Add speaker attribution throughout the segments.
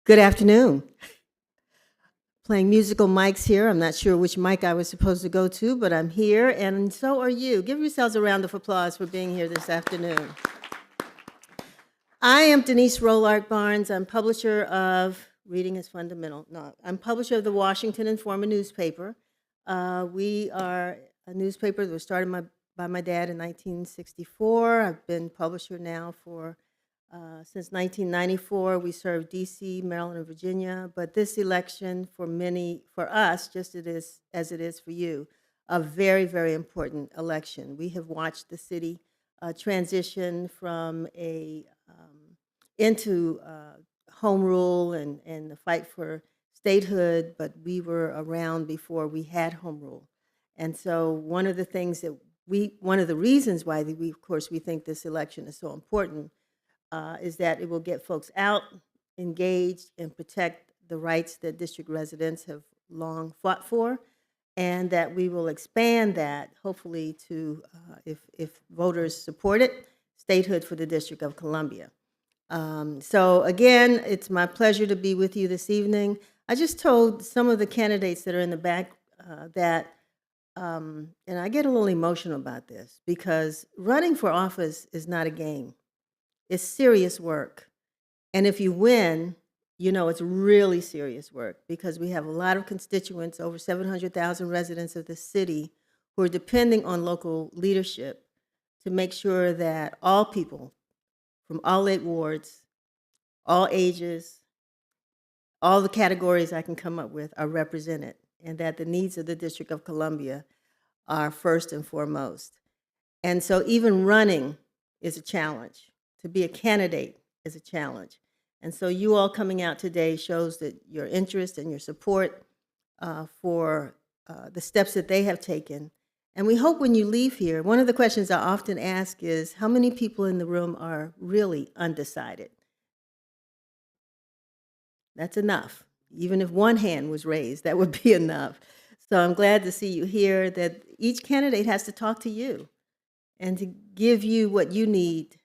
Speaker 1: Good afternoon. Playing musical mics here. I'm not sure which mic I was supposed to go to, but I'm here, and so are you. Give yourselves a round of applause for being here this afternoon. I am Denise Rollart Barnes. I'm publisher of Reading is Fundamental. No, I'm publisher of the Washington Informer newspaper. We are a newspaper that was started by my dad in 1964. I've been publisher now for since 1994. We serve DC, Maryland, and Virginia. But this election, for us, just as it is for you, a very, very important election. We have watched the city transition from into home rule and the fight for statehood, but we were around before we had home rule. And so one of the reasons why of course, we think this election is so important is that it will get folks out, engaged, and protect the rights that district residents have long fought for, and that we will expand that, hopefully, to, if voters support it, statehood for the District of Columbia. So again, it's my pleasure to be with you this evening. I just told some of the candidates that are in the back and I get a little emotional about this, because running for office is not a game. It's serious work. And if you win, you know it's really serious work, because we have a lot of constituents, over 700,000 residents of the city, who are depending on local leadership to make sure that all people from all 8 wards, all ages, all the categories I can come up with are represented, and that the needs of the District of Columbia are first and foremost. And so even running is a challenge. To be a candidate is a challenge. And so you all coming out today shows that your interest and your support for the steps that they have taken. And we hope when you leave here, one of the questions I often ask is, how many people in the room are really undecided? That's enough. Even if one hand was raised, that would be enough. So I'm glad to see you here, that each candidate has to talk to you and to give you what you need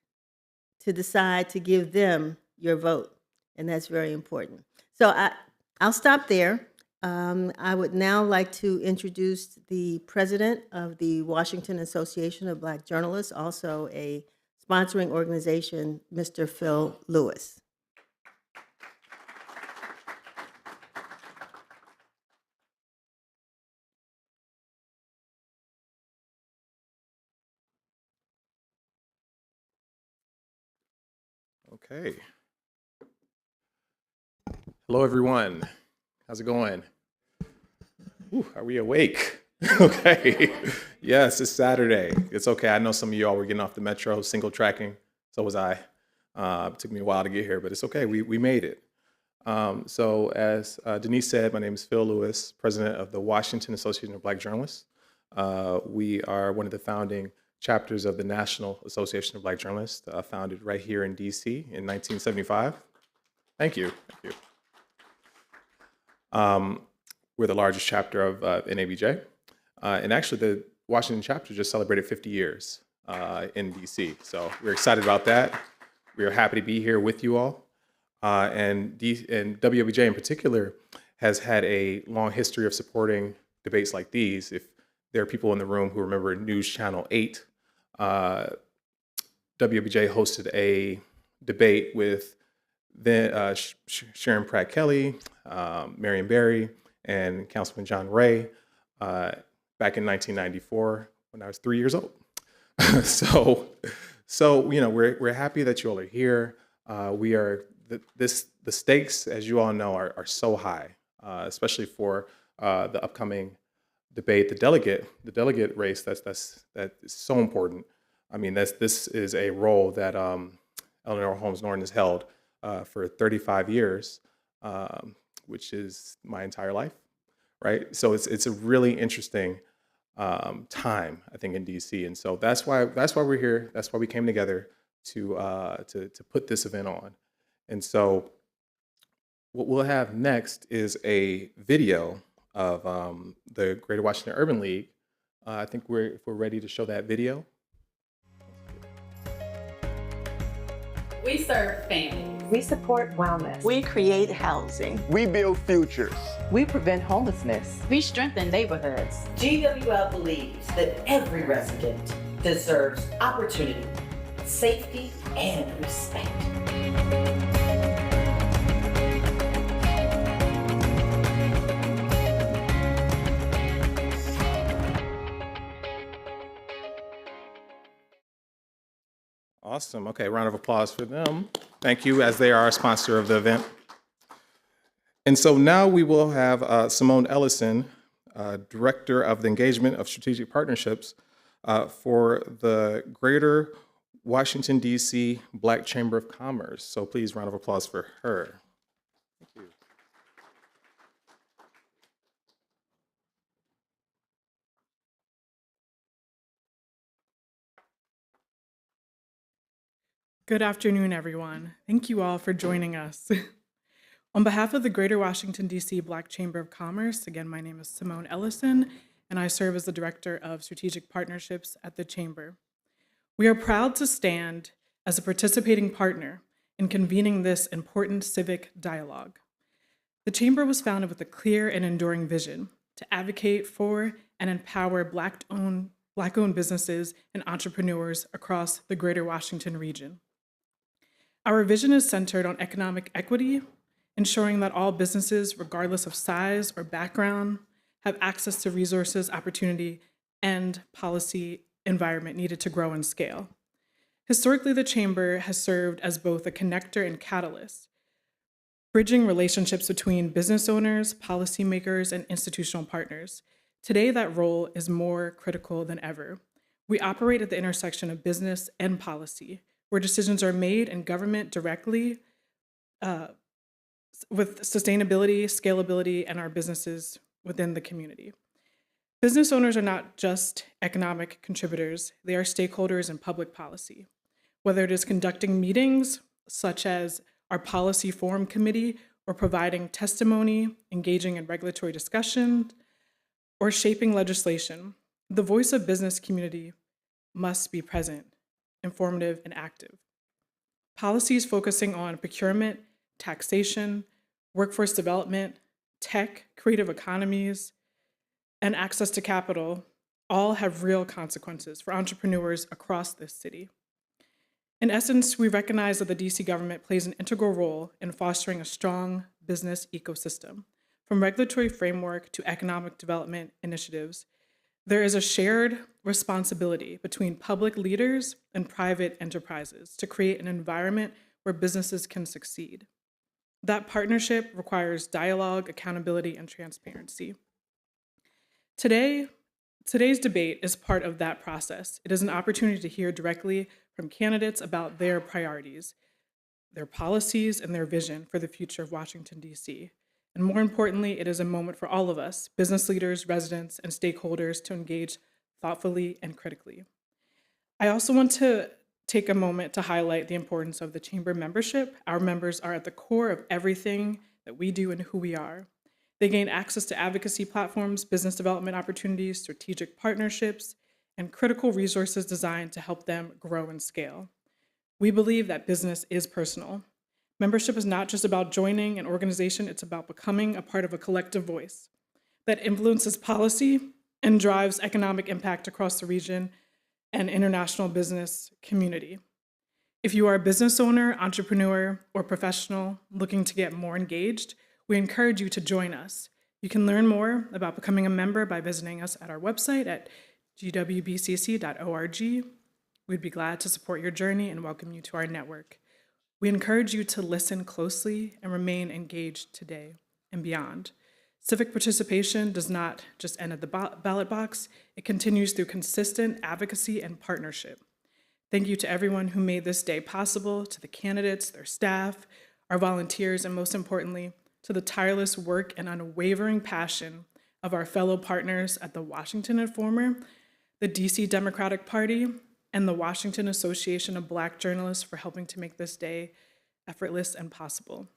Speaker 1: to decide to give them your vote. And that's very important. So I'll stop there. I would now like to introduce the president of the Washington Association of Black Journalists, also a sponsoring organization, Mr. Phil Lewis.
Speaker 2: Okay. Hello, everyone. How's it going? Ooh, are we awake? Okay. Yes, it's Saturday. It's okay. I know some of y'all were getting off the metro, single tracking. So was I. It took me a while to get here, but it's okay. We made it. So as Denise said, my name is Phil Lewis, president of the Washington Association of Black Journalists. We are one of the founding chapters of the National Association of Black Journalists, founded right here in DC in 1975. Thank you. Thank you. We're the largest chapter of NABJ. And actually, the Washington chapter just celebrated 50 years in DC. So we're excited about that. We are happy to be here with you all. And WABJ in particular has had a long history of supporting debates like these. If there are people in the room who remember News Channel 8, WABJ hosted a debate with then Sharon Pratt Kelly, Marion Barry, and Councilman John Ray back in 1994 when I was 3 years old. So you know, we're happy that you all are here. We are the stakes, as you all know, are so high, especially for the upcoming debate, the delegate race. That is so important. I mean, this is a role that Eleanor Holmes Norton has held for 35 years, which is my entire life, right? So it's a really interesting time, I think, in DC, and so that's why we're here. That's why we came together to put this event on. And so what we'll have next is a video of the Greater Washington Urban League. I think if we're ready to show that video.
Speaker 3: We serve families.
Speaker 4: We support wellness.
Speaker 5: We create housing.
Speaker 6: We build futures.
Speaker 5: We prevent homelessness.
Speaker 3: We strengthen neighborhoods.
Speaker 7: GWL believes that every resident deserves opportunity, safety, and respect.
Speaker 2: Awesome. Okay, round of applause for them. Thank you, as they are our sponsor of the event. And so now we will have Simone Ellison, Director of the Engagement of Strategic Partnerships for the Greater Washington, D.C. Black Chamber of Commerce. So please, round of applause for her. Thank you.
Speaker 8: Good afternoon, everyone. Thank you all for joining us. On behalf of the Greater Washington, D.C. Black Chamber of Commerce, again, my name is Simone Ellison, and I serve as the Director of Strategic Partnerships at the Chamber. We are proud to stand as a participating partner in convening this important civic dialogue. The Chamber was founded with a clear and enduring vision to advocate for and empower Black-owned businesses and entrepreneurs across the Greater Washington region. Our vision is centered on economic equity, ensuring that all businesses, regardless of size or background, have access to resources, opportunity, and policy environment needed to grow and scale. Historically, the Chamber has served as both a connector and catalyst, bridging relationships between business owners, policymakers, and institutional partners. Today, that role is more critical than ever. We operate at the intersection of business and policy, where decisions are made in government directly with sustainability, scalability, and our businesses within the community. Business owners are not just economic contributors, they are stakeholders in public policy. Whether it is conducting meetings, such as our Policy Forum Committee, or providing testimony, engaging in regulatory discussion, or shaping legislation, the voice of business community must be present, informative, and active. Policies focusing on procurement, taxation, workforce development, tech, creative economies, and access to capital all have real consequences for entrepreneurs across this city. In essence, we recognize that the DC government plays an integral role in fostering a strong business ecosystem. From regulatory framework to economic development initiatives, there is a shared responsibility between public leaders and private enterprises to create an environment where businesses can succeed. That partnership requires dialogue, accountability, and transparency. Today's debate is part of that process. It is an opportunity to hear directly from candidates about their priorities, their policies, and their vision for the future of Washington, D.C. And more importantly, it is a moment for all of us, business leaders, residents, and stakeholders, to engage thoughtfully and critically. I also want to take a moment to highlight the importance of the Chamber membership. Our members are at the core of everything that we do and who we are. They gain access to advocacy platforms, business development opportunities, strategic partnerships, and critical resources designed to help them grow and scale. We believe that business is personal. Membership is not just about joining an organization, it's about becoming a part of a collective voice that influences policy and drives economic impact across the region and international business community. If you are a business owner, entrepreneur, or professional looking to get more engaged, we encourage you to join us. You can learn more about becoming a member by visiting us at our website at gwbcc.org. We'd be glad to support your journey and welcome you to our network. We encourage you to listen closely and remain engaged today and beyond. Civic participation does not just end at the ballot box, it continues through consistent advocacy and partnership. Thank you to everyone who made this day possible, to the candidates, their staff, our volunteers, and most importantly, to the tireless work and unwavering passion of our fellow partners at the Washington Informer, the DC Democratic Party, and the Washington Association of Black Journalists for helping to make this day effortless and possible.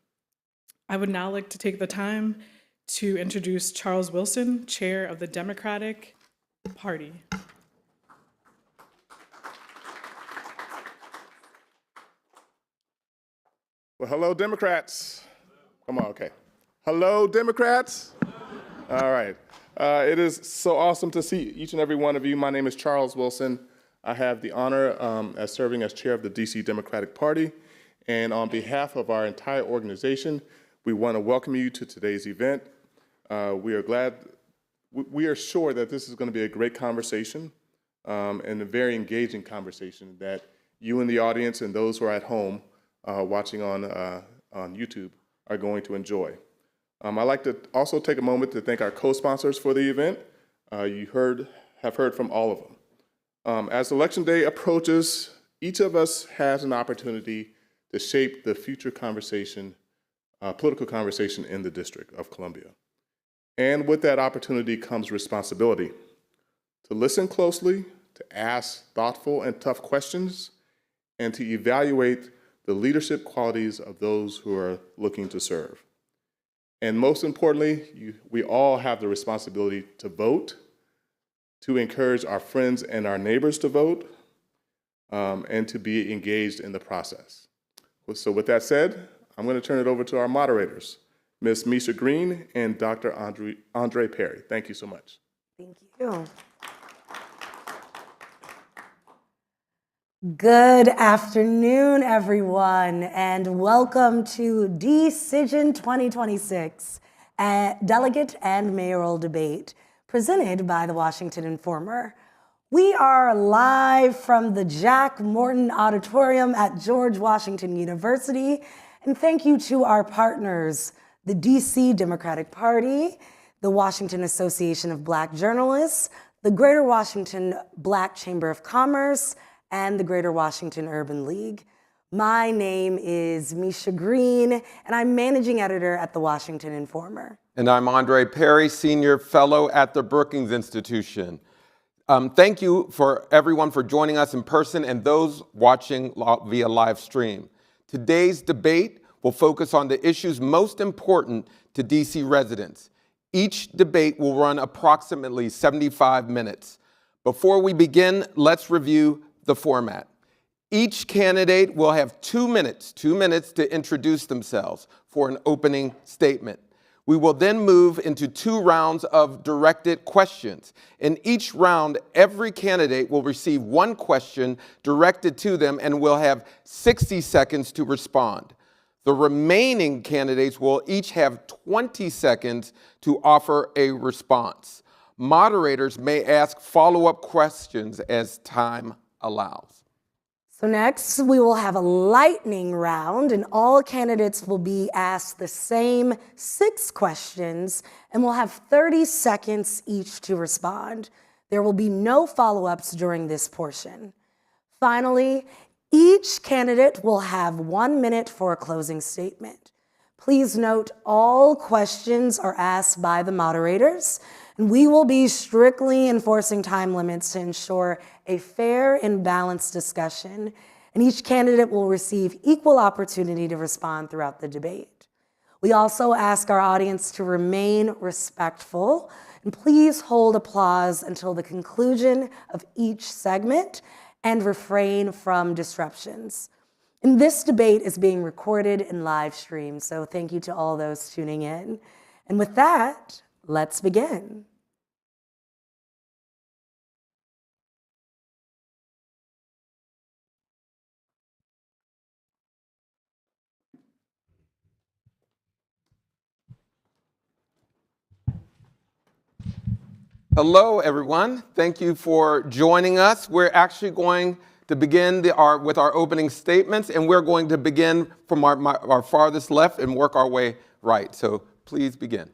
Speaker 8: I would now like to take the time to introduce Charles Wilson, Chair of the Democratic Party.
Speaker 4: Well, hello, Democrats. Come on, okay. Hello, Democrats. All right. It is so awesome to see each and every one of you. My name is Charles Wilson. I have the honor as serving as chair of the DC Democratic Party. And on behalf of our entire organization, we want to welcome you to today's event. We are sure that this is going to be a great conversation and a very engaging conversation that you in the audience and those who are at home watching on YouTube are going to enjoy. I'd like to also take a moment to thank our co-sponsors for the event. You have heard from all of them. As Election Day approaches, each of us has an opportunity to shape the future conversation, political conversation in the District of Columbia. And with that opportunity comes responsibility to listen closely, to ask thoughtful and tough questions, and to evaluate the leadership qualities of those who are looking to serve. And most importantly, we all have the responsibility to vote, to encourage our friends and our neighbors to vote, and to be engaged in the process. So with that said, I'm going to turn it over to our moderators, Ms. Misha Green and Dr. Andre Perry. Thank you so much.
Speaker 6: Thank you. Good afternoon, everyone, and welcome to DCision 2026, a Delegate and Mayoral Debate, presented by the Washington Informer. We are live from the Jack Morton Auditorium at George Washington University, and thank you to our partners, the DC Democratic Party, the Washington Association of Black Journalists, the Greater Washington Black Chamber of Commerce, and the Greater Washington Urban League. My name is Misha Green, and I'm managing editor at the Washington Informer.
Speaker 9: And I'm Andre Perry, senior fellow at the Brookings Institution. Thank you for everyone for joining us in person and those watching via live stream. Today's debate will focus on the issues most important to DC residents. Each debate will run approximately 75 minutes. Before we begin, let's review the format. Each candidate will have 2 minutes to introduce themselves for an opening statement. We will then move into 2 rounds of directed questions. In each round, every candidate will receive 1 question directed to them and will have 60 seconds to respond. The remaining candidates will each have 20 seconds to offer a response. Moderators may ask follow-up questions as time allows.
Speaker 6: So next, we will have a lightning round, and all candidates will be asked the same 6 questions, and will have 30 seconds each to respond. There will be no follow-ups during this portion. Finally, each candidate will have 1 minute for a closing statement. Please note all questions are asked by the moderators, and we will be strictly enforcing time limits to ensure a fair and balanced discussion, and each candidate will receive equal opportunity to respond throughout the debate. We also ask our audience to remain respectful, and please hold applause until the conclusion of each segment and refrain from disruptions. And this debate is being recorded and live streamed, so thank you to all those tuning in. And with that, let's begin.
Speaker 9: Hello, everyone. Thank you for joining us. We're actually going to begin with our opening statements, and we're going to begin from our farthest left and work our way right. So please begin.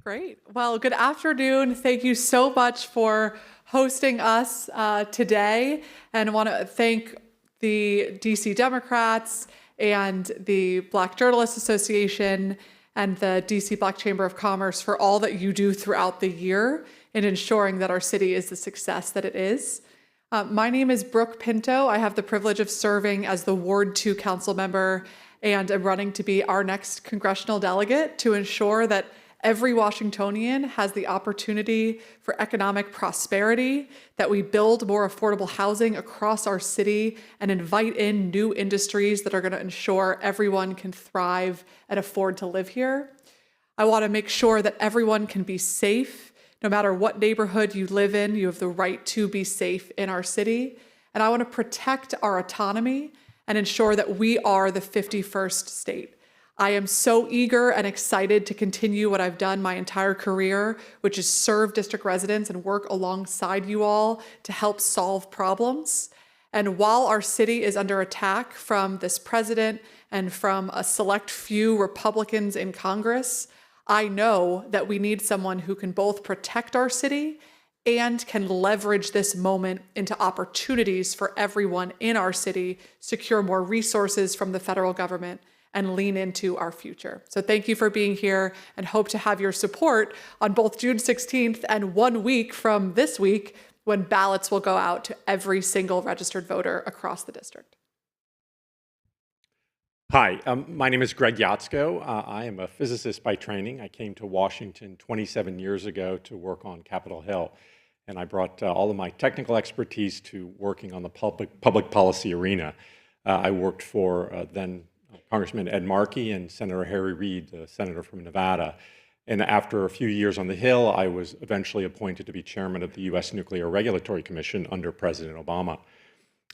Speaker 8: Great. Well, good afternoon. Thank you so much for hosting us today. And I want to thank the DC Democrats and the Black Journalists Association and the DC Black Chamber of Commerce for all that you do throughout the year in ensuring that our city is the success that it is. My name is Brooke Pinto. I have the privilege of serving as the Ward 2 council member, and I'm running to be our next congressional delegate to ensure that Every Washingtonian has the opportunity for economic prosperity, that we build more affordable housing across our city and invite in new industries that are going to ensure everyone can thrive and afford to live here. I want to make sure that everyone can be safe. No matter what neighborhood you live in, you have the right to be safe in our city. And I want to protect our autonomy and ensure that we are the 51st state. I am so eager and excited to continue what I've done my entire career, which is serve district residents and work alongside you all to help solve problems. And while our city is under attack from this president and from a select few Republicans in Congress, I know that we need someone who can both protect our city and can leverage this moment into opportunities for everyone in our city, secure more resources from the federal government, and lean into our future. So thank you for being here, and hope to have your support on both June 16th and 1 week from this week, when ballots will go out to every single registered voter across the district.
Speaker 10: Hi, my name is Greg Yatsko. I am a physicist by training. I came to Washington 27 years ago to work on Capitol Hill, and I brought all of my technical expertise to working on the public policy arena. I worked for then Congressman Ed Markey and Senator Harry Reid, the senator from Nevada. And after a few years on the Hill, I was eventually appointed to be chairman of the U.S. Nuclear Regulatory Commission under President Obama.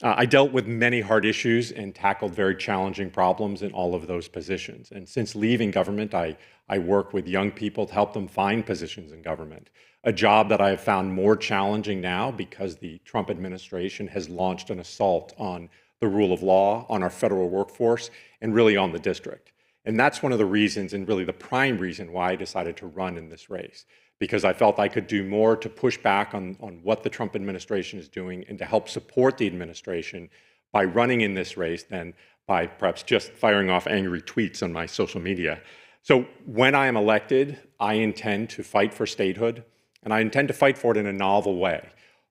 Speaker 10: I dealt with many hard issues and tackled very challenging problems in all of those positions. And since leaving government, I work with young people to help them find positions in government, a job that I have found more challenging now because the Trump administration has launched an assault on the rule of law, on our federal workforce, and really on the district. And that's one of the reasons, and really the prime reason, why I decided to run in this race, because I felt I could do more to push back on what the Trump administration is doing and to help support the administration by running in this race than by perhaps just firing off angry tweets on my social media. So when I am elected, I intend to fight for statehood, and I intend to fight for it in a novel way.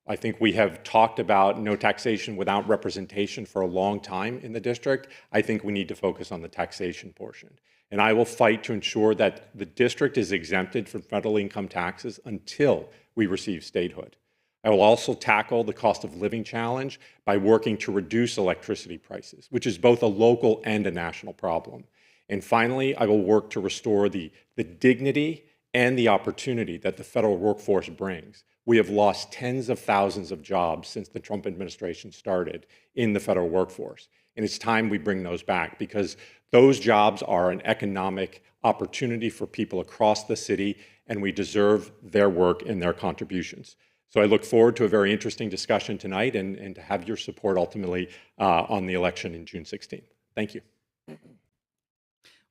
Speaker 10: I think we have talked about no taxation without representation for a long time in the district. I think we need to focus on the taxation portion. And I will fight to ensure that the district is exempted from federal income taxes until we receive statehood. I will also tackle the cost of living challenge by working to reduce electricity prices, which is both a local and a national problem. And finally, I will work to restore the dignity and the opportunity that the federal workforce brings. We have lost tens of thousands of jobs since the Trump administration started in the federal workforce. And it's time we bring those back, because those jobs are an economic opportunity for people across the city, and we deserve their work and their contributions. So I look forward to a very interesting discussion tonight and to have your support ultimately on the election in June 16th. Thank you.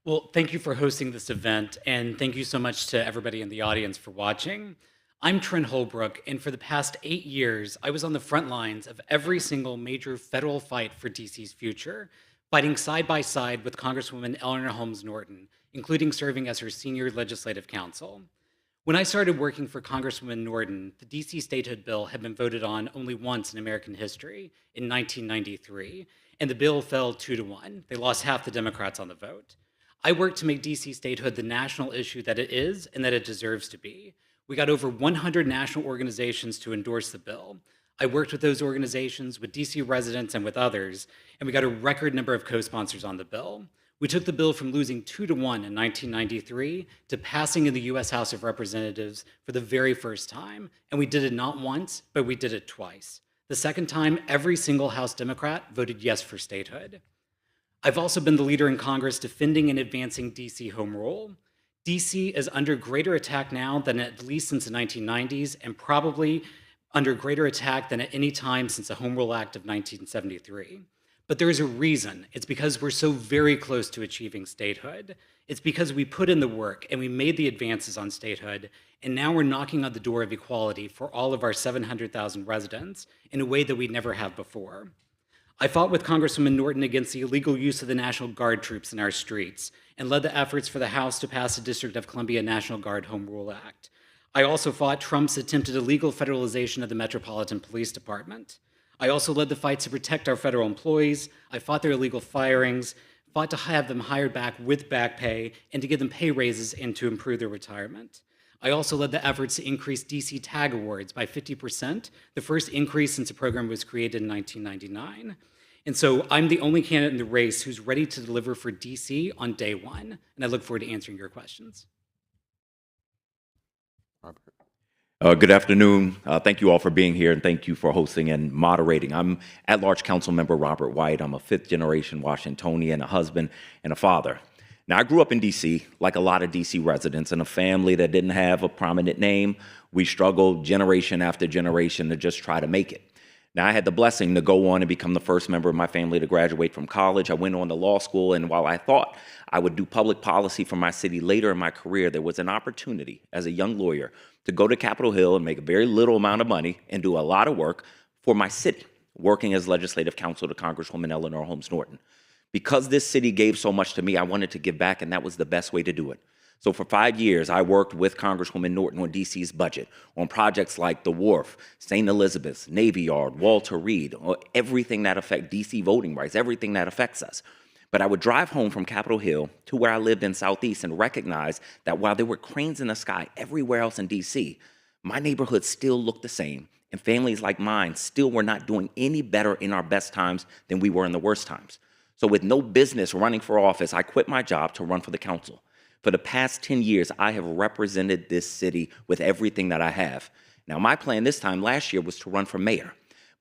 Speaker 11: Well, thank you for hosting this event, and thank you so much to everybody in the audience for watching. I'm Trent Holbrook, and for the past 8 years, I was on the front lines of every single major federal fight for DC's future, fighting side by side with Congresswoman Eleanor Holmes Norton, including serving as her senior legislative counsel. When I started working for Congresswoman Norton, the DC statehood bill had been voted on only once in American history, in 1993, and the bill fell 2-1. They lost half the Democrats on the vote. I worked to make DC statehood the national issue that it is and that it deserves to be. We got over 100 national organizations to endorse the bill. I worked with those organizations, with DC residents, and with others, and we got a record number of co-sponsors on the bill. We took the bill from losing 2-1 in 1993 to passing in the US House of Representatives for the very first time, and we did it not once, but we did it twice. The second time, every single House Democrat voted yes for statehood. I've also been the leader in Congress defending and advancing DC home rule. DC is under greater attack now than at least since the 1990s, and probably under greater attack than at any time since the Home Rule Act of 1973. But there is a reason. It's because we're so very close to achieving statehood. It's because we put in the work and we made the advances on statehood, and now we're knocking on the door of equality for all of our 700,000 residents in a way that we never have before. I fought with Congresswoman Norton against the illegal use of the National Guard troops in our streets and led the efforts for the House to pass the District of Columbia National Guard Home Rule Act. I also fought Trump's attempted illegal federalization of the Metropolitan Police Department. I also led the fight to protect our federal employees. I fought their illegal firings, fought to have them hired back with back pay and to give them pay raises and to improve their retirement. I also led the efforts to increase DC TAG awards by 50%, the first increase since the program was created in 1999. And so I'm the only candidate in the race who's ready to deliver for DC on day one, and I look forward to answering your questions.
Speaker 12: Good afternoon. Thank you all for being here, and thank you for hosting and moderating. I'm at-large council member Robert White. I'm a fifth-generation Washingtonian, a husband, and a father. Now, I grew up in D.C., like a lot of D.C. residents, in a family that didn't have a prominent name. We struggled generation after generation to just try to make it. Now, I had the blessing to go on and become the first member of my family to graduate from college. I went on to law school, and while I thought I would do public policy for my city later in my career, there was an opportunity as a young lawyer to go to Capitol Hill and make a very little amount of money and do a lot of work for my city, working as legislative counsel to Congresswoman Eleanor Holmes Norton. Because this city gave so much to me, I wanted to give back, and that was the best way to do it. So for 5 years, I worked with Congresswoman Norton on DC's budget, on projects like the Wharf, St. Elizabeth's, Navy Yard, Walter Reed, or everything that affects DC voting rights, everything that affects us. But I would drive home from Capitol Hill to where I lived in Southeast and recognize that while there were cranes in the sky everywhere else in DC, my neighborhood still looked the same, and families like mine still were not doing any better in our best times than we were in the worst times. So with no business running for office, I quit my job to run for the council. For the past 10 years, I have represented this city with everything that I have. Now, my plan this time last year was to run for mayor.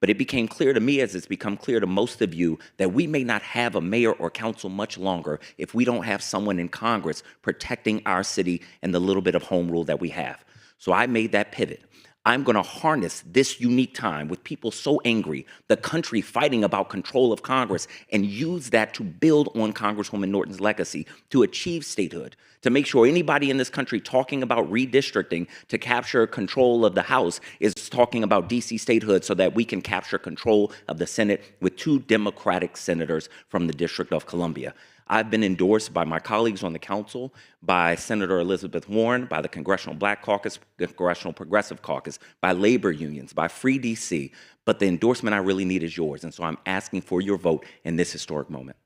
Speaker 12: But it became clear to me, as it's become clear to most of you, that we may not have a mayor or council much longer if we don't have someone in Congress protecting our city and the little bit of home rule that we have. So I made that pivot. I'm going to harness this unique time with people so angry, the country fighting about control of Congress, and use that to build on Congresswoman Norton's legacy, to achieve statehood, to make sure anybody in this country talking about redistricting to capture control of the House is talking about DC statehood so that we can capture control of the Senate with 2 Democratic senators from the District of Columbia. I've been endorsed by my colleagues on the council, by Senator Elizabeth Warren, by the Congressional Black Caucus, Congressional Progressive Caucus, by labor unions, by Free DC. But the endorsement I really need is yours, and so I'm asking for your vote in this historic moment.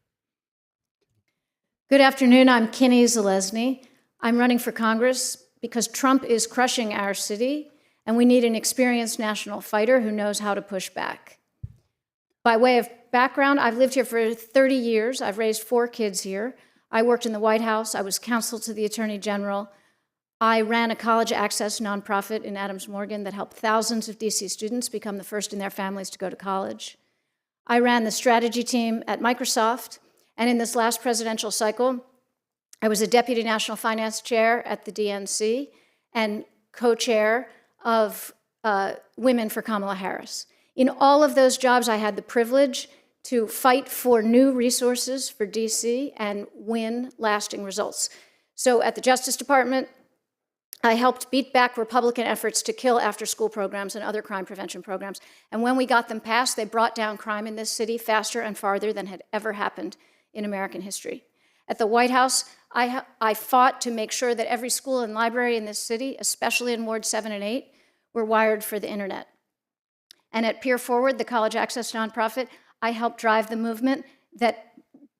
Speaker 13: Good afternoon. I'm Kinney Zalesny. I'm running for Congress because Trump is crushing our city, and we need an experienced national fighter who knows how to push back. By way of background, I've lived here for 30 years. I've raised 4 kids here. I worked in the White House. I was counsel to the Attorney General. I ran a college access nonprofit in Adams Morgan that helped thousands of DC students become the first in their families to go to college. I ran the strategy team at Microsoft, and in this last presidential cycle, I was a deputy national finance chair at the DNC and co-chair of Women for Kamala Harris. In all of those jobs, I had the privilege to fight for new resources for DC and win lasting results. So at the Justice Department, I helped beat back Republican efforts to kill after-school programs and other crime prevention programs. And when we got them passed, they brought down crime in this city faster and farther than had ever happened in American history. At the White House, I fought to make sure that every school and library in this city, especially in Wards 7 and 8, were wired for the internet. And at Peer Forward, the college access nonprofit, I helped drive the movement that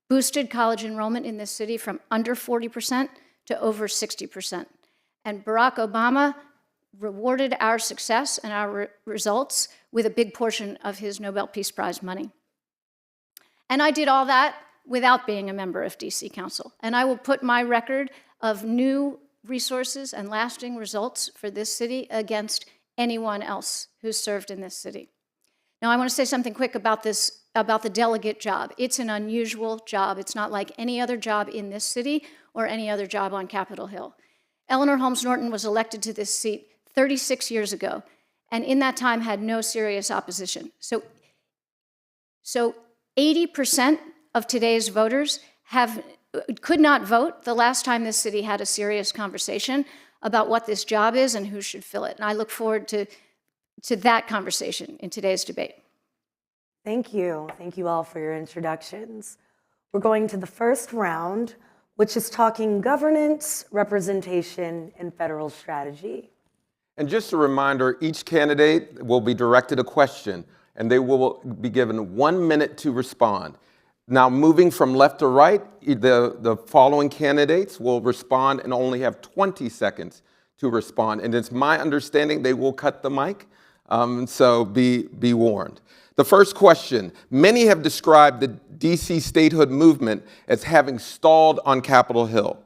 Speaker 13: boosted college enrollment in this city from under 40% to over 60%. And Barack Obama rewarded our success and our results with a big portion of his Nobel Peace Prize money. And I did all that without being a member of DC Council. And I will put my record of new resources and lasting results for this city against anyone else who's served in this city. Now, I want to say something quick about the delegate job. It's an unusual job. It's not like any other job in this city or any other job on Capitol Hill. Eleanor Holmes Norton was elected to this seat 36 years ago, and in that time had no serious opposition. So 80% of today's voters could not vote the last time this city had a serious conversation about what this job is and who should fill it. And I look forward to that conversation in today's debate.
Speaker 6: Thank you. Thank you all for your introductions. We're going to the first round, which is talking governance, representation, and federal strategy.
Speaker 9: And just a reminder, each candidate will be directed a question, and they will be given 1 minute to respond. Now, moving from left to right, the following candidates will respond and only have 20 seconds to respond. And it's my understanding they will cut the mic, so be warned. The first question, many have described the DC statehood movement as having stalled on Capitol Hill.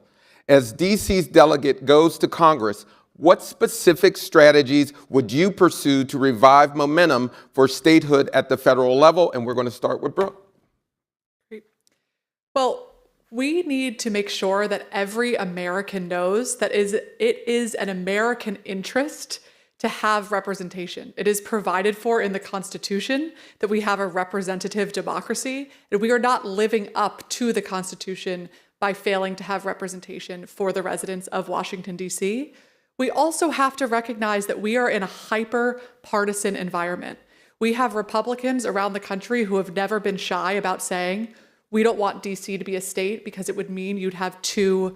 Speaker 9: As DC's delegate goes to Congress, what specific strategies would you pursue to revive momentum for statehood at the federal level? And we're going to start with Brooke.
Speaker 14: Well, we need to make sure that every American knows that it is an American interest to have representation. It is provided for in the Constitution that we have a representative democracy, and we are not living up to the Constitution by failing to have representation for the residents of Washington, D.C. We also have to recognize that we are in a hyper-partisan environment. We have Republicans around the country who have never been shy about saying, we don't want DC to be a state because it would mean you'd have 2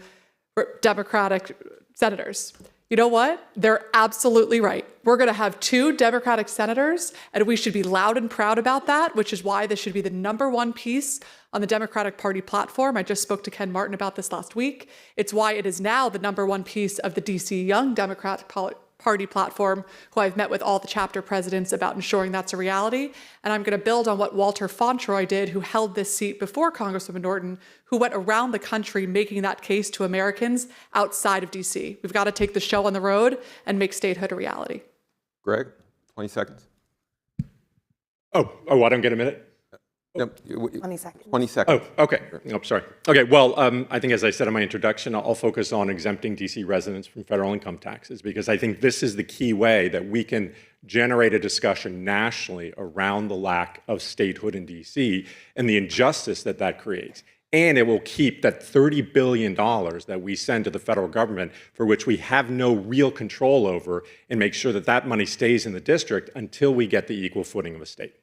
Speaker 14: Democratic senators. You know what? They're absolutely right. We're going to have 2 Democratic senators, and we should be loud and proud about that, which is why this should be the #1 piece on the Democratic Party platform. I just spoke to Ken Martin about this last week. It's why it is now the #1 piece of the DC Young Democratic Party platform, who I've met with all the chapter presidents about ensuring that's a reality. And I'm going to build on what Walter Fauntroy did, who held this seat before Congresswoman Norton, who went around the country making that case to Americans outside of DC. We've got to take the show on the road and make statehood a reality.
Speaker 9: Greg, 20 seconds.
Speaker 10: Oh, I don't get a minute?
Speaker 9: Yep.
Speaker 6: 20 seconds.
Speaker 9: 20 seconds.
Speaker 10: Oh, okay. Oh, sorry. Okay, well, I think as I said in my introduction, I'll focus on exempting DC residents from federal income taxes, because I think this is the key way that we can generate a discussion nationally around the lack of statehood in DC and the injustice that that creates. And it will keep that $30 billion that we send to the federal government, for which we have no real control over, and make sure that that money stays in the district until we get the equal footing of a state.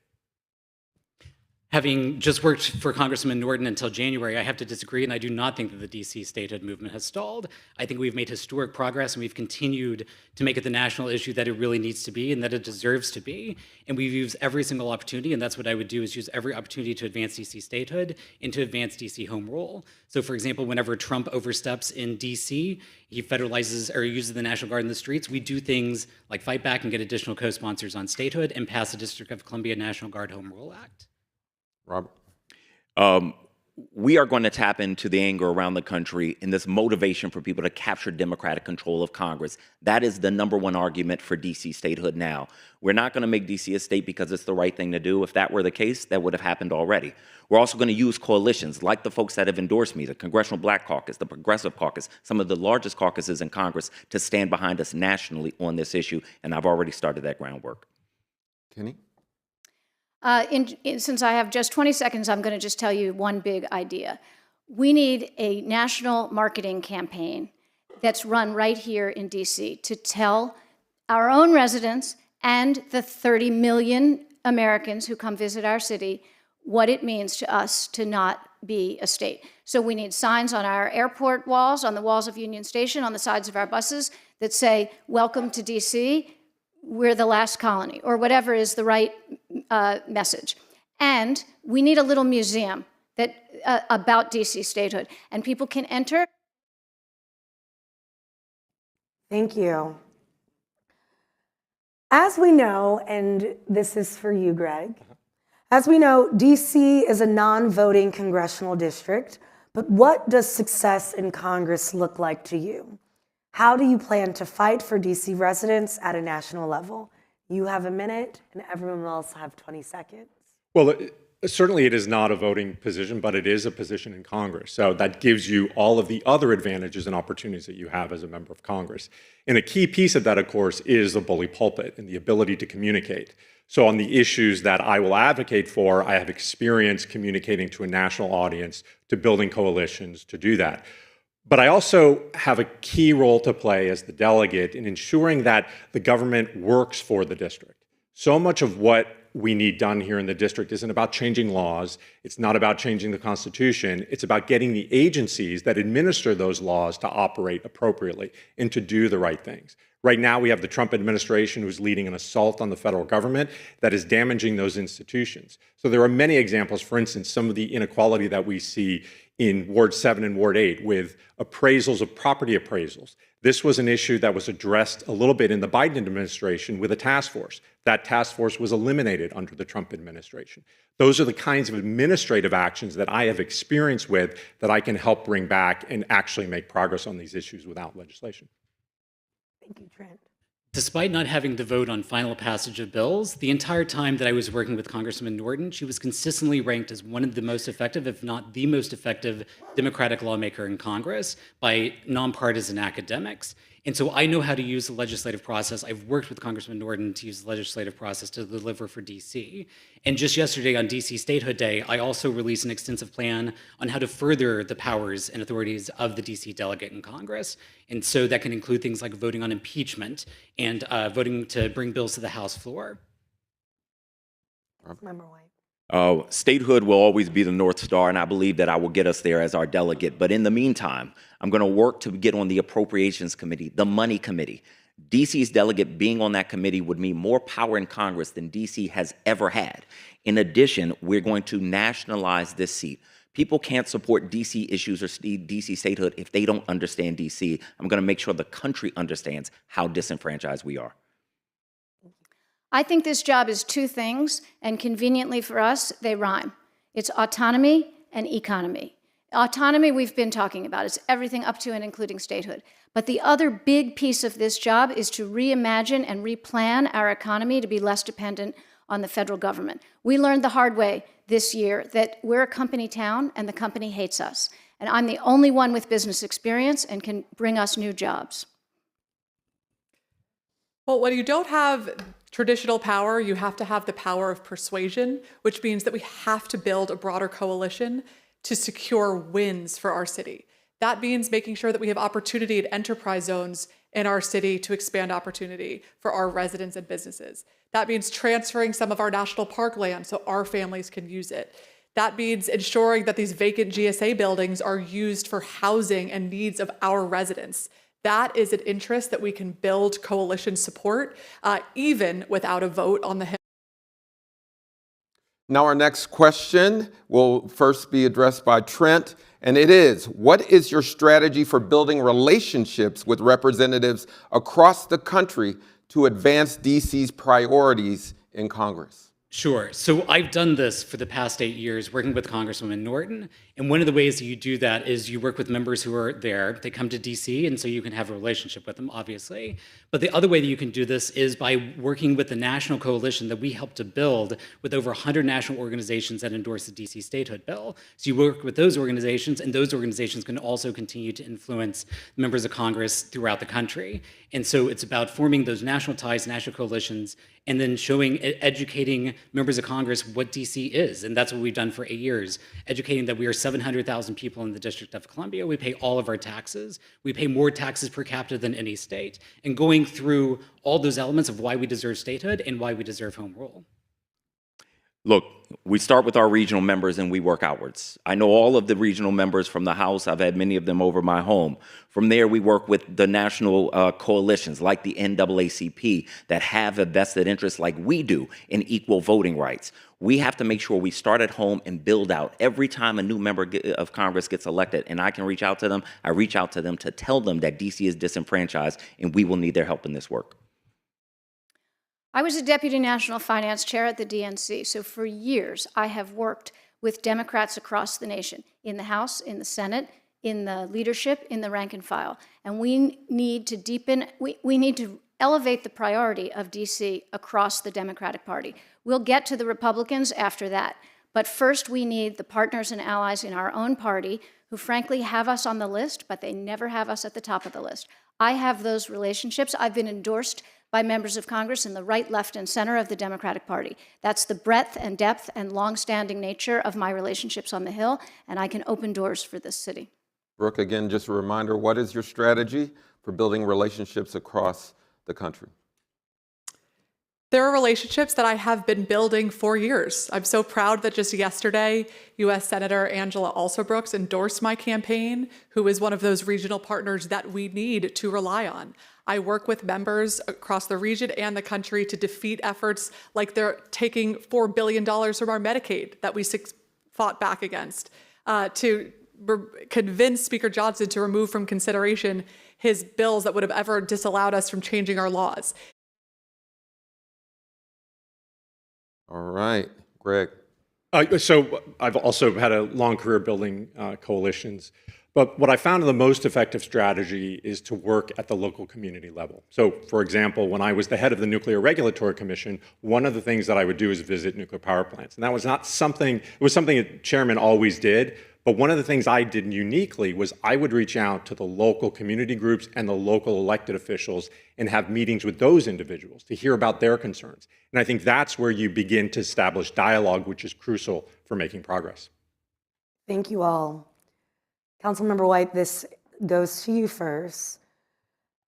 Speaker 11: Having just worked for Congressman Norton until January, I have to disagree, and I do not think that the DC statehood movement has stalled. I think we've made historic progress, and we've continued to make it the national issue that it really needs to be and that it deserves to be. And we've used every single opportunity, and that's what I would do, is use every opportunity to advance DC statehood and to advance DC home rule. So for example, whenever Trump oversteps in DC, he federalizes or uses the National Guard in the streets, we do things like fight back and get additional co-sponsors on statehood and pass the District of Columbia National Guard Home Rule Act.
Speaker 9: Robert?
Speaker 12: We are going to tap into the anger around the country and this motivation for people to capture democratic control of Congress. That is the #1 argument for DC statehood now. We're not going to make DC a state because it's the right thing to do. If that were the case, that would have happened already. We're also going to use coalitions like the folks that have endorsed me, the Congressional Black Caucus, the Progressive Caucus, some of the largest caucuses in Congress, to stand behind us nationally on this issue, and I've already started that groundwork.
Speaker 9: Kenny?
Speaker 13: Since I have just 20 seconds, I'm going to just tell you one big idea. We need a national marketing campaign that's run right here in DC to tell our own residents and the 30 million Americans who come visit our city what it means to us to not be a state. So we need signs on our airport walls, on the walls of Union Station, on the sides of our buses that say, "Welcome to DC. We're the last colony," or whatever is the right message. And we need a little museum that about DC statehood, and people can enter.
Speaker 6: Thank you. As we know, and this is for you, Greg, as we know, DC is a non-voting congressional district, but what does success in Congress look like to you? How do you plan to fight for DC residents at a national level? You have a minute, and everyone else have 20 seconds.
Speaker 10: Well, certainly it is not a voting position, but it is a position in Congress. So that gives you all of the other advantages and opportunities that you have as a member of Congress. And a key piece of that, of course, is the bully pulpit and the ability to communicate. So on the issues that I will advocate for, I have experience communicating to a national audience, to building coalitions to do that. But I also have a key role to play as the delegate in ensuring that the government works for the district. So much of what we need done here in the district isn't about changing laws. It's not about changing the Constitution. It's about getting the agencies that administer those laws to operate appropriately and to do the right things. Right now, we have the Trump administration who's leading an assault on the federal government that is damaging those institutions. So there are many examples, for instance, some of the inequality that we see in Ward 7 and Ward 8 with appraisals of property appraisals. This was an issue that was addressed a little bit in the Biden administration with a task force. That task force was eliminated under the Trump administration. Those are the kinds of administrative actions that I have experience with that I can help bring back and actually make progress on these issues without legislation.
Speaker 6: Thank you, Trent.
Speaker 11: Despite not having to vote on final passage of bills, the entire time that I was working with Congresswoman Morton, she was consistently ranked as one of the most effective, if not the most effective, Democratic lawmaker in Congress by nonpartisan academics. And so I know how to use the legislative process. I've worked with Congressman Norton to use the legislative process to deliver for DC. And just yesterday on DC Statehood Day, I also released an extensive plan on how to further the powers and authorities of the DC delegate in Congress. And so that can include things like voting on impeachment and voting to bring bills to the House floor.
Speaker 6: Member White.
Speaker 12: Statehood will always be the North Star, and I believe that I will get us there as our delegate. But in the meantime, I'm going to work to get on the Appropriations Committee, the Money Committee. DC's delegate being on that committee would mean more power in Congress than DC has ever had. In addition, we're going to nationalize this seat. People can't support DC issues or DC statehood if they don't understand DC. I'm going to make sure the country understands how disenfranchised we are.
Speaker 13: I think this job is two things, and conveniently for us, they rhyme. It's autonomy and economy. Autonomy we've been talking about. It's everything up to and including statehood. But the other big piece of this job is to reimagine and replan our economy to be less dependent on the federal government. We learned the hard way this year that we're a company town and the company hates us. And I'm the only one with business experience and can bring us new jobs.
Speaker 14: Well, when you don't have traditional power, you have to have the power of persuasion, which means that we have to build a broader coalition to secure wins for our city. That means making sure that we have opportunity at enterprise zones in our city to expand opportunity for our residents and businesses. That means transferring some of our national park land so our families can use it. That means ensuring that these vacant GSA buildings are used for housing and needs of our residents. That is an interest that we can build coalition support, even without a vote on the Hill.
Speaker 9: Now our next question will first be addressed by Trent, and it is, what is your strategy for building relationships with representatives across the country to advance DC's priorities in Congress?
Speaker 11: Sure. So I've done this for the past 8 years, working with Congresswoman Norton. And one of the ways that you do that is you work with members who are there. They come to DC, and so you can have a relationship with them, obviously. But the other way that you can do this is by working with the national coalition that we helped to build with over 100 national organizations that endorse the DC statehood bill. So you work with those organizations, and those organizations can also continue to influence members of Congress throughout the country. And so it's about forming those national ties, national coalitions, and then educating members of Congress what DC is. And that's what we've done for 8 years, educating that we are 700,000 people in the District of Columbia. We pay all of our taxes. We pay more taxes per capita than any state. And going through all those elements of why we deserve statehood and why we deserve home rule.
Speaker 12: Look, we start with our regional members and we work outwards. I know all of the regional members from the House. I've had many of them over my home. From there, we work with the national coalitions like the NAACP that have a vested interest like we do in equal voting rights. We have to make sure we start at home and build out. Every time a new member of Congress gets elected and I can reach out to them, I reach out to them to tell them that DC is disenfranchised and we will need their help in this work.
Speaker 13: I was a deputy national finance chair at the DNC, so for years I have worked with Democrats across the nation, in the House, in the Senate, in the leadership, in the rank and file. And we need to deepen, we need to elevate the priority of DC across the Democratic Party. We'll get to the Republicans after that. But first we need the partners and allies in our own party who frankly have us on the list, but they never have us at the top of the list. I have those relationships. I've been endorsed by members of Congress in the right, left, and center of the Democratic Party. That's the breadth and depth and long-standing nature of my relationships on the Hill, and I can open doors for this city.
Speaker 9: Brooke, again, just a reminder, what is your strategy for building relationships across the country?
Speaker 14: There are relationships that I have been building for years. I'm so proud that just yesterday, U.S. Senator Angela Alsobrooks endorsed my campaign, who is one of those regional partners that we need to rely on. I work with members across the region and the country to defeat efforts like they're taking $4 billion from our Medicaid that we fought back against, to convince Speaker Johnson to remove from consideration his bills that would have ever disallowed us from changing our laws.
Speaker 9: All right, Greg.
Speaker 10: So I've also had a long career building coalitions. But what I found the most effective strategy is to work at the local community level. So, for example, when I was the head of the Nuclear Regulatory Commission, one of the things that I would do is visit nuclear power plants. And that was not something, it was something that chairman always did. But one of the things I did uniquely was I would reach out to the local community groups and the local elected officials and have meetings with those individuals to hear about their concerns. And I think that's where you begin to establish dialogue, which is crucial for making progress.
Speaker 6: Thank you all. Councilmember White, this goes to you first.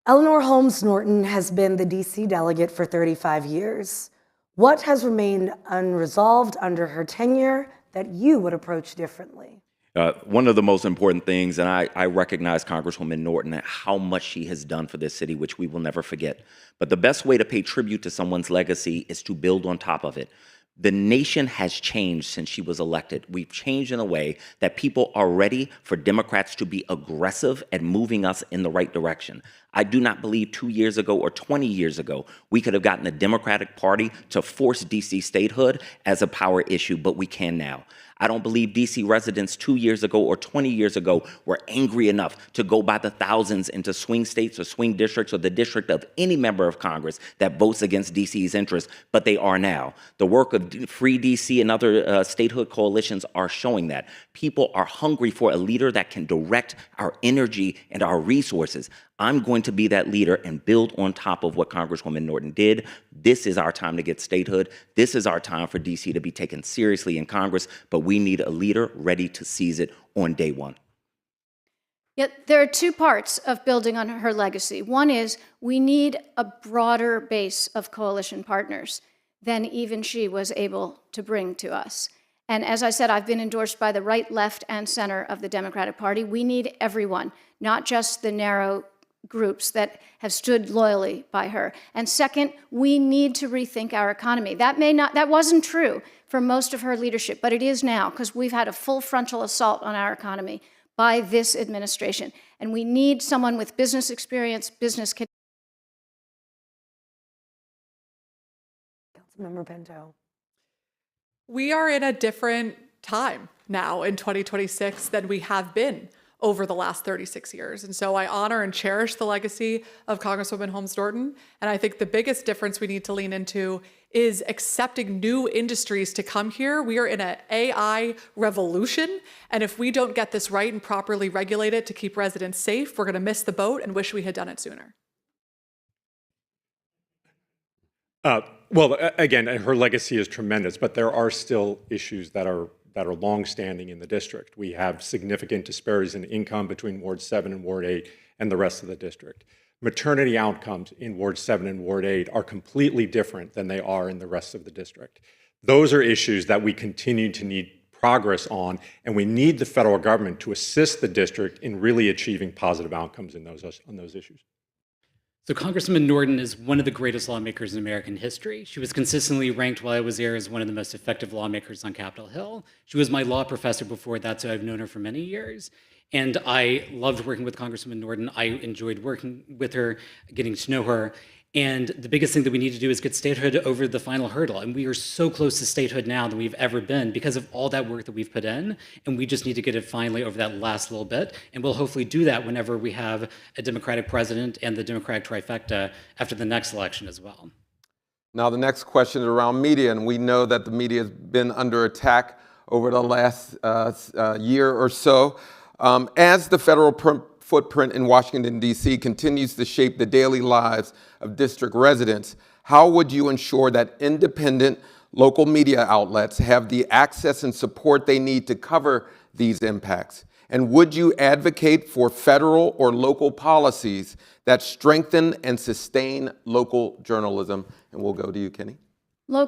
Speaker 6: Eleanor Holmes Norton has been the DC delegate for 35 years. What has remained unresolved under her tenure that you would approach differently?
Speaker 12: One of the most important things, and I recognize Congresswoman Norton and how much she has done for this city, which we will never forget. But the best way to pay tribute to someone's legacy is to build on top of it. The nation has changed since she was elected. We've changed in a way that people are ready for Democrats to be aggressive at moving us in the right direction. I do not believe 2 years ago or 20 years ago, we could have gotten the Democratic Party to force DC statehood as a power issue, but we can now. I don't believe DC residents 2 years ago or 20 years ago were angry enough to go by the thousands into swing states or swing districts or the district of any member of Congress that votes against DC's interests, but they are now. The work of Free DC and other statehood coalitions are showing that. People are hungry for a leader that can direct our energy and our resources. I'm going to be that leader and build on top of what Congresswoman Norton did. This is our time to get statehood. This is our time for DC to be taken seriously in Congress, but we need a leader ready to seize it on day one.
Speaker 13: Yet there are two parts of building on her legacy. One is we need a broader base of coalition partners than even she was able to bring to us. And as I said, I've been endorsed by the right, left, and center of the Democratic Party. We need everyone, not just the narrow groups that have stood loyally by her. And second, we need to rethink our economy. That wasn't true for most of her leadership, but it is now, because we've had a full frontal assault on our economy by this administration. And we need someone with business experience,
Speaker 6: Councilmember Pinto.
Speaker 14: We are in a different time now in 2026 than we have been over the last 36 years. And so I honor and cherish the legacy of Congresswoman Holmes Norton. And I think the biggest difference we need to lean into is accepting new industries to come here. We are in an AI revolution. And if we don't get this right and properly regulate it to keep residents safe, we're going to miss the boat and wish we had done it sooner.
Speaker 10: Well, again, her legacy is tremendous, but there are still issues that are longstanding in the district. We have significant disparities in income between Ward 7 and Ward 8 and the rest of the district. Maternity outcomes in Ward 7 and Ward 8 are completely different than they are in the rest of the district. Those are issues that we continue to need progress on, and we need the federal government to assist the district in really achieving positive outcomes on those issues.
Speaker 11: So Congresswoman Norton is one of the greatest lawmakers in American history. She was consistently ranked while I was there as one of the most effective lawmakers on Capitol Hill. She was my law professor before that, so I've known her for many years. And I loved working with Congresswoman Norton. I enjoyed working with her, getting to know her. And the biggest thing that we need to do is get statehood over the final hurdle. And we are so close to statehood now than we've ever been because of all that work that we've put in. And we just need to get it finally over that last little bit. And we'll hopefully do that whenever we have a Democratic president and the Democratic trifecta after the next election as well.
Speaker 9: Now, the next question is around media. And we know that the media has been under attack over the last year or so. As the federal footprint in Washington, D.C. continues to shape the daily lives of district residents, how would you ensure that independent local media outlets have the access and support they need to cover these impacts? And would you advocate for federal or local policies that strengthen and sustain local journalism? And we'll go to you, Kenny.
Speaker 13: a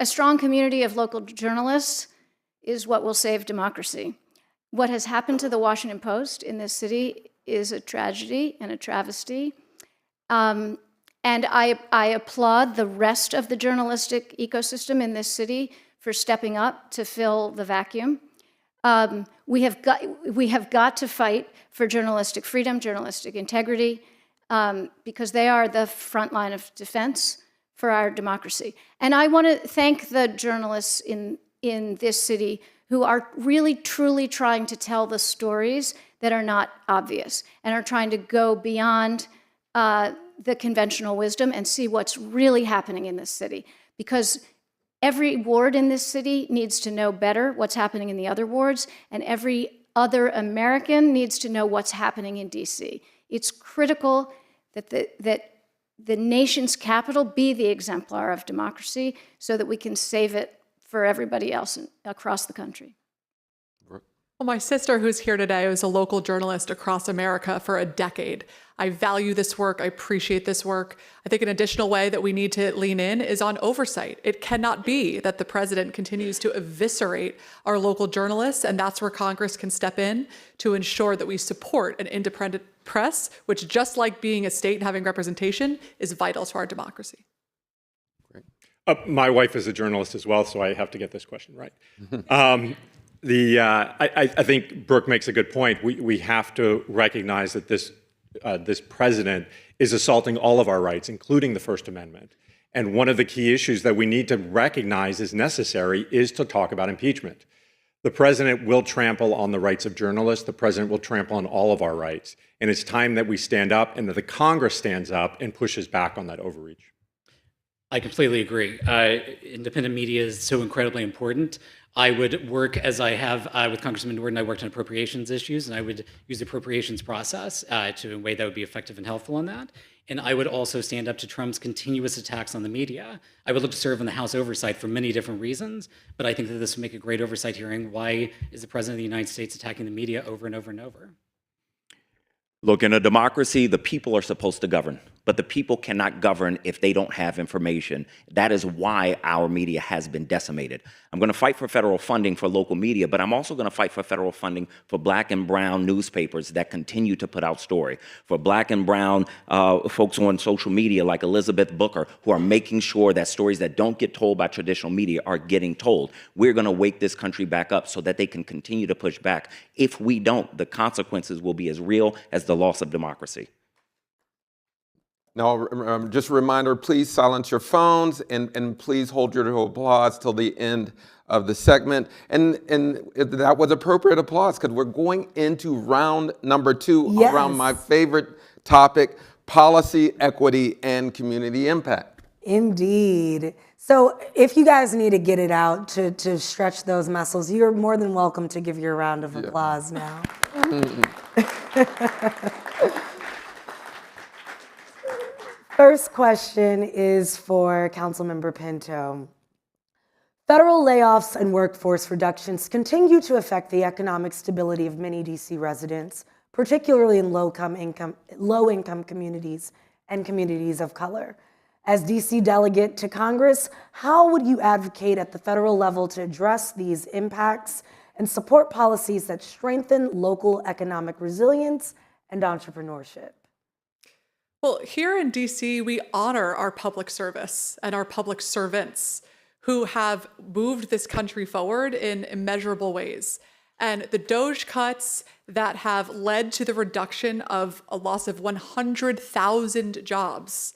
Speaker 13: strong community of local journalists is what will save democracy. What has happened to the Washington Post in this city is a tragedy and a travesty. And I applaud the rest of the journalistic ecosystem in this city for stepping up to fill the vacuum. We have got to fight for journalistic freedom, journalistic integrity, because they are the front line of defense for our democracy. And I want to thank the journalists in this city who are really, truly trying to tell the stories that are not obvious and are trying to go beyond the conventional wisdom and see what's really happening in this city. Because every ward in this city needs to know better what's happening in the other wards, and every other American needs to know what's happening in DC. It's critical that the nation's capital be the exemplar of democracy so that we can save it for everybody else across the country.
Speaker 14: Well, my sister, who's here today, was a local journalist across America for a decade. I value this work. I appreciate this work. I think an additional way that we need to lean in is on oversight. It cannot be that the president continues to eviscerate our local journalists, and that's where Congress can step in to ensure that we support an independent press, which, just like being a state and having representation, is vital to our democracy.
Speaker 10: My wife is a journalist as well, so I have to get this question right. I think Brooke makes a good point. We have to recognize that this president is assaulting all of our rights, including the First Amendment. And one of the key issues that we need to recognize is necessary is to talk about impeachment. The president will trample on the rights of journalists. The president will trample on all of our rights. And it's time that we stand up and that the Congress stands up and pushes back on that overreach.
Speaker 11: I completely agree. Independent media is so incredibly important. I would work, as I have with Congressman Morton, I worked on appropriations issues, and I would use the appropriations process to a way that would be effective and helpful in that. And I would also stand up to Trump's continuous attacks on the media. I would look to serve in the House oversight for many different reasons, but I think that this would make a great oversight hearing. Why is the President of the United States attacking the media over and over and over?
Speaker 12: Look, in a democracy, the people are supposed to govern, but the people cannot govern if they don't have information. That is why our media has been decimated. I'm going to fight for federal funding for local media, but I'm also going to fight for federal funding for Black and brown newspapers that continue to put out story, for Black and brown folks on social media like Elizabeth Booker, who are making sure that stories that don't get told by traditional media are getting told. We're going to wake this country back up so that they can continue to push back. If we don't, the consequences will be as real as the loss of democracy.
Speaker 9: Now, just a reminder, please silence your phones and please hold your applause till the end of the segment. And that was appropriate applause because we're going into round number 2 around my favorite topic, policy, equity, and community impact.
Speaker 6: Indeed. So if you guys need to get it out to stretch those muscles, you're more than welcome to give your round of applause now. First question is for Councilmember Pinto. Federal layoffs and workforce reductions continue to affect the economic stability of many DC residents, particularly in low-income communities and communities of color. As DC delegate to Congress, how would you advocate at the federal level to address these impacts and support policies that strengthen local economic resilience and entrepreneurship?
Speaker 14: Well, here in DC, we honor our public service and our public servants who have moved this country forward in immeasurable ways. And the DOGE cuts that have led to the reduction of a loss of 100,000 jobs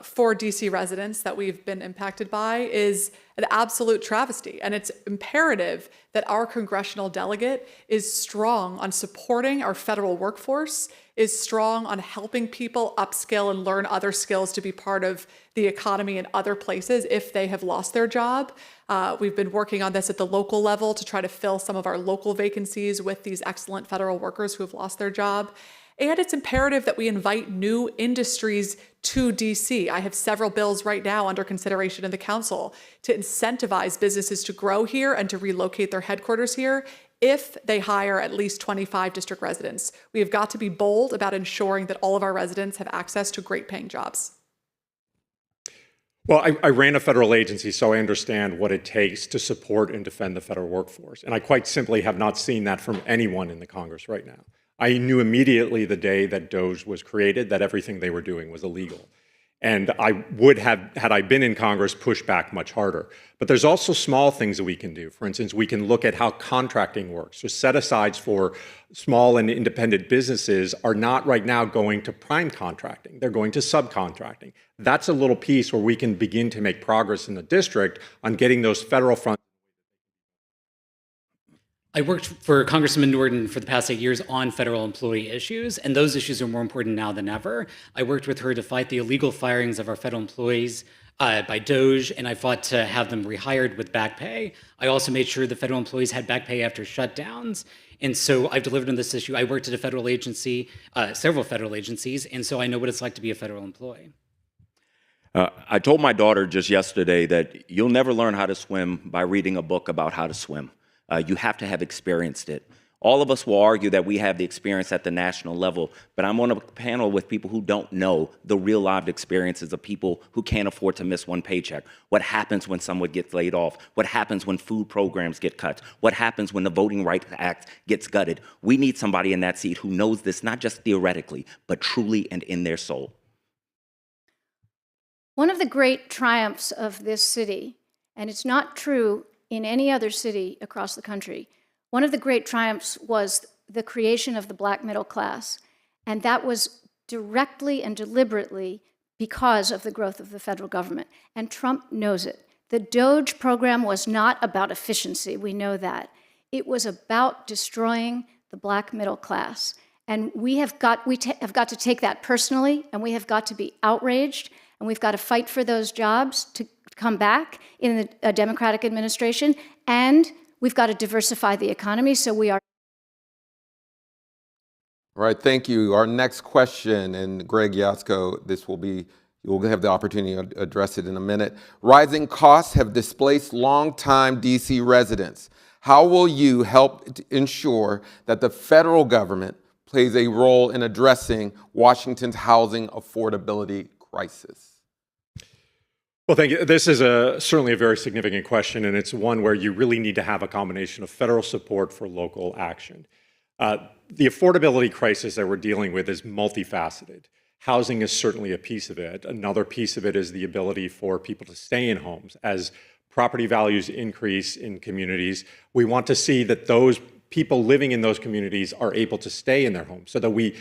Speaker 14: for DC residents that we've been impacted by is an absolute travesty. And it's imperative that our congressional delegate is strong on supporting our federal workforce, is strong on helping people upskill and learn other skills to be part of the economy in other places if they have lost their job. We've been working on this at the local level to try to fill some of our local vacancies with these excellent federal workers who have lost their job. And it's imperative that we invite new industries to DC. I have several bills right now under consideration in the council to incentivize businesses to grow here and to relocate their headquarters here if they hire at least 25 district residents. We have got to be bold about ensuring that all of our residents have access to great paying jobs.
Speaker 10: Well, I ran a federal agency, so I understand what it takes to support and defend the federal workforce. And I quite simply have not seen that from anyone in the Congress right now. I knew immediately the day that DOGE was created that everything they were doing was illegal. And I would have, had I been in Congress, pushed back much harder. But there's also small things that we can do. For instance, we can look at how contracting works. So set-asides for small and independent businesses are not right now going to prime contracting. They're going to subcontracting. That's a little piece where we can begin to make progress in the district on getting those federal funds.
Speaker 11: I worked for Congressman Morton for the past 8 years on federal employee issues, and those issues are more important now than ever. I worked with her to fight the illegal firings of our federal employees by DOGE, and I fought to have them rehired with back pay. I also made sure the federal employees had back pay after shutdowns, and so I've delivered on this issue. I worked at a federal agency, several federal agencies, and so I know what it's like to be a federal employee.
Speaker 12: I told my daughter just yesterday that you'll never learn how to swim by reading a book about how to swim. You have to have experienced it. All of us will argue that we have the experience at the national level, but I'm on a panel with people who don't know the real lived experiences of people who can't afford to miss one paycheck. What happens when someone gets laid off? What happens when food programs get cut? What happens when the Voting Rights Act gets gutted? We need somebody in that seat who knows this not just theoretically, but truly and in their soul.
Speaker 13: One of the great triumphs of this city, and it's not true in any other city across the country, one of the great triumphs was the creation of the Black middle class. And that was directly and deliberately because of the growth of the federal government. And Trump knows it. The DOGE program was not about efficiency, we know that. It was about destroying the Black middle class. And we have got to take that personally, and we have got to be outraged, and we've got to fight for those jobs to come back in a Democratic administration, and we've got to diversify the economy, so we are.
Speaker 9: All right, thank you. Our next question, and Greg Yatsko, this will be, you'll have the opportunity to address it in a minute. Rising costs have displaced longtime DC residents. How will you help ensure that the federal government plays a role in addressing Washington's housing affordability crisis?
Speaker 10: Well, thank you. This is certainly a very significant question, and it's one where you really need to have a combination of federal support for local action. The affordability crisis that we're dealing with is multifaceted. Housing is certainly a piece of it. Another piece of it is the ability for people to stay in homes. As property values increase in communities, we want to see that those people living in those communities are able to stay in their homes so that we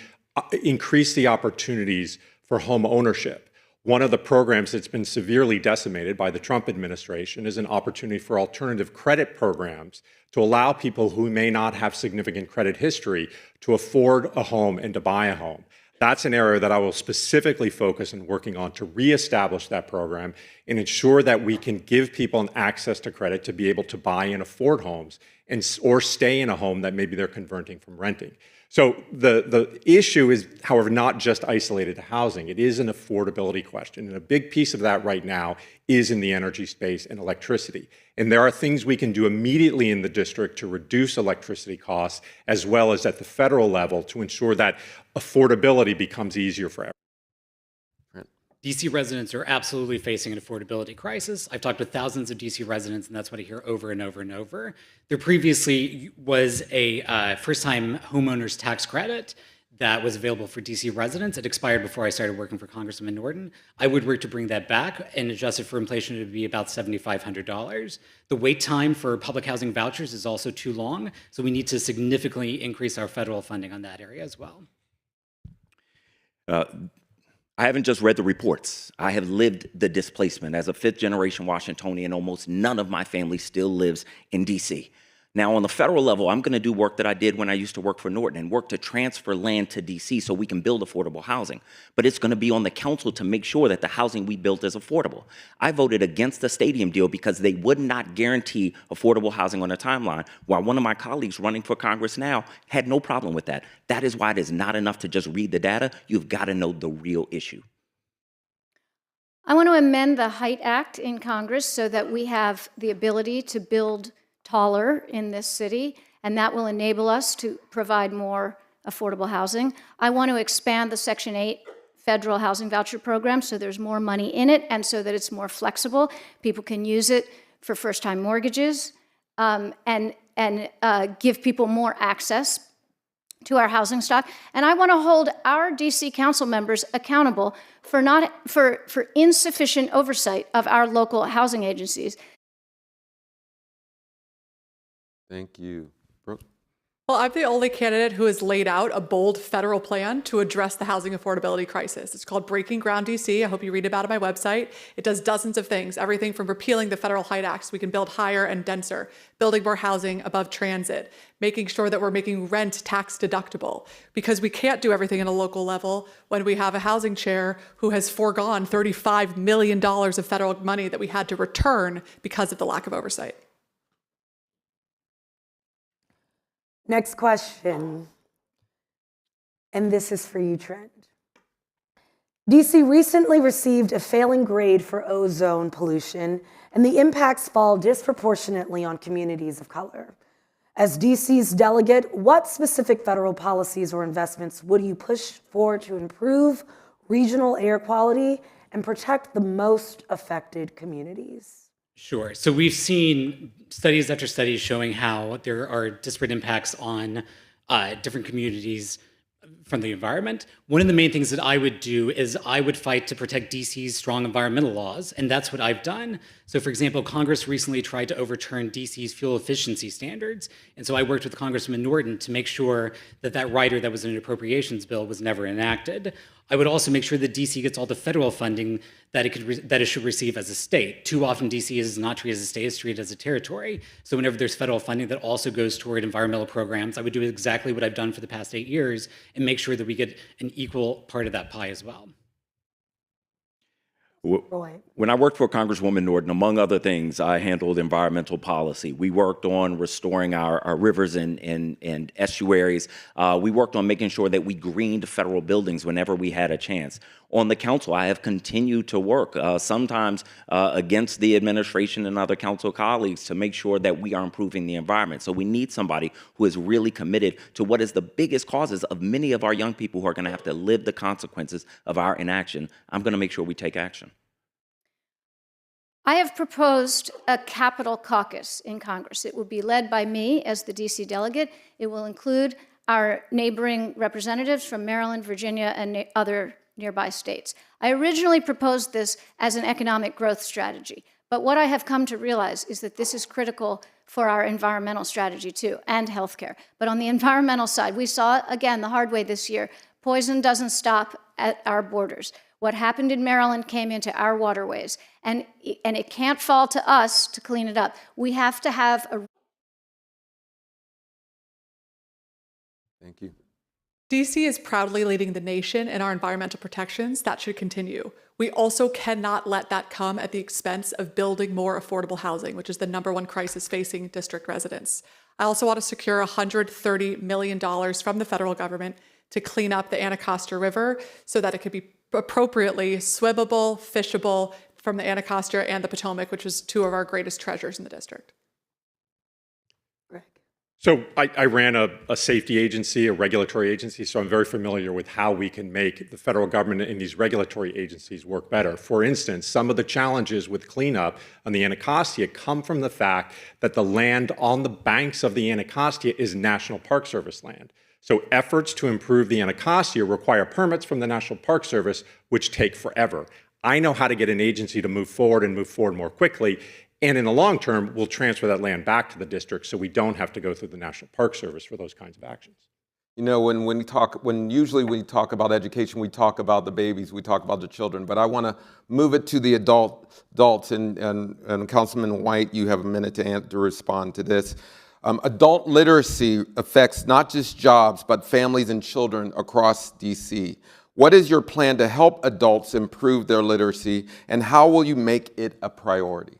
Speaker 10: increase the opportunities for home ownership. One of the programs that's been severely decimated by the Trump administration is an opportunity for alternative credit programs to allow people who may not have significant credit history to afford a home and to buy a home. That's an area that I will specifically focus on working on to reestablish that program and ensure that we can give people an access to credit to be able to buy and afford homes or stay in a home that maybe they're converting from renting. So the issue is, however, not just isolated to housing. It is an affordability question. And a big piece of that right now is in the energy space and electricity. And there are things we can do immediately in the district to reduce electricity costs, as well as at the federal level to ensure that affordability becomes easier for everyone.
Speaker 11: DC residents are absolutely facing an affordability crisis. I've talked with thousands of DC residents, and that's what I hear over and over and over. There previously was a first-time homeowners tax credit that was available for DC residents. It expired before I started working for Congressman Morton. I would work to bring that back and adjust it for inflation to be about $7,500. The wait time for public housing vouchers is also too long, so we need to significantly increase our federal funding on that area as well.
Speaker 12: I haven't just read the reports. I have lived the displacement. As a fifth-generation Washingtonian, almost none of my family still lives in D.C. Now, on the federal level, I'm going to do work that I did when I used to work for Norton and work to transfer land to D.C. so we can build affordable housing. But it's going to be on the council to make sure that the housing we built is affordable. I voted against the stadium deal because they would not guarantee affordable housing on a timeline, while one of my colleagues running for Congress now had no problem with that. That is why it is not enough to just read the data. You've got to know the real issue.
Speaker 13: I want to amend the Height Act in Congress so that we have the ability to build taller in this city, and that will enable us to provide more affordable housing. I want to expand the Section 8 federal housing voucher program so there's more money in it and so that it's more flexible. People can use it for first-time mortgages and give people more access to our housing stock. And I want to hold our DC council members accountable for insufficient oversight of our local housing agencies.
Speaker 9: Thank you. Brooke?
Speaker 14: Well, I'm the only candidate who has laid out a bold federal plan to address the housing affordability crisis. It's called Breaking Ground DC. I hope you read about it on my website. It does dozens of things, everything from repealing the federal height acts so we can build higher and denser, building more housing above transit, making sure that we're making rent tax deductible, because we can't do everything at a local level when we have a housing chair who has foregone $35 million of federal money that we had to return because of the lack of oversight.
Speaker 6: Next question, and this is for you, Trent. DC recently received a failing grade for ozone pollution, and the impacts fall disproportionately on communities of color. As DC's delegate, what specific federal policies or investments would you push for to improve regional air quality and protect the most affected communities?
Speaker 11: Sure. So we've seen studies after studies showing how there are disparate impacts on different communities from the environment. One of the main things that I would do is I would fight to protect DC's strong environmental laws, and that's what I've done. So for example, Congress recently tried to overturn DC's fuel efficiency standards, and so I worked with Congressman Morton to make sure that that rider that was in an appropriations bill was never enacted. I would also make sure that DC gets all the federal funding that it should receive as a state. Too often DC is not treated as a state, it's treated as a territory. So whenever there's federal funding that also goes toward environmental programs, I would do exactly what I've done for the past 8 years and make sure that we get an equal part of that pie as well.
Speaker 12: When I worked for Congresswoman Norton, among other things, I handled environmental policy. We worked on restoring our rivers and estuaries. We worked on making sure that we greened federal buildings whenever we had a chance. On the council, I have continued to work, sometimes against the administration and other council colleagues, to make sure that we are improving the environment. So we need somebody who is really committed to what is the biggest causes of many of our young people who are going to have to live the consequences of our inaction. I'm going to make sure we take action.
Speaker 13: I have proposed a capital caucus in Congress. It will be led by me as the DC delegate. It will include our neighboring representatives from Maryland, Virginia, and other nearby states. I originally proposed this as an economic growth strategy, but what I have come to realize is that this is critical for our environmental strategy too, and healthcare. But on the environmental side, we saw, again, the hard way this year. Poison doesn't stop at our borders. What happened in Maryland came into our waterways, and it can't fall to us to clean it up. We have to have a...
Speaker 9: Thank you.
Speaker 14: DC is proudly leading the nation in our environmental protections. That should continue. We also cannot let that come at the expense of building more affordable housing, which is the #1 crisis facing district residents. I also want to secure $130 million from the federal government to clean up the Anacostia River so that it could be appropriately swimmable, fishable from the Anacostia and the Potomac, which is two of our greatest treasures in the district.
Speaker 10: So I ran a safety agency, a regulatory agency, so I'm very familiar with how we can make the federal government and these regulatory agencies work better. For instance, some of the challenges with cleanup on the Anacostia come from the fact that the land on the banks of the Anacostia is National Park Service land. So efforts to improve the Anacostia require permits from the National Park Service, which take forever. I know how to get an agency to move forward and move forward more quickly. And in the long term, we'll transfer that land back to the district so we don't have to go through the National Park Service for those kinds of actions.
Speaker 9: You know, usually we talk about education, we talk about the babies, we talk about the children, but I want to move it to the adults, and Councilman White, you have a minute to respond to this. Adult literacy affects not just jobs, but families and children across DC. What is your plan to help adults improve their literacy, and how will you make it a priority?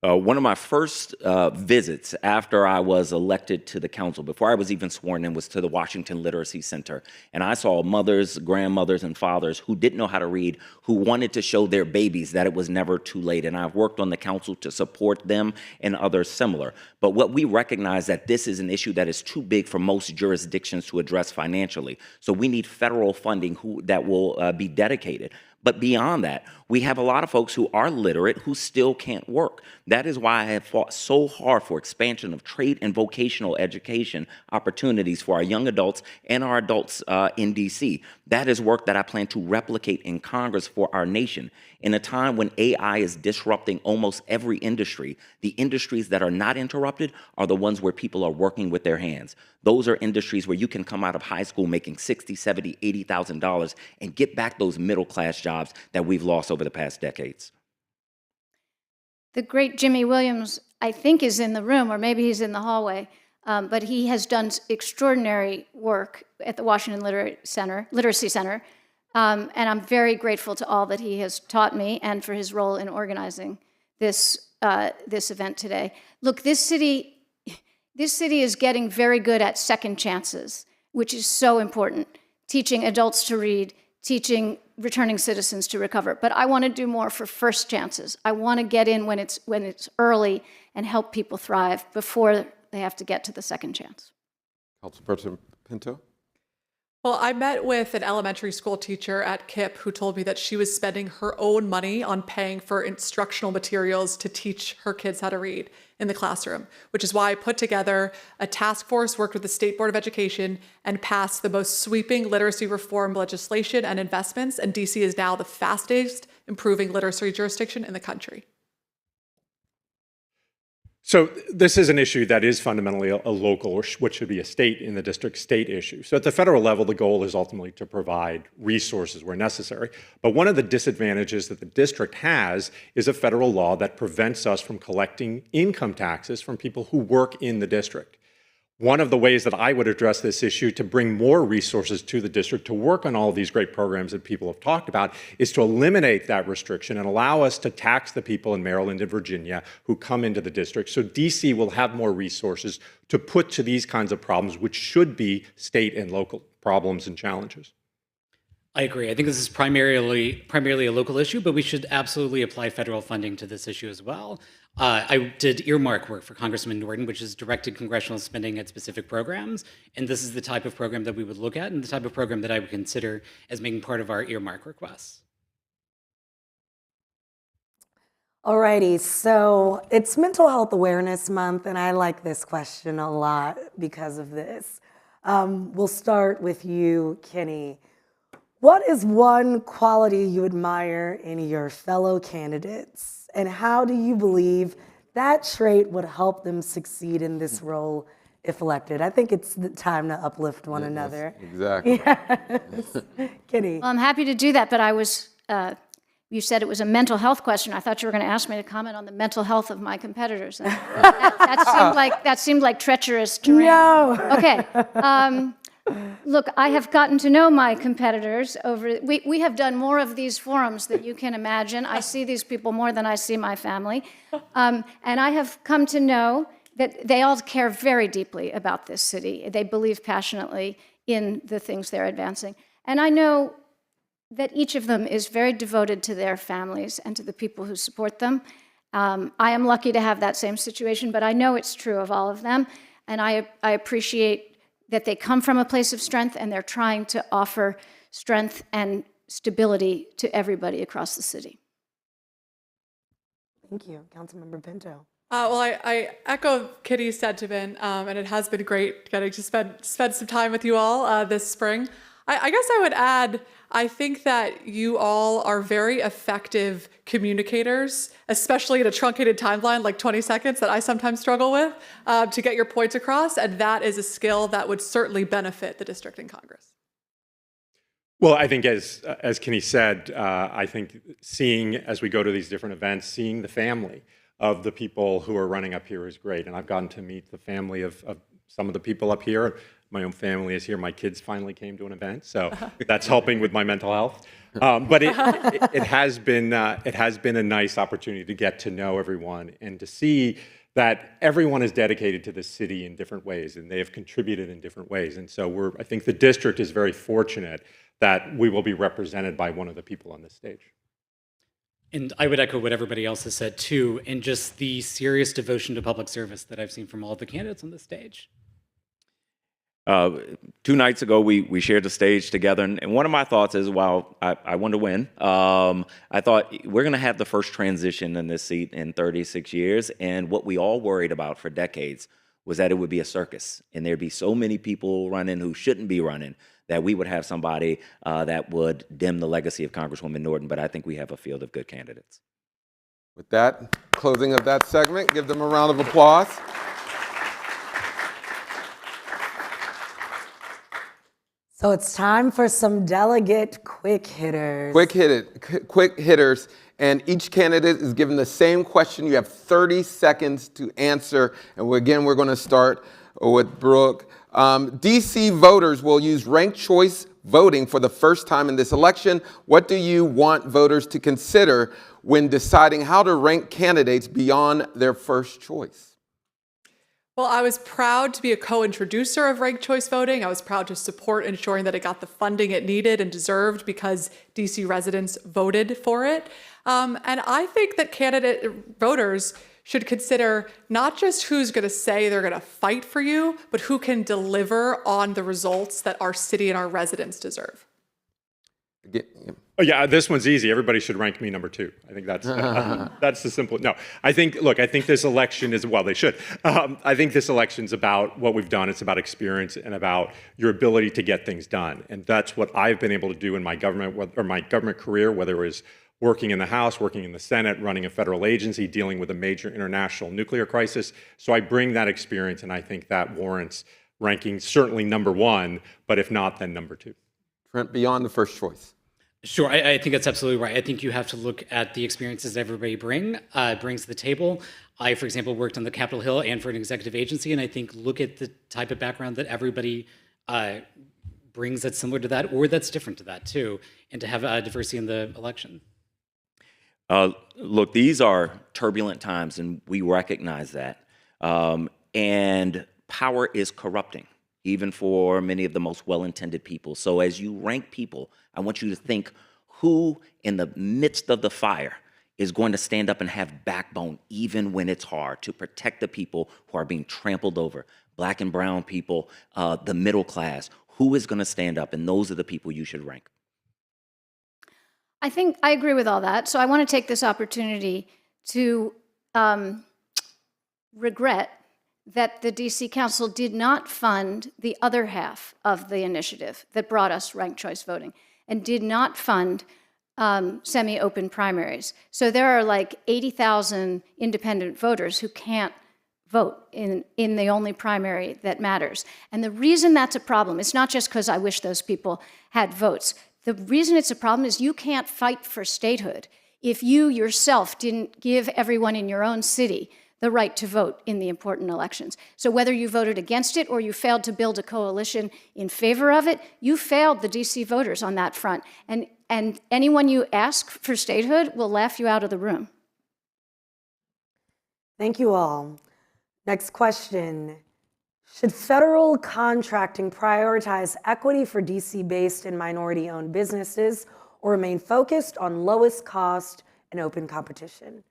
Speaker 12: One of my first visits after I was elected to the council, before I was even sworn in, was to the Washington Literacy Center. And I saw mothers, grandmothers, and fathers who didn't know how to read, who wanted to show their babies that it was never too late. And I've worked on the council to support them and others similar. But what we recognize that this is an issue that is too big for most jurisdictions to address financially. So we need federal funding that will be dedicated. But beyond that, we have a lot of folks who are literate who still can't work. That is why I have fought so hard for expansion of trade and vocational education opportunities for our young adults and our adults in DC. That is work that I plan to replicate in Congress for our nation. In a time when AI is disrupting almost every industry, the industries that are not interrupted are the ones where people are working with their hands. Those are industries where you can come out of high school making $60,000, $70,000, $80,000 and get back those middle-class jobs that we've lost over the past decades.
Speaker 13: The great Jimmy Williams, I think, is in the room, or maybe he's in the hallway, but he has done extraordinary work at the Washington Literacy Center, and I'm very grateful to all that he has taught me and for his role in organizing this event today. Look, this city is getting very good at second chances, which is so important. Teaching adults to read, teaching returning citizens to recover. But I want to do more for first chances. I want to get in when it's early and help people thrive before they have to get to the second chance.
Speaker 9: Councilperson Pinto?
Speaker 14: Well, I met with an elementary school teacher at KIPP who told me that she was spending her own money on paying for instructional materials to teach her kids how to read in the classroom, which is why I put together a task force, worked with the State Board of Education, and passed the most sweeping literacy reform legislation and investments, and DC is now the fastest improving literacy jurisdiction in the country.
Speaker 10: So this is an issue that is fundamentally a local, or what should be a state in the district, state issue. So at the federal level, the goal is ultimately to provide resources where necessary. But one of the disadvantages that the district has is a federal law that prevents us from collecting income taxes from people who work in the district. One of the ways that I would address this issue to bring more resources to the district to work on all of these great programs that people have talked about is to eliminate that restriction and allow us to tax the people in Maryland and Virginia who come into the district. So DC will have more resources to put to these kinds of problems, which should be state and local problems and challenges.
Speaker 11: I agree. I think this is primarily a local issue, but we should absolutely apply federal funding to this issue as well. I did earmark work for Congressman Morton, which is directed congressional spending at specific programs. And this is the type of program that we would look at and the type of program that I would consider as making part of our earmark requests.
Speaker 6: Alrighty, so it's Mental Health Awareness Month, and I like this question a lot because of this. We'll start with you, Kenny. What is one quality you admire in your fellow candidates? And how do you believe that trait would help them succeed in this role if elected? I think it's the time to uplift one another.
Speaker 9: Exactly.
Speaker 6: Yes. Kenny.
Speaker 13: Well, I'm happy to do that, but I was, you said it was a mental health question. I thought you were going to ask me to comment on the mental health of my competitors. That seemed like treacherous terrain.
Speaker 6: No.
Speaker 13: Okay. Look, I have gotten to know my competitors over, we have done more of these forums than you can imagine. I see these people more than I see my family. And I have come to know that they all care very deeply about this city. They believe passionately in the things they're advancing. And I know that each of them is very devoted to their families and to the people who support them. I am lucky to have that same situation, but I know it's true of all of them. And I appreciate that they come from a place of strength and they're trying to offer strength and stability to everybody across the city.
Speaker 6: Thank you. Councilmember Pinto.
Speaker 14: Well, I echo Kitty's sentiment, and it has been great getting to spend some time with you all this spring. I guess I would add, I think that you all are very effective communicators, especially in a truncated timeline like 20 seconds that I sometimes struggle with, to get your points across, and that is a skill that would certainly benefit the district and Congress.
Speaker 10: Well, I think as Kenny said, I think seeing, as we go to these different events, seeing the family of the people who are running up here is great. And I've gotten to meet the family of some of the people up here. My own family is here. My kids finally came to an event, so that's helping with my mental health. But it has been a nice opportunity to get to know everyone and to see that everyone is dedicated to the city in different ways, and they have contributed in different ways. And so I think the district is very fortunate that we will be represented by one of the people on this stage.
Speaker 11: And I would echo what everybody else has said too, and just the serious devotion to public service that I've seen from all of the candidates on this stage.
Speaker 12: 2 nights ago, we shared the stage together, and one of my thoughts is, while I want to win, I thought we're going to have the first transition in this seat in 36 years, and what we all worried about for decades was that it would be a circus, and there'd be so many people running who shouldn't be running that we would have somebody that would dim the legacy of Congresswoman Norton, but I think we have a field of good candidates.
Speaker 9: With that, closing of that segment, give them a round of applause.
Speaker 6: So it's time for some delegate quick hitters.
Speaker 9: Quick hitters, and each candidate is given the same question. You have 30 seconds to answer, and again, we're going to start with Brooke. DC voters will use ranked choice voting for the first time in this election. What do you want voters to consider when deciding how to rank candidates beyond their first choice?
Speaker 14: Well, I was proud to be a co-introducer of ranked choice voting. I was proud to support ensuring that it got the funding it needed and deserved because DC residents voted for it. And I think that candidate voters should consider not just who's going to say they're going to fight for you, but who can deliver on the results that our city and our residents deserve.
Speaker 10: Oh yeah, this one's easy. Everybody should rank me number 2. I think that's that's the simple. No, I think this election is, well, they should. I think this election's about what we've done. It's about experience and about your ability to get things done, and that's what I've been able to do in my government career, whether it was working in the House, working in the Senate, running a federal agency, dealing with a major international nuclear crisis. So I bring that experience, and I think that warrants ranking certainly number 1, but if not, then number 2.
Speaker 9: Trent, beyond the first choice.
Speaker 11: Sure, I think that's absolutely right. I think you have to look at the experiences that everybody brings to the table. I, for example, worked on the Capitol Hill and for an executive agency, and I think look at the type of background that everybody brings that's similar to that or that's different to that too, and to have diversity in the election.
Speaker 12: Look, these are turbulent times, and we recognize that. And power is corrupting, even for many of the most well-intended people. So as you rank people, I want you to think who in the midst of the fire is going to stand up and have backbone, even when it's hard, to protect the people who are being trampled over, Black and brown people, the middle class. Who is going to stand up? And those are the people you should rank.
Speaker 13: I think I agree with all that. So I want to take this opportunity to regret that the DC Council did not fund the other half of the initiative that brought us ranked choice voting and did not fund semi-open primaries. So there are like 80,000 independent voters who can't vote in the only primary that matters. And the reason that's a problem, it's not just because I wish those people had votes. The reason it's a problem is you can't fight for statehood if you yourself didn't give everyone in your own city the right to vote in the important elections. So whether you voted against it or you failed to build a coalition in favor of it, you failed the DC voters on that front. And anyone you ask for statehood will laugh you out of the room.
Speaker 6: Thank you all. Next question. Should federal contracting prioritize equity for DC-based and minority-owned businesses or remain focused on lowest cost and open competition?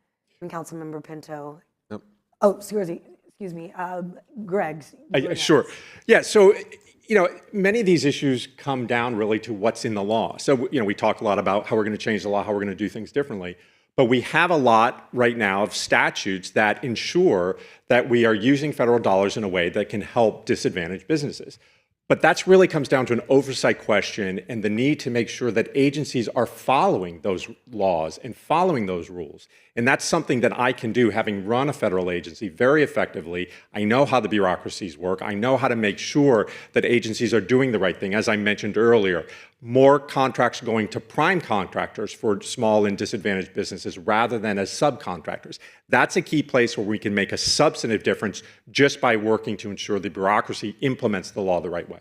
Speaker 6: And Councilmember Pinto. Oh, excuse me, Greg.
Speaker 10: Sure. Yeah, so, many of these issues come down really to what's in the law. So, we talk a lot about how we're going to change the law, how we're going to do things differently. But we have a lot right now of statutes that ensure that we are using federal dollars in a way that can help disadvantaged businesses. But that really comes down to an oversight question and the need to make sure that agencies are following those laws and following those rules. And that's something that I can do, having run a federal agency very effectively. I know how the bureaucracies work. I know how to make sure that agencies are doing the right thing. As I mentioned earlier, more contracts going to prime contractors for small and disadvantaged businesses rather than as subcontractors. That's a key place where we can make a substantive difference just by working to ensure the bureaucracy implements the law the right way.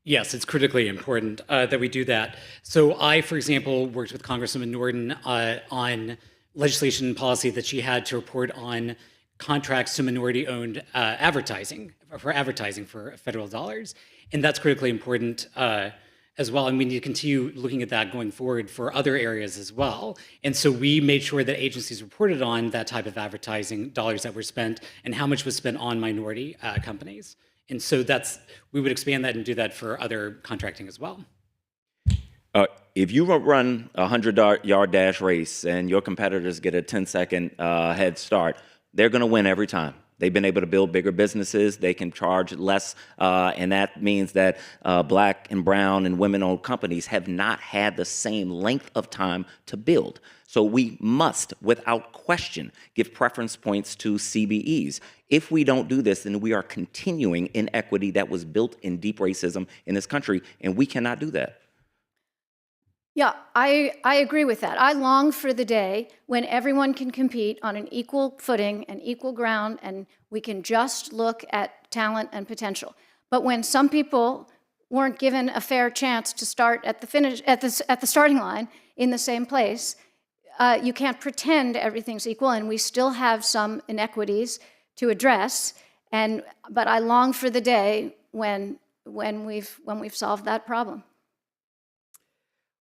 Speaker 11: Yes, it's critically important that we do that. So I, for example, worked with Congresswoman Norton on legislation and policy that she had to report on contracts to minority-owned advertising for federal dollars. And that's critically important as well. And we need to continue looking at that going forward for other areas as well. And so we made sure that agencies reported on that type of advertising dollars that were spent and how much was spent on minority companies. And so we would expand that and do that for other contracting as well.
Speaker 12: If you run a 100-yard dash race and your competitors get a 10-second head start, they're going to win every time. They've been able to build bigger businesses. They can charge less, and that means that Black and brown and women-owned companies have not had the same length of time to build. So we must, without question, give preference points to CBEs. If we don't do this, then we are continuing inequity that was built in deep racism in this country, and we cannot do that.
Speaker 13: Yeah, I agree with that. I long for the day when everyone can compete on an equal footing and equal ground, and we can just look at talent and potential. But when some people weren't given a fair chance to start at the starting line in the same place, you can't pretend everything's equal, and we still have some inequities to address. But I long for the day when we've solved that problem.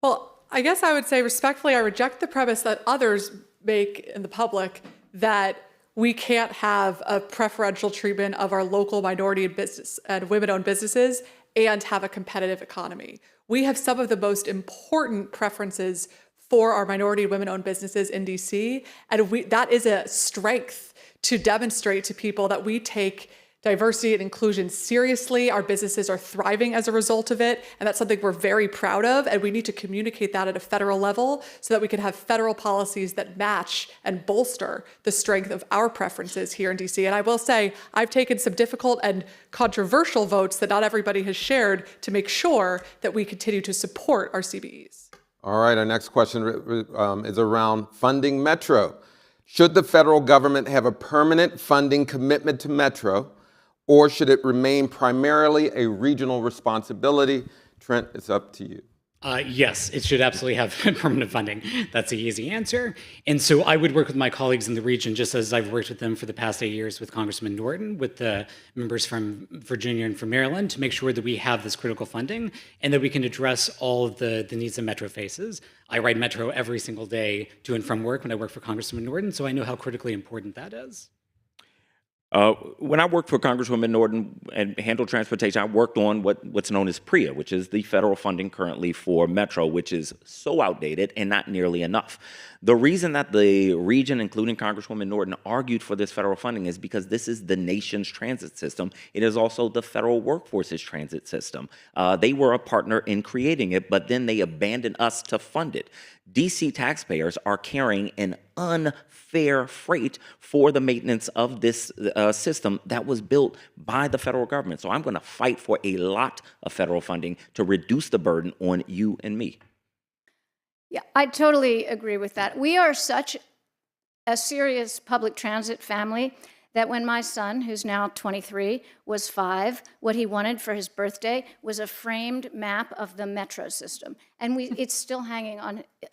Speaker 14: Well, I guess I would say respectfully, I reject the premise that others make in the public that we can't have a preferential treatment of our local minority and business and women-owned businesses and have a competitive economy. We have some of the most important preferences for our minority and women-owned businesses in DC, and that is a strength to demonstrate to people that we take diversity and inclusion seriously. Our businesses are thriving as a result of it, and that's something we're very proud of, and we need to communicate that at a federal level so that we can have federal policies that match and bolster the strength of our preferences here in DC. And I will say, I've taken some difficult and controversial votes that not everybody has shared to make sure that we continue to support our CBEs.
Speaker 9: All right, our next question is around funding Metro. Should the federal government have a permanent funding commitment to Metro, or should it remain primarily a regional responsibility? Trent, it's up to you.
Speaker 11: Yes, it should absolutely have permanent funding. That's the easy answer. And so I would work with my colleagues in the region, just as I've worked with them for the past 8 years with Congressman Norton, with the members from Virginia and from Maryland, to make sure that we have this critical funding and that we can address all of the needs that Metro faces. I ride Metro every single day to and from work when I work for Congressman Norton, so I know how critically important that is.
Speaker 12: When I worked for Congresswoman Norton and handled transportation, I worked on what's known as PREA, which is the federal funding currently for Metro, which is so outdated and not nearly enough. The reason that the region, including Congresswoman Norton, argued for this federal funding is because this is the nation's transit system. It is also the federal workforce's transit system. They were a partner in creating it, but then they abandoned us to fund it. DC taxpayers are carrying an unfair freight for the maintenance of this system that was built by the federal government. So I'm going to fight for a lot of federal funding to reduce the burden on you and me.
Speaker 13: Yeah, I totally agree with that. We are such a serious public transit family that when my son, who's now 23, was 5, what he wanted for his birthday was a framed map of the Metro system. And it's still hanging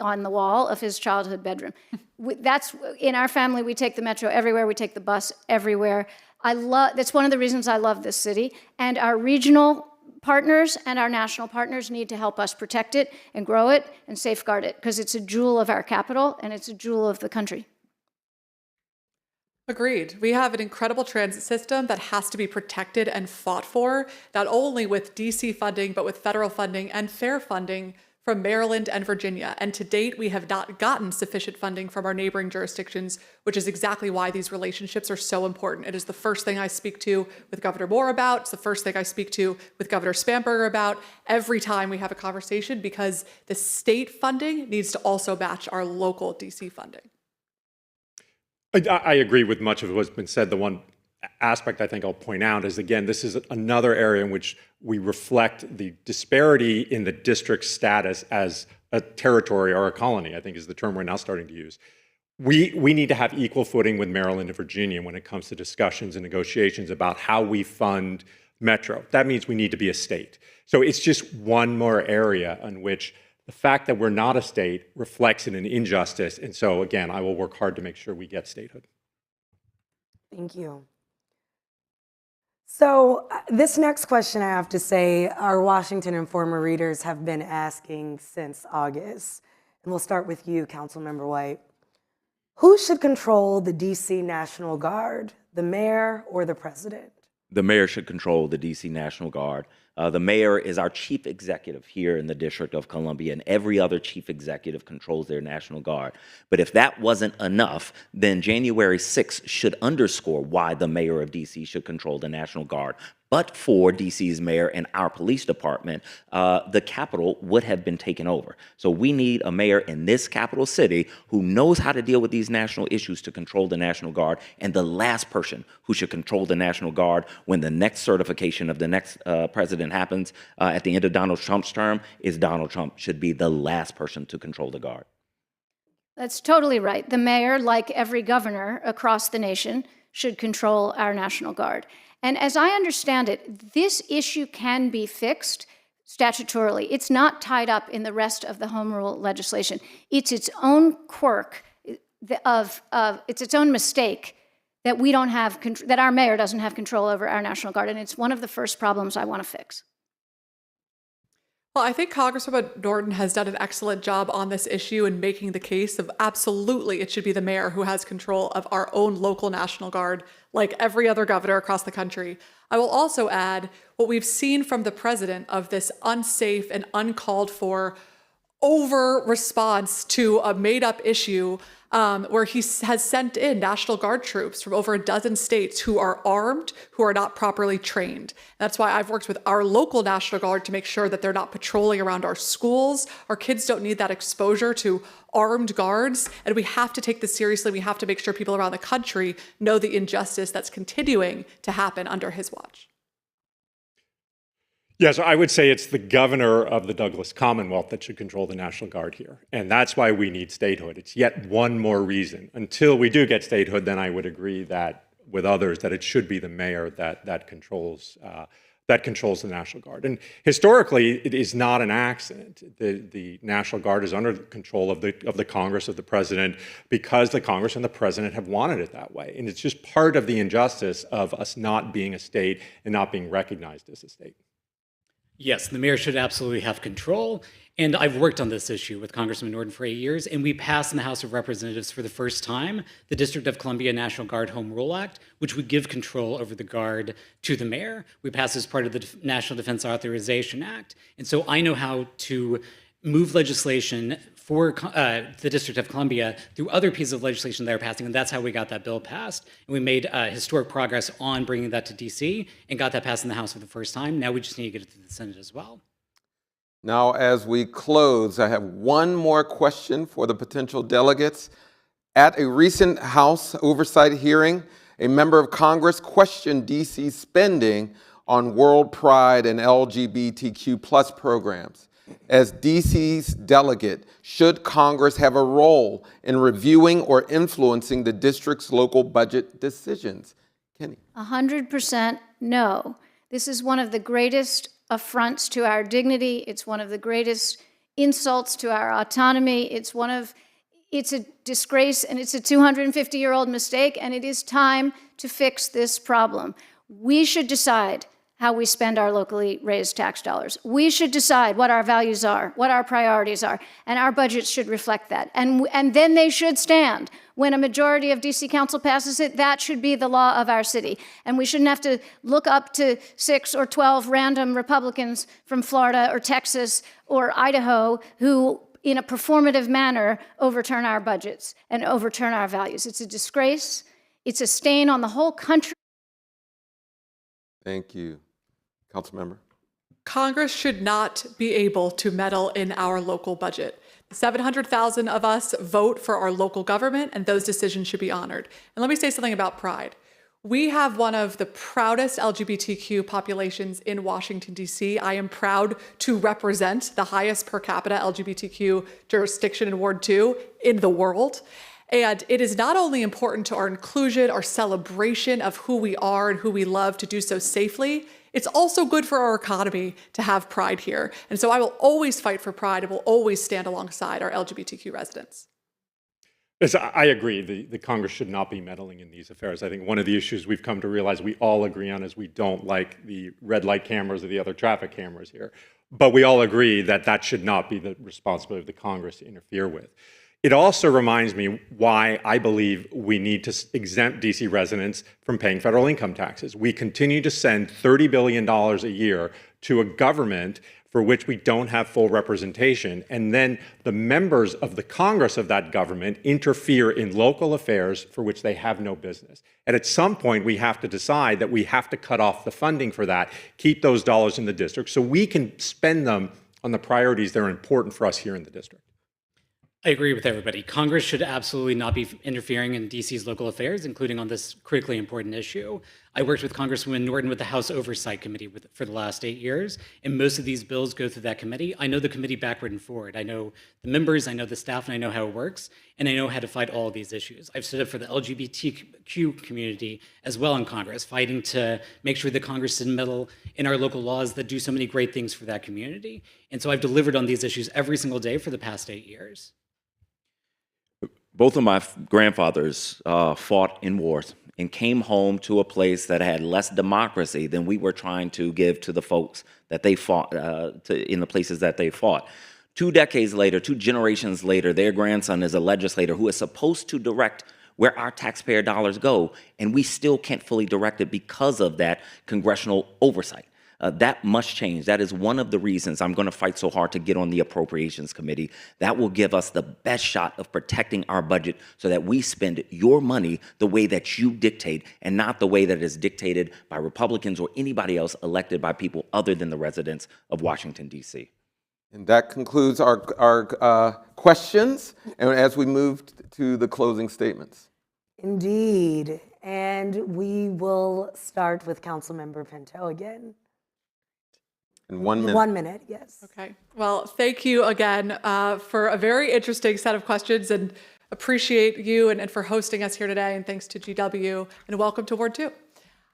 Speaker 13: on the wall of his childhood bedroom. That's, in our family, we take the Metro everywhere, we take the bus everywhere. That's one of the reasons I love this city. And our regional partners and our national partners need to help us protect it and grow it and safeguard it, because it's a jewel of our capital and it's a jewel of the country.
Speaker 14: Agreed. We have an incredible transit system that has to be protected and fought for, not only with DC funding, but with federal funding and fair funding from Maryland and Virginia. And to date, we have not gotten sufficient funding from our neighboring jurisdictions, which is exactly why these relationships are so important. It is the first thing I speak to with Governor Moore about. It's the first thing I speak to with Governor Spanberger about every time we have a conversation, because the state funding needs to also match our local DC funding.
Speaker 10: I agree with much of what's been said. The one aspect I think I'll point out is, again, this is another area in which we reflect the disparity in the district status as a territory or a colony, I think is the term we're now starting to use. We need to have equal footing with Maryland and Virginia when it comes to discussions and negotiations about how we fund Metro. That means we need to be a state. So it's just one more area in which the fact that we're not a state reflects in an injustice. And so, again, I will work hard to make sure we get statehood.
Speaker 6: Thank you. So this next question, I have to say, our Washington Informer readers have been asking since August. And we'll start with you, Councilmember White. Who should control the DC National Guard, the mayor or the president?
Speaker 12: the mayor should control the DC National Guard. The mayor is our chief executive here in the District of Columbia, and every other chief executive controls their National Guard. But if that wasn't enough, then January 6th should underscore why the mayor of DC should control the National Guard. But for DC's mayor and our police department, the Capitol would have been taken over. So we need a mayor in this capital city who knows how to deal with these national issues to control the National Guard. And the last person who should control the National Guard when the next certification of the next president happens at the end of Donald Trump's term is Donald Trump should be the last person to control the Guard.
Speaker 13: That's totally right. The mayor, like every governor across the nation, should control our National Guard. And as I understand it, this issue can be fixed statutorily. It's not tied up in the rest of the home rule legislation. It's its own quirk it's its own mistake that we don't have, that our mayor doesn't have control over our National Guard. And it's one of the first problems I want to fix.
Speaker 14: Well, I think Congresswoman Norton has done an excellent job on this issue in making the case of absolutely it should be the mayor who has control of our own local National Guard, like every other governor across the country. I will also add what we've seen from the president of this unsafe and uncalled for over response to a made-up issue where he has sent in National Guard troops from over a dozen states who are armed, who are not properly trained. That's why I've worked with our local National Guard to make sure that they're not patrolling around our schools. Our kids don't need that exposure to armed guards, and we have to take this seriously. We have to make sure people around the country know the injustice that's continuing to happen under his watch.
Speaker 10: Yes, I would say it's the governor of the Douglas Commonwealth that should control the National Guard here. And that's why we need statehood. It's yet one more reason. Until we do get statehood, then I would agree that with others that it should be the mayor that controls the National Guard. And historically, it is not an accident. The National Guard is under control of the Congress, of the president, because the Congress and the president have wanted it that way. And it's just part of the injustice of us not being a state and not being recognized as a state.
Speaker 11: Yes, the mayor should absolutely have control. And I've worked on this issue with Congressman Norton for 8 years, and we passed in the House of Representatives for the first time the District of Columbia National Guard Home Rule Act, which would give control over the Guard to the mayor. We passed as part of the National Defense Authorization Act. And so I know how to move legislation for the District of Columbia through other pieces of legislation they're passing, and that's how we got that bill passed. And we made historic progress on bringing that to DC and got that passed in the House for the first time. Now we just need to get it to the Senate as well.
Speaker 9: Now, as we close, I have one more question for the potential delegates. At a recent House oversight hearing, a member of Congress questioned DC's spending on World Pride and LGBTQ+ programs. As DC's delegate, should Congress have a role in reviewing or influencing the district's local budget decisions? Kenny?
Speaker 13: 100% no. This is one of the greatest affronts to our dignity. It's one of the greatest insults to our autonomy. It's a disgrace, and it's a 250-year-old mistake, and it is time to fix this problem. We should decide how we spend our locally raised tax dollars. We should decide what our values are, what our priorities are, and our budgets should reflect that. And then they should stand. When a majority of DC Council passes it, that should be the law of our city. And we shouldn't have to look up to 6 or 12 random Republicans from Florida or Texas or Idaho who, in a performative manner, overturn our budgets and overturn our values. It's a disgrace. It's a stain on the whole country.
Speaker 9: Thank you. Councilmember.
Speaker 14: Congress should not be able to meddle in our local budget. 700,000 of us vote for our local government, and those decisions should be honored. And let me say something about pride. We have one of the proudest LGBTQ populations in Washington, D.C. I am proud to represent the highest per capita LGBTQ jurisdiction in Ward 2 in the world. And it is not only important to our inclusion, our celebration of who we are and who we love to do so safely, it's also good for our economy to have pride here. And so I will always fight for pride and will always stand alongside our LGBTQ residents.
Speaker 10: Yes, I agree. The Congress should not be meddling in these affairs. I think one of the issues we've come to realize we all agree on is we don't like the red light cameras or the other traffic cameras here. But we all agree that that should not be the responsibility of the Congress to interfere with. It also reminds me why I believe we need to exempt DC residents from paying federal income taxes. We continue to send $30 billion a year to a government for which we don't have full representation, and then the members of the Congress of that government interfere in local affairs for which they have no business. And at some point, we have to decide that we have to cut off the funding for that, keep those dollars in the district, so we can spend them on the priorities that are important for us here in the district.
Speaker 11: I agree with everybody. Congress should absolutely not be interfering in DC's local affairs, including on this critically important issue. I worked with Congresswoman Norton with the House Oversight Committee for the last 8 years, and most of these bills go through that committee. I know the committee backward and forward. I know the members, I know the staff, and I know how it works, and I know how to fight all of these issues. I've stood up for the LGBTQ community as well in Congress, fighting to make sure that Congress didn't meddle in our local laws that do so many great things for that community. And so I've delivered on these issues every single day for the past 8 years.
Speaker 12: Both of my grandfathers fought in wars and came home to a place that had less democracy than we were trying to give to the folks that they fought in the places that they fought. 2 decades later, 2 generations later, their grandson is a legislator who is supposed to direct where our taxpayer dollars go, and we still can't fully direct it because of that congressional oversight. That must change. That is one of the reasons I'm going to fight so hard to get on the Appropriations Committee. That will give us the best shot of protecting our budget so that we spend your money the way that you dictate and not the way that it is dictated by Republicans or anybody else elected by people other than the residents of Washington, D.C.
Speaker 9: And that concludes our questions, and as we move to the closing statements.
Speaker 6: Indeed. And we will start with Councilmember Pinto again.
Speaker 9: In 1 minute.
Speaker 6: 1 minute, yes.
Speaker 14: Okay. Well, thank you again for a very interesting set of questions, and appreciate you and for hosting us here today. And thanks to GW, and welcome to Ward 2.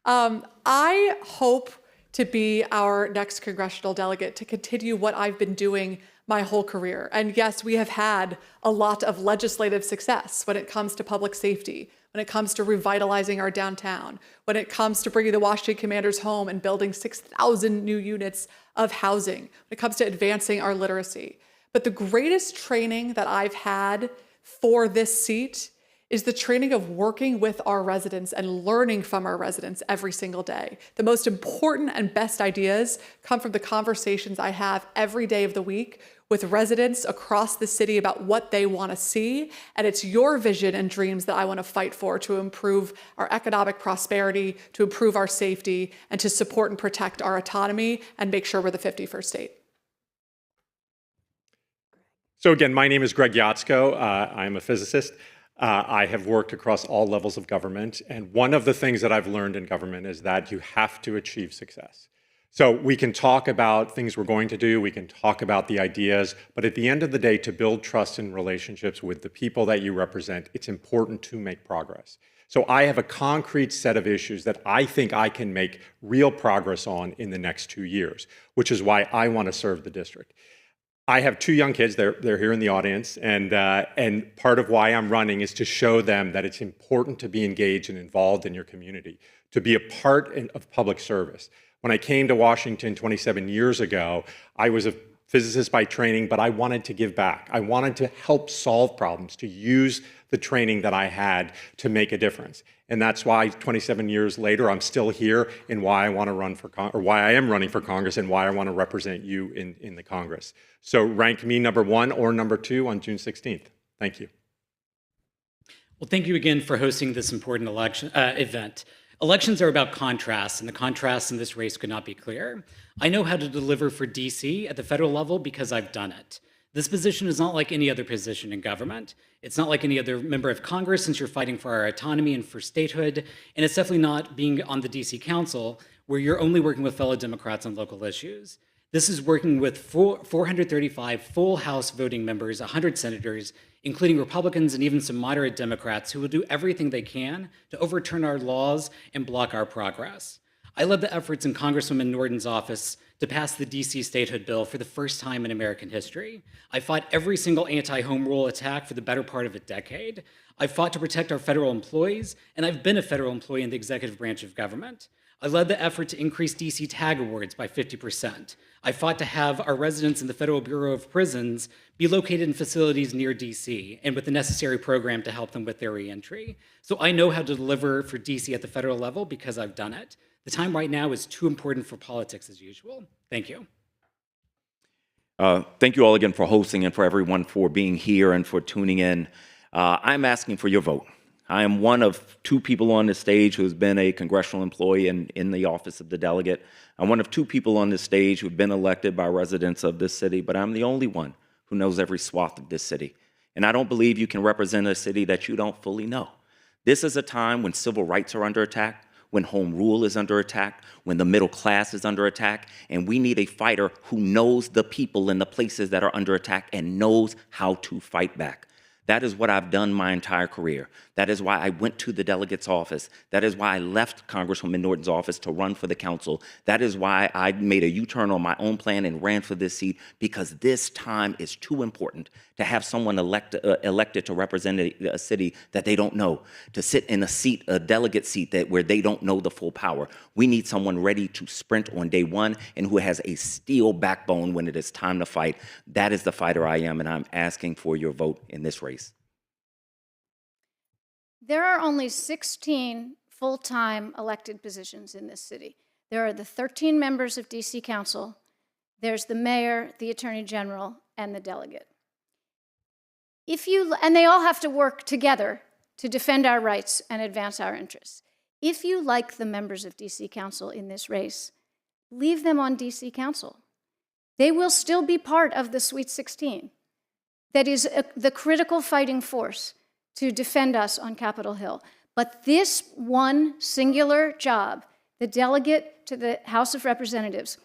Speaker 14: I hope to be our next congressional delegate to continue what I've been doing my whole career. And yes, we have had a lot of legislative success when it comes to public safety, when it comes to revitalizing our downtown, when it comes to bringing the Washington Commanders home and building 6,000 new units of housing, when it comes to advancing our literacy. But the greatest training that I've had for this seat is the training of working with our residents and learning from our residents every single day. The most important and best ideas come from the conversations I have every day of the week with residents across the city about what they want to see. And it's your vision and dreams that I want to fight for to improve our economic prosperity, to improve our safety, and to support and protect our autonomy and make sure we're the 51st state.
Speaker 10: So again, my name is Greg Yatsko. I'm a physicist. I have worked across all levels of government. And one of the things that I've learned in government is that you have to achieve success. So we can talk about things we're going to do, we can talk about the ideas, but at the end of the day, to build trust in relationships with the people that you represent, it's important to make progress. So I have a concrete set of issues that I think I can make real progress on in the next 2 years, which is why I want to serve the district. I have 2 young kids, they're here in the audience, and part of why I'm running is to show them that it's important to be engaged and involved in your community, to be a part of public service. When I came to Washington 27 years ago, I was a physicist by training, but I wanted to give back. I wanted to help solve problems, to use the training that I had to make a difference. And that's why 27 years later, I'm still here, and why I want to run for why I am running for Congress, and why I want to represent you in the Congress. So rank me number 1 or number 2 on June 16th. Thank you.
Speaker 11: Well, thank you again for hosting this important event. Elections are about contrasts, and the contrasts in this race could not be clearer. I know how to deliver for DC at the federal level because I've done it. This position is not like any other position in government. It's not like any other member of Congress, since you're fighting for our autonomy and for statehood. And it's definitely not being on the DC Council, where you're only working with fellow Democrats on local issues. This is working with 435 full House voting members, 100 senators, including Republicans and even some moderate Democrats who will do everything they can to overturn our laws and block our progress. I led the efforts in Congresswoman Norton's office to pass the DC statehood bill for the first time in American history. I fought every single anti-home rule attack for the better part of a decade. I fought to protect our federal employees, and I've been a federal employee in the executive branch of government. I led the effort to increase DC TAG awards by 50%. I fought to have our residents in the Federal Bureau of Prisons be located in facilities near DC and with the necessary program to help them with their reentry. So I know how to deliver for DC at the federal level because I've done it. The time right now is too important for politics as usual. Thank you.
Speaker 12: Thank you all again for hosting and for everyone for being here and for tuning in. I'm asking for your vote. I am one of two people on this stage who's been a congressional employee in the office of the delegate. I'm one of two people on this stage who've been elected by residents of this city, but I'm the only one who knows every swath of this city. And I don't believe you can represent a city that you don't fully know. This is a time when civil rights are under attack, when home rule is under attack, when the middle class is under attack, and we need a fighter who knows the people and the places that are under attack and knows how to fight back. That is what I've done my entire career. That is why I went to the delegate's office. That is why I left Congresswoman Norton's office to run for the council. That is why I made a U-turn on my own plan and ran for this seat, because this time is too important to have someone elected to represent a city that they don't know, to sit in a seat, a delegate seat where they don't know the full power. We need someone ready to sprint on day one and who has a steel backbone when it is time to fight. That is the fighter I am, and I'm asking for your vote in this race.
Speaker 13: There are only 16 full-time elected positions in this city. There are the 13 members of DC Council, there's the mayor, the attorney general, and the delegate. And they all have to work together to defend our rights and advance our interests. If you like the members of DC Council in this race, leave them on DC Council. They will still be part of the Sweet 16. That is the critical fighting force to defend us on Capitol Hill. But this one singular job, the delegate to the House of Representatives,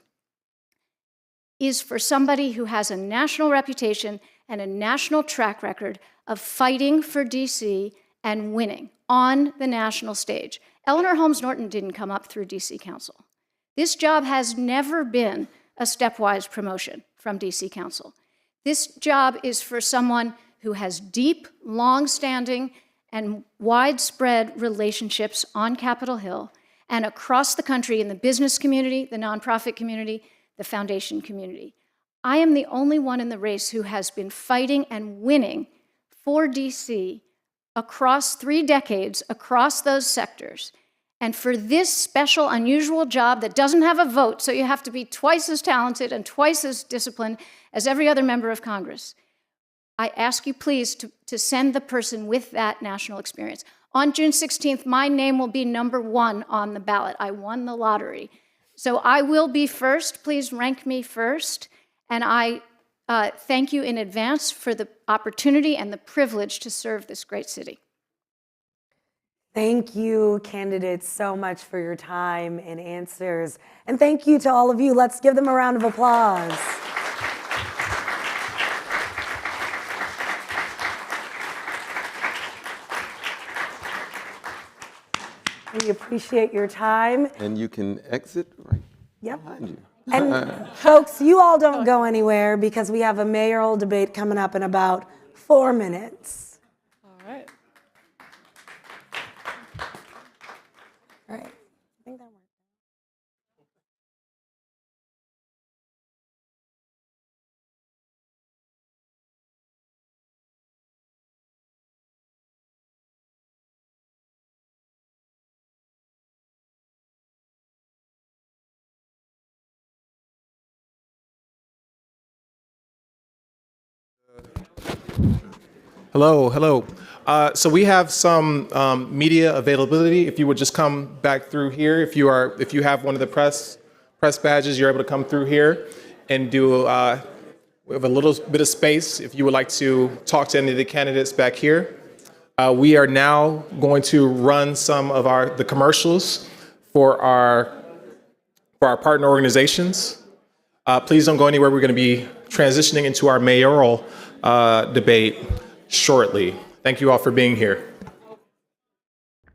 Speaker 13: is for somebody who has a national reputation and a national track record of fighting for DC and winning on the national stage. Eleanor Holmes Norton didn't come up through DC Council. This job has never been a stepwise promotion from DC Council. This job is for someone who has deep, long-standing, and widespread relationships on Capitol Hill and across the country in the business community, the nonprofit community, the foundation community. I am the only one in the race who has been fighting and winning for DC across 3 decades, across those sectors. And for this special, unusual job that doesn't have a vote, so you have to be twice as talented and twice as disciplined as every other member of Congress, I ask you please to send the person with that national experience. On June 16th, my name will be number 1 on the ballot. I won the lottery. So I will be first. Please rank me first. And I thank you in advance for the opportunity and the privilege to serve this great city.
Speaker 6: Thank you, candidates, so much for your time and answers. And thank you to all of you. Let's give them a round of applause. We appreciate your time.
Speaker 9: And you can exit right behind you.
Speaker 6: And folks, you all don't go anywhere because we have a mayoral debate coming up in about 4 minutes.
Speaker 14: All right.
Speaker 6: All right. I think that works.
Speaker 2: Hello, hello. So we have some media availability. If you would just come back through here, if you have one of the press badges, you're able to come through here and do. We have a little bit of space if you would like to talk to any of the candidates back here. We are now going to run some of the commercials for our partner organizations. Please don't go anywhere. We're going to be transitioning into our mayoral debate shortly. Thank you all for being here.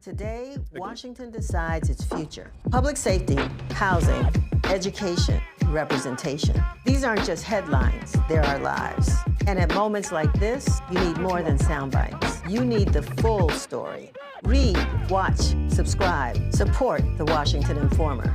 Speaker 1: Today, Washington decides its future. Public safety, housing, education, representation. These aren't just headlines, they're our lives. And at moments like this, you need more than sound bites. You need the full story. Read, watch, subscribe, support the Washington Informer.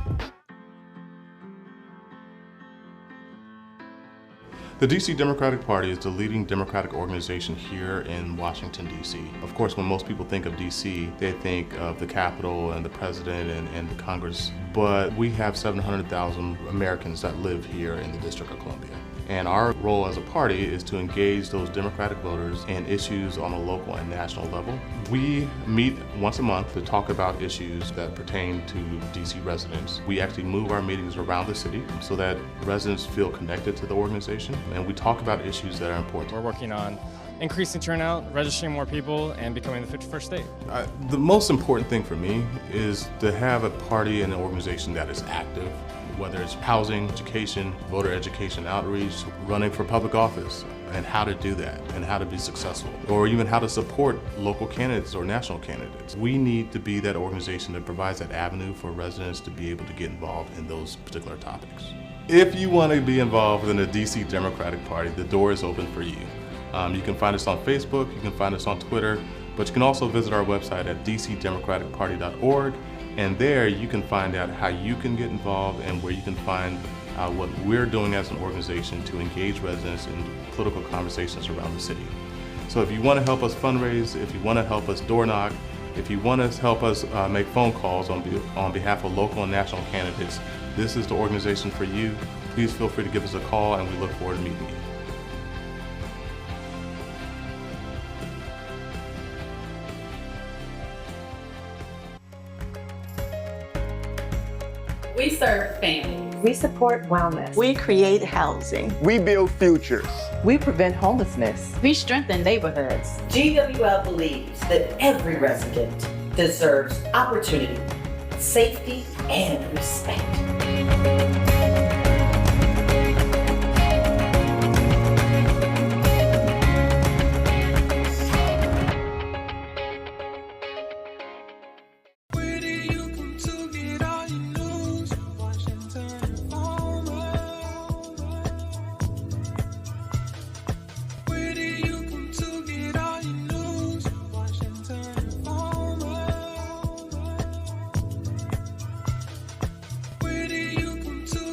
Speaker 4: The DC Democratic Party is the leading Democratic organization here in Washington, D.C. Of course, when most people think of D.C., they think of the Capitol and the President and the Congress, but we have 700,000 Americans that live here in the District of Columbia. And our role as a party is to engage those Democratic voters in issues on a local and national level. We meet once a month to talk about issues that pertain to DC residents. We actually move our meetings around the city so that residents feel connected to the organization, and we talk about issues that are important.
Speaker 15: We're working on increasing turnout, registering more people, and becoming the 51st state.
Speaker 4: The most important thing for me is to have a party and an organization that is active, whether it's housing, education, voter education outreach, running for public office, and how to do that, and how to be successful, or even how to support local candidates or national candidates. We need to be that organization that provides that avenue for residents to be able to get involved in those particular topics. If you want to be involved in the DC Democratic Party, the door is open for you. You can find us on Facebook, you can find us on Twitter, but you can also visit our website at dcdemocraticparty.org, and there you can find out how you can get involved and where you can find what we're doing as an organization to engage residents in political conversations around the city. So if you want to help us fundraise, if you want to help us door knock, if you want to help us make phone calls on behalf of local and national candidates, this is the organization for you. Please feel free to give us a call, and we look forward to meeting you.
Speaker 3: We serve families.
Speaker 5: We support wellness.
Speaker 7: We create housing.
Speaker 16: We build futures.
Speaker 5: We prevent homelessness.
Speaker 3: We strengthen neighborhoods.
Speaker 7: GWL believes that every resident deserves opportunity, safety, and respect.
Speaker 17: Where do you come to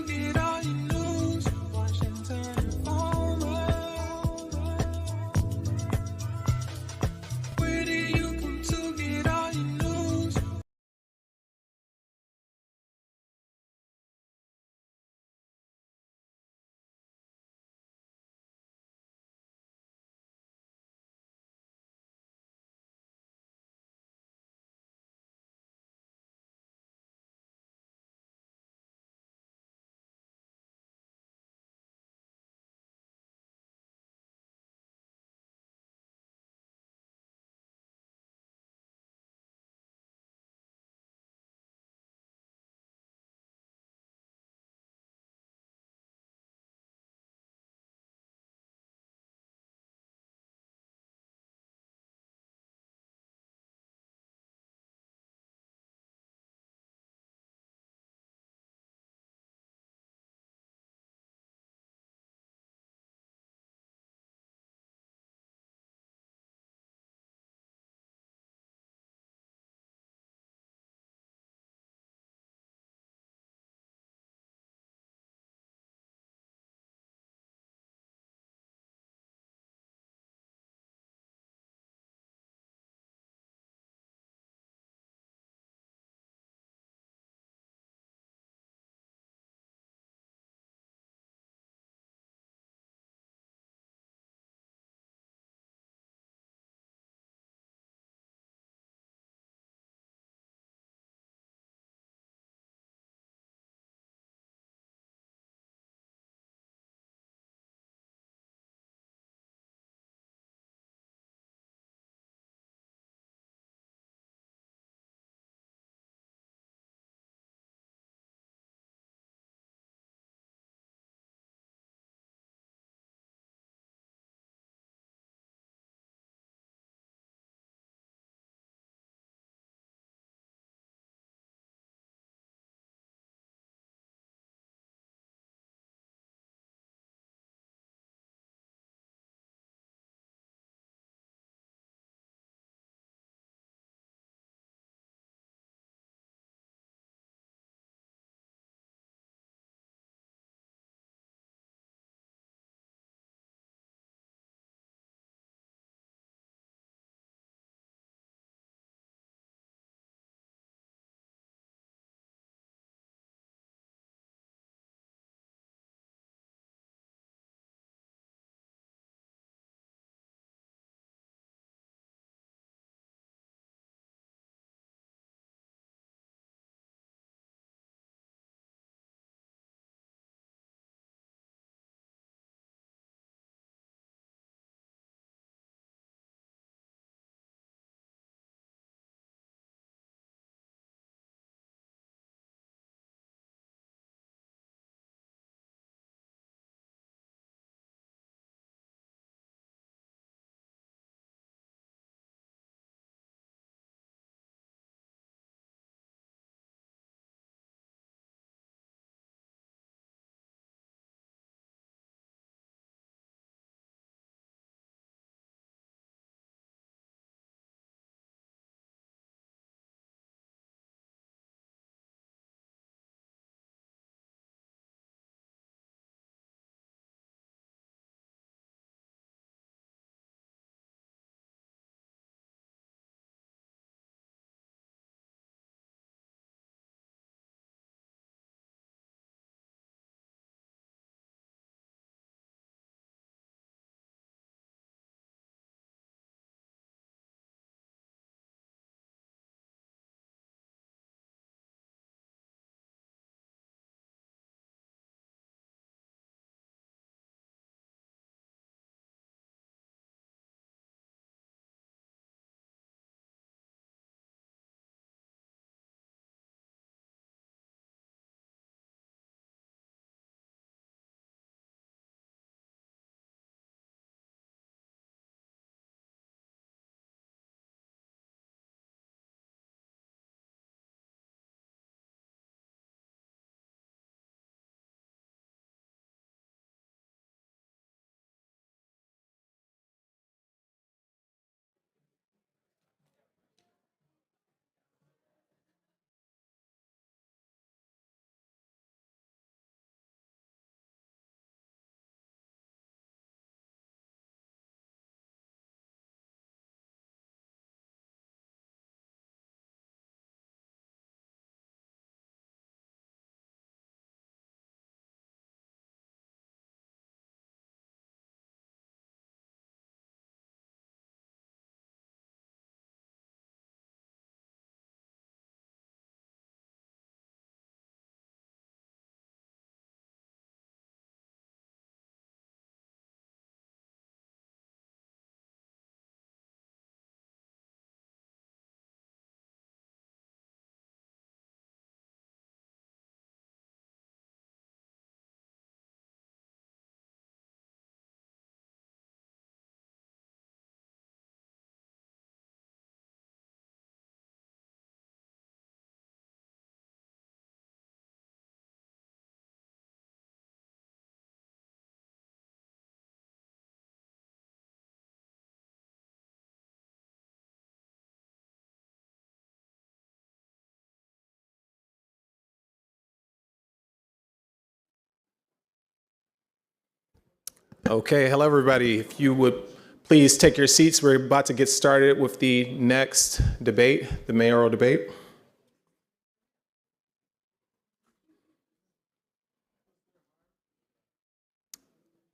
Speaker 2: Okay, hello everybody. If you would please take your seats, we're about to get started with the next debate, the mayoral debate.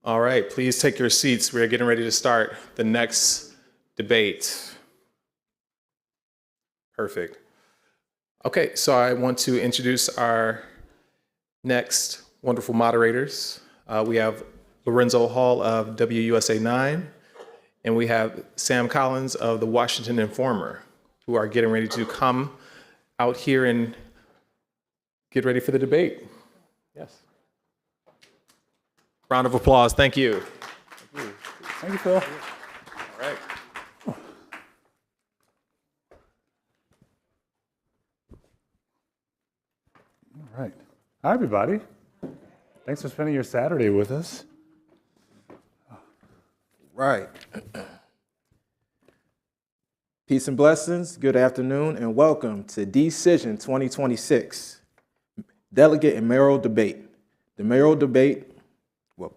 Speaker 2: All right, please take your seats. We are getting ready to start the next debate. Perfect. Okay, so I want to introduce our next wonderful moderators. We have Lorenzo Hall of WUSA 9, and we have Sam Collins of the Washington Informer, who are getting ready to come out here and get ready for the debate. Yes. Round of applause. Thank you.
Speaker 16: Thank you, Phil.
Speaker 2: All right.
Speaker 16: All right. Hi, everybody. Thanks for spending your Saturday with us.
Speaker 17: Right. Peace and blessings. Good afternoon, and welcome to DCision 2026, Delegate and Mayoral Debate. The mayoral debate,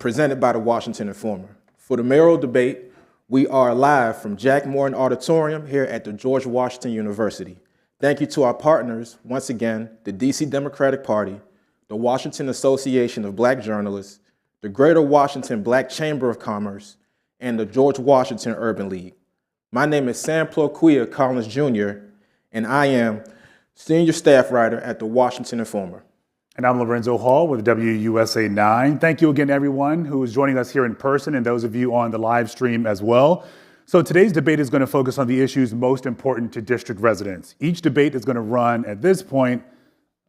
Speaker 17: presented by the Washington Informer. For the mayoral debate, we are live from Jack Morton Auditorium here at the George Washington University. Thank you to our partners, once again, the DC Democratic Party, the Washington Association of Black Journalists, the Greater Washington Black Chamber of Commerce, and the George Washington Urban League. My name is Sam Ploquia Collins Jr., and I am Senior Staff Writer at the Washington Informer.
Speaker 16: And I'm Lorenzo Hall with WUSA 9. Thank you again, everyone who is joining us here in person and those of you on the live stream as well. So today's debate is going to focus on the issues most important to district residents. Each debate is going to run, at this point,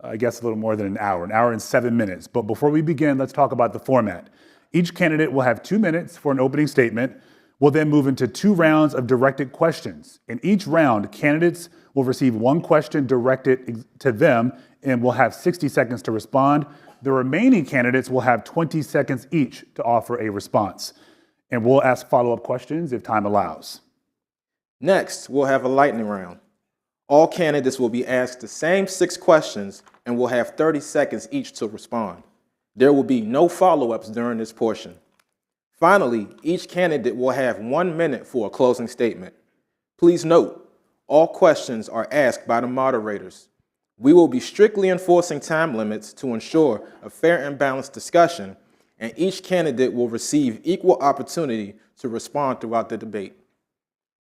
Speaker 16: I guess a little more than an hour and 7 minutes. But before we begin, let's talk about the format. Each candidate will have 2 minutes for an opening statement. We'll then move into 2 rounds of directed questions. In each round, candidates will receive 1 question directed to them and will have 60 seconds to respond. The remaining candidates will have 20 seconds each to offer a response. And we'll ask follow-up questions if time allows.
Speaker 17: Next, we'll have a lightning round. All candidates will be asked the same 6 questions and will have 30 seconds each to respond. There will be no follow-ups during this portion. Finally, each candidate will have 1 minute for a closing statement. Please note, all questions are asked by the moderators. We will be strictly enforcing time limits to ensure a fair and balanced discussion, and each candidate will receive equal opportunity to respond throughout the debate.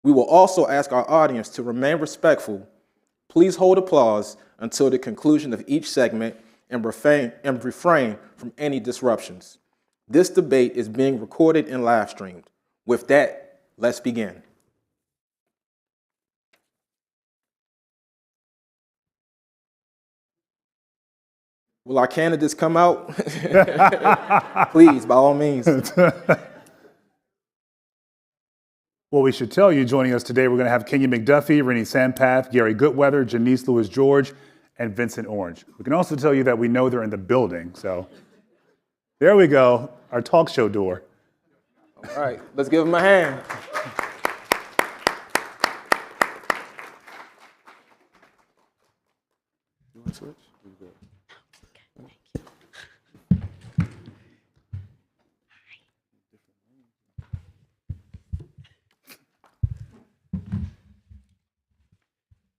Speaker 17: We will also ask our audience to remain respectful. Please hold applause until the conclusion of each segment and refrain from any disruptions. This debate is being recorded and live streamed. With that, let's begin. Will our candidates come out? Please, by all means.
Speaker 16: Well, we should tell you, joining us today, we're going to have Kenya McDuffie, Rennie Sampath, Gary Goodweather, Janice Lewis-George, and Vincent Orange. We can also tell you that we know they're in the building, so there we go, our talk show door.
Speaker 17: All right, let's give them a hand. You want to switch?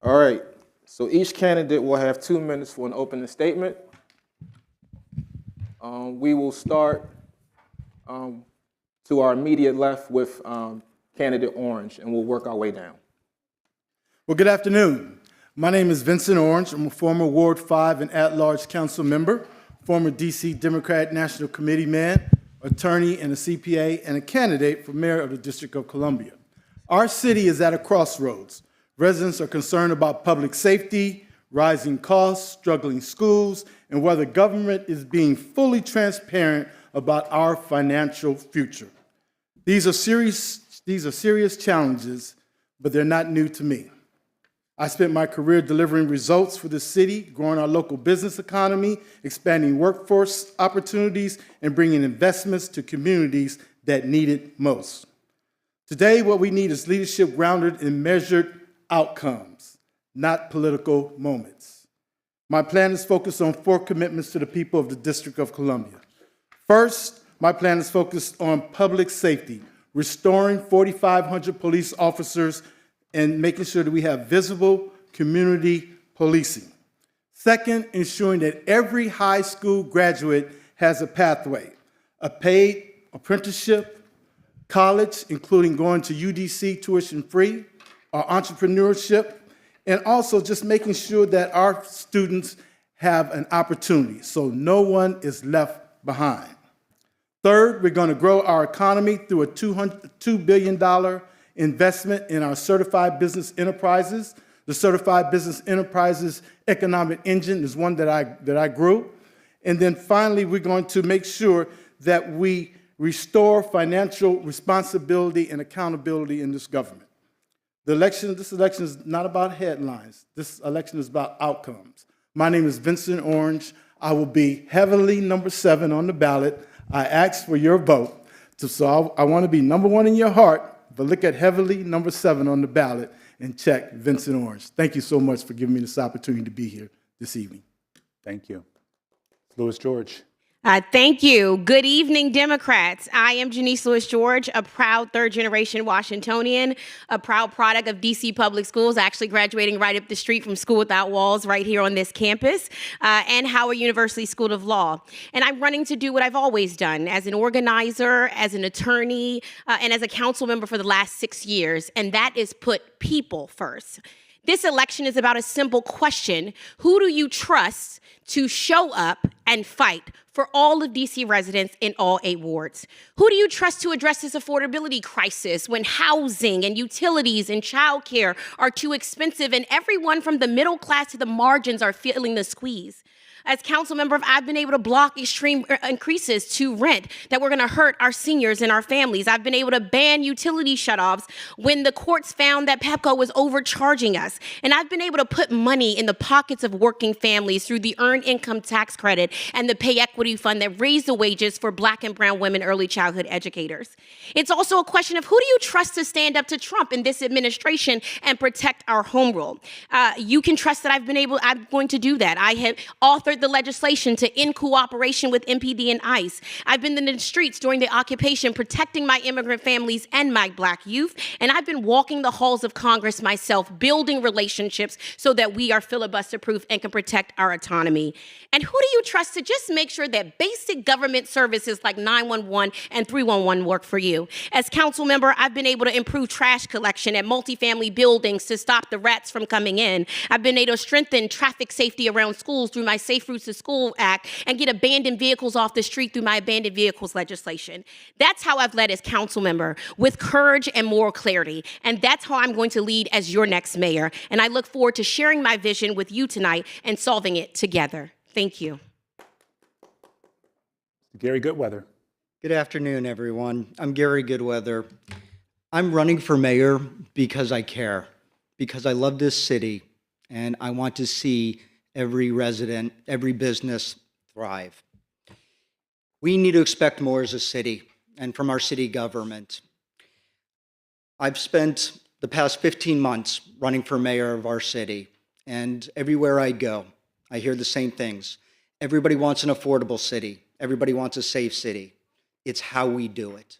Speaker 17: All right, so each candidate will have 2 minutes for an opening statement. We will start to our immediate left with candidate Orange, and we'll work our way down.
Speaker 18: Well, good afternoon. My name is Vincent Orange. I'm a former Ward 5 and at-large council member, former DC Democrat National Committee man, attorney and a CPA, and a candidate for mayor of the District of Columbia. Our city is at a crossroads. Residents are concerned about public safety, rising costs, struggling schools, and whether government is being fully transparent about our financial future. These are serious challenges, but they're not new to me. I spent my career delivering results for the city, growing our local business economy, expanding workforce opportunities, and bringing investments to communities that need it most. Today, what we need is leadership grounded in measured outcomes, not political moments. My plan is focused on 4 commitments to the people of the District of Columbia. First, My plan is focused on public safety, restoring 4,500 police officers and making sure that we have visible community policing. Second, ensuring that every high school graduate has a pathway, a paid apprenticeship, college, including going to UDC tuition-free, or entrepreneurship, and also just making sure that our students have an opportunity so no one is left behind. Third, we're going to grow our economy through a $2 billion investment in our certified business enterprises. The certified business enterprises economic engine is one that I grew. And then finally, we're going to make sure that we restore financial responsibility and accountability in this government. This election is not about headlines. This election is about outcomes. My name is Vincent Orange. I will be heavily number 7 on the ballot. I ask for your vote. So I want to be number 1 in your heart, but look at heavily number 7 on the ballot and check Vincent Orange. Thank you so much for giving me this opportunity to be here this evening.
Speaker 16: Thank you. Louis George.
Speaker 19: Thank you. Good evening, Democrats. I am Janice Lewis George, a proud third-generation Washingtonian, a proud product of DC Public Schools, actually graduating right up the street from School Without Walls right here on this campus, and Howard University School of Law. And I'm running to do what I've always done as an organizer, as an attorney, and as a council member for the last 6 years, and that is put people first. This election is about a simple question: who do you trust to show up and fight for all of DC residents in all 8 wards? Who do you trust to address this affordability crisis when housing and utilities and childcare are too expensive and everyone from the middle class to the margins are feeling the squeeze? As council member, I've been able to block extreme increases to rent that were going to hurt our seniors and our families. I've been able to ban utility shutoffs when the courts found that Pepco was overcharging us. And I've been able to put money in the pockets of working families through the Earned Income Tax Credit and the Pay Equity Fund that raised the wages for Black and brown women early childhood educators. It's also a question of who do you trust to stand up to Trump in this administration and protect our home rule? You can trust that I'm going to do that. I have authored the legislation to end cooperation with MPD and ICE. I've been in the streets during the occupation protecting my immigrant families and my Black youth, and I've been walking the halls of Congress myself, building relationships so that we are filibuster-proof and can protect our autonomy. And who do you trust to just make sure that basic government services like 911 and 311 work for you? As council member, I've been able to improve trash collection at multifamily buildings to stop the rats from coming in. I've been able to strengthen traffic safety around schools through my Safe Routes to School Act and get abandoned vehicles off the street through my abandoned vehicles legislation. That's how I've led as council member, with courage and moral clarity. And that's how I'm going to lead as your next mayor. And I look forward to sharing my vision with you tonight and solving it together. Thank you.
Speaker 16: Gary Goodweather.
Speaker 20: Good afternoon, everyone. I'm Gary Goodweather. I'm running for mayor because I care, because I love this city, and I want to see every resident, every business thrive. We need to expect more as a city and from our city government. I've spent the past 15 months running for mayor of our city, and everywhere I go, I hear the same things. Everybody wants an affordable city. Everybody wants a safe city. It's how we do it.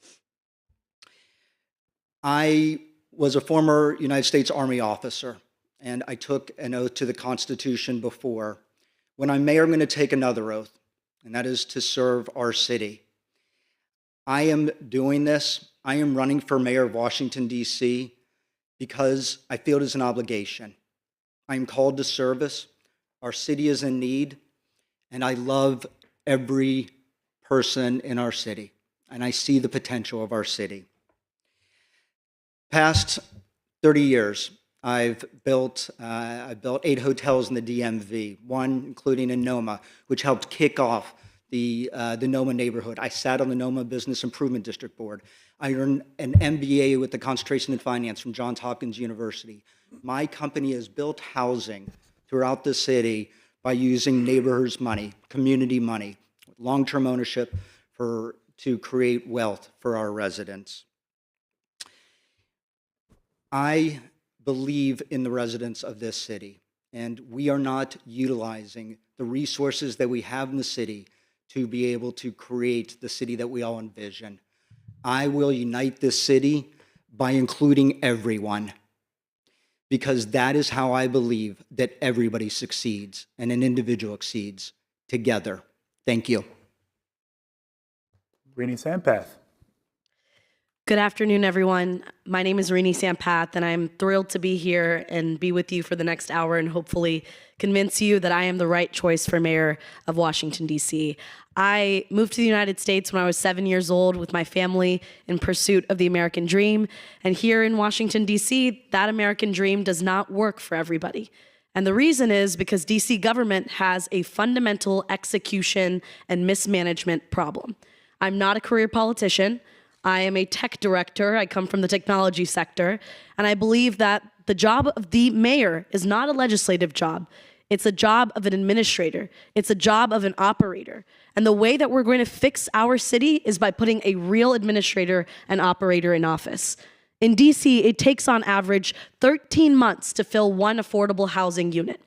Speaker 20: I was a former United States Army officer, and I took an oath to the Constitution before. When I'm mayor, I'm going to take another oath, and that is to serve our city. I am doing this. I am running for mayor of Washington, D.C., because I feel it is an obligation. I am called to service. Our city is in need, and I love every person in our city, and I see the potential of our city. Past 30 years, I've built 8 hotels in the DMV, one including in Noma, which helped kick off the Noma neighborhood. I sat on the Noma Business Improvement District Board. I earned an MBA with the concentration in finance from Johns Hopkins University. My company has built housing throughout the city by using neighborhoods' money, community money, long-term ownership to create wealth for our residents. I believe in the residents of this city, and we are not utilizing the resources that we have in the city to be able to create the city that we all envision. I will unite this city by including everyone, because that is how I believe that everybody succeeds and an individual succeeds together. Thank you.
Speaker 16: Rini Sampath.
Speaker 21: Good afternoon, everyone. My name is Rini Sampath, and I'm thrilled to be here and be with you for the next hour and hopefully convince you that I am the right choice for mayor of Washington, D.C. I moved to the United States when I was 7 years old with my family in pursuit of the American dream. And here in Washington, D.C., that American dream does not work for everybody. And the reason is because D.C. government has a fundamental execution and mismanagement problem. I'm not a career politician. I am a tech director. I come from the technology sector. And I believe that the job of the mayor is not a legislative job. It's a job of an administrator. It's a job of an operator. And the way that we're going to fix our city is by putting a real administrator and operator in office. In DC, it takes on average 13 months to fill one affordable housing unit.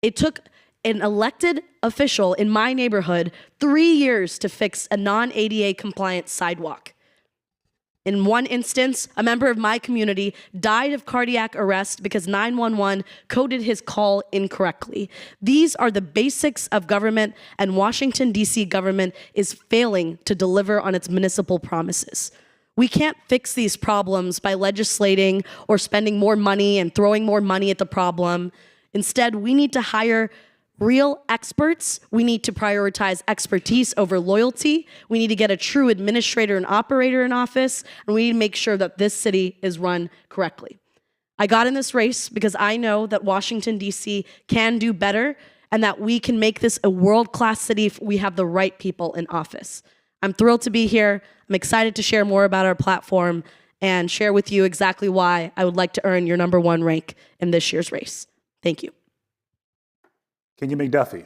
Speaker 21: It took an elected official in my neighborhood 3 years to fix a non-ADA compliant sidewalk. In one instance, a member of my community died of cardiac arrest because 911 coded his call incorrectly. These are the basics of government, and Washington, D.C. government is failing to deliver on its municipal promises. We can't fix these problems by legislating or spending more money and throwing more money at the problem. Instead, we need to hire real experts. We need to prioritize expertise over loyalty. We need to get a true administrator and operator in office, and we need to make sure that this city is run correctly. I got in this race because I know that Washington, D.C. can do better and that we can make this a world-class city if we have the right people in office. I'm thrilled to be here. I'm excited to share more about our platform and share with you exactly why I would like to earn your #1 rank in this year's race. Thank you.
Speaker 16: Kenya McDuffie.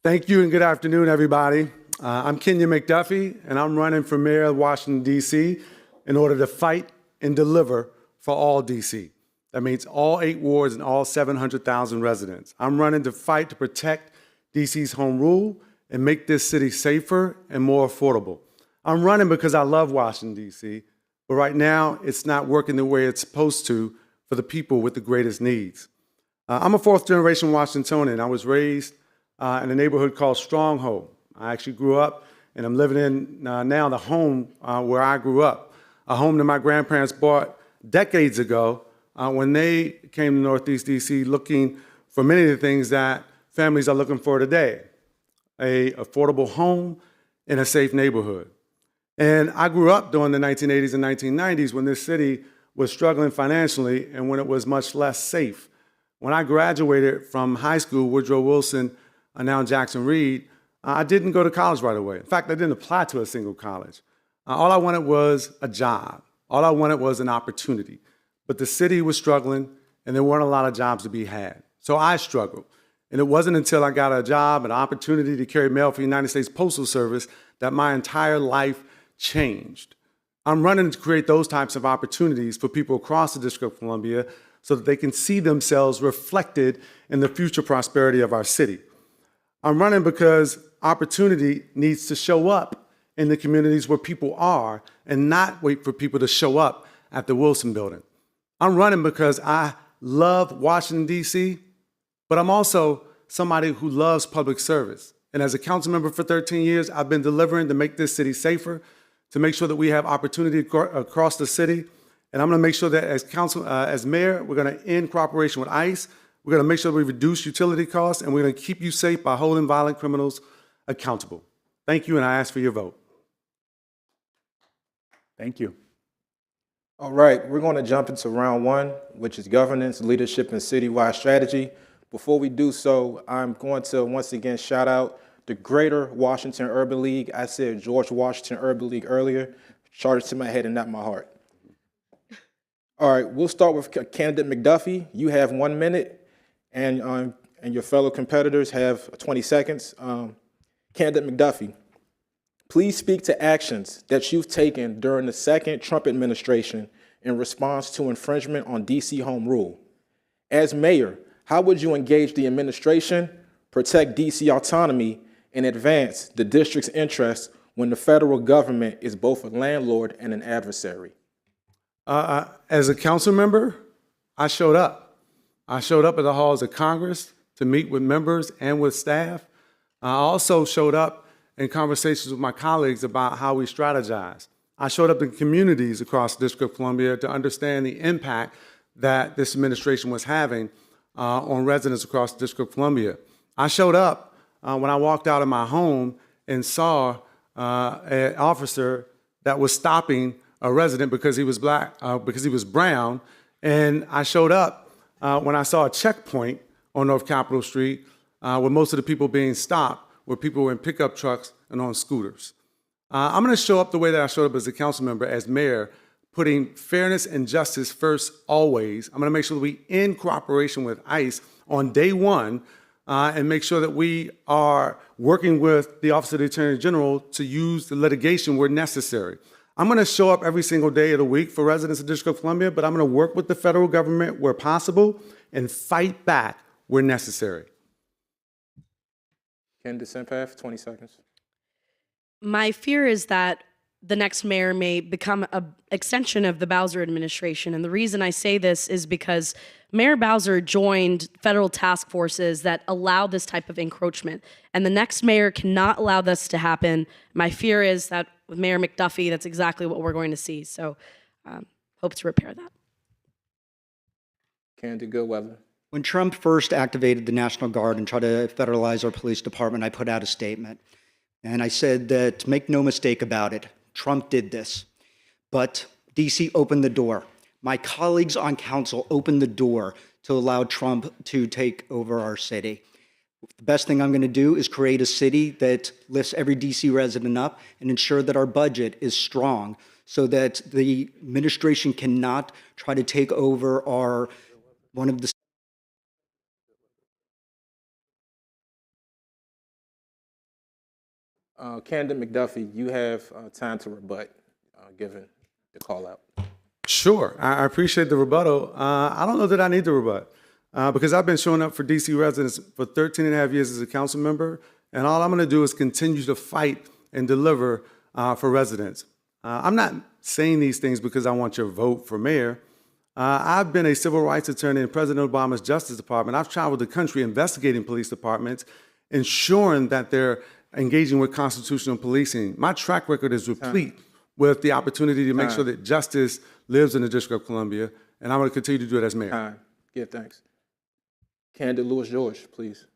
Speaker 22: Thank you and good afternoon, everybody. I'm Kenya McDuffie, and I'm running for mayor of Washington, D.C. in order to fight and deliver for all D.C. That means all 8 wards and all 700,000 residents. I'm running to fight to protect D.C.'s home rule and make this city safer and more affordable. I'm running because I love Washington, D.C., but right now it's not working the way it's supposed to for the people with the greatest needs. I'm a 4th-generation Washingtonian. I was raised in a neighborhood called Stronghold. I actually grew up, and I'm living in now the home where I grew up, a home that my grandparents bought decades ago when they came to Northeast D.C. looking for many of the things that families are looking for today, an affordable home in a safe neighborhood. And I grew up during the 1980s and 1990s when this city was struggling financially and when it was much less safe. When I graduated from high school, Woodrow Wilson, now Jackson Reed, I didn't go to college right away. In fact, I didn't apply to a single college. All I wanted was a job. All I wanted was an opportunity. But the city was struggling, and there weren't a lot of jobs to be had. So I struggled. And it wasn't until I got a job, an opportunity to carry mail for the United States Postal Service, that my entire life changed. I'm running to create those types of opportunities for people across the District of Columbia so that they can see themselves reflected in the future prosperity of our city. I'm running because opportunity needs to show up in the communities where people are and not wait for people to show up at the Wilson Building. I'm running because I love Washington, D.C., but I'm also somebody who loves public service. And as a council member for 13 years, I've been delivering to make this city safer, to make sure that we have opportunity across the city. And I'm going to make sure that as mayor, we're going to end cooperation with ICE. We're going to make sure we reduce utility costs, and we're going to keep you safe by holding violent criminals accountable. Thank you, and I ask for your vote.
Speaker 16: Thank you.
Speaker 17: All right, we're going to jump into round 1, which is governance, leadership, and citywide strategy. Before we do so, I'm going to once again shout out the Greater Washington Urban League. I said George Washington Urban League earlier. Charged to my head and not my heart. All right, we'll start with candidate McDuffie. You have 1 minute, and your fellow competitors have 20 seconds. Candidate McDuffie, please speak to actions that you've taken during the second Trump administration in response to infringement on D.C. home rule. As mayor, how would you engage the administration, protect D.C. autonomy, and advance the district's interests when the federal government is both a landlord and an adversary?
Speaker 22: As a council member, I showed up. I showed up at the halls of Congress to meet with members and with staff. I also showed up in conversations with my colleagues about how we strategize. I showed up in communities across the District of Columbia to understand the impact that this administration was having on residents across the District of Columbia. I showed up when I walked out of my home and saw an officer that was stopping a resident because he was black, because he was brown, and I showed up when I saw a checkpoint on North Capitol Street where most of the people being stopped were people in pickup trucks and on scooters. I'm going to show up the way that I showed up as a council member, as mayor, putting fairness and justice first always. I'm going to make sure that we, in cooperation with ICE on day one, and make sure that we are working with the Office of the Attorney General to use the litigation where necessary. I'm going to show up every single day of the week for residents of the District of Columbia, but I'm going to work with the federal government where possible and fight back where necessary.
Speaker 17: Ken DeSampath, 20 seconds.
Speaker 21: My fear is that the next mayor may become an extension of the Bowser administration. And the reason I say this is because Mayor Bowser joined federal task forces that allow this type of encroachment. And the next mayor cannot allow this to happen. My fear is that with Mayor McDuffie, that's exactly what we're going to see. So hope to repair that.
Speaker 17: Candy Goodweather.
Speaker 20: When Trump first activated the National Guard and tried to federalize our police department, I put out a statement. And I said that, make no mistake about it, Trump did this. But DC opened the door. My colleagues on council opened the door to allow Trump to take over our city. The best thing I'm going to do is create a city that lifts every DC resident up and ensure that our budget is strong so that the administration cannot try to take over one of the
Speaker 17: Candid McDuffie, you have time to rebut, given the call out.
Speaker 22: Sure, I appreciate the rebuttal. I don't know that I need to rebut because I've been showing up for DC residents for 13 and a half years as a council member, and all I'm going to do is continue to fight and deliver for residents. I'm not saying these things because I want your vote for mayor. I've been a civil rights attorney in President Obama's Justice Department. I've traveled the country investigating police departments, ensuring that they're engaging with constitutional policing. My track record is replete with the opportunity to make sure that justice lives in the District of Columbia, and I'm going to continue to do it as mayor.
Speaker 17: Give thanks. Candid Lewis George, please.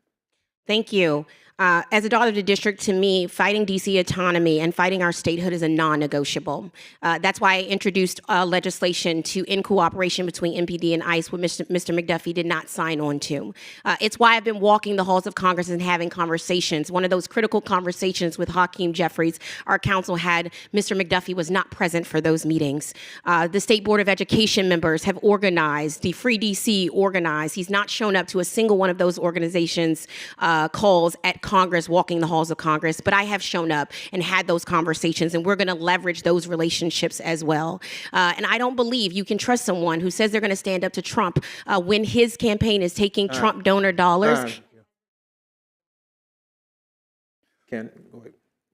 Speaker 19: Thank you. As a daughter of the district, to me, fighting DC autonomy and fighting our statehood is a non-negotiable. That's why I introduced legislation in cooperation between MPD and ICE, which Mr. McDuffie did not sign on to. It's why I've been walking the halls of Congress and having conversations. One of those critical conversations with Hakeem Jeffries, our council had, Mr. McDuffie was not present for those meetings. The State Board of Education members have organized, the Free DC organized. He's not shown up to a single one of those organizations' calls at Congress, walking the halls of Congress, but I have shown up and had those conversations, and we're going to leverage those relationships as well. And I don't believe you can trust someone who says they're going to stand up to Trump when his campaign is taking Trump donor dollars.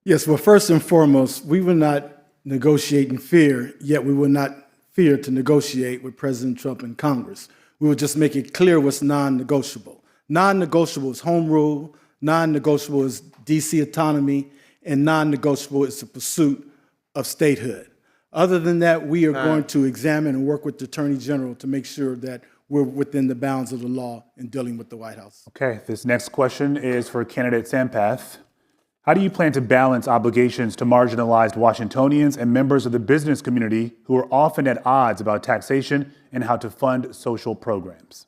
Speaker 18: Yes, well, first and foremost, we will not negotiate in fear, yet we will not fear to negotiate with President Trump in Congress. We will just make it clear what's non-negotiable. Non-negotiable is home rule, non-negotiable is DC autonomy, and non-negotiable is the pursuit of statehood. Other than that, we are going to examine and work with the Attorney General to make sure that we're within the bounds of the law in dealing with the White House.
Speaker 16: Okay, this next question is for candidate Sampath. How do you plan to balance obligations to marginalized Washingtonians and members of the business community who are often at odds about taxation and how to fund social programs?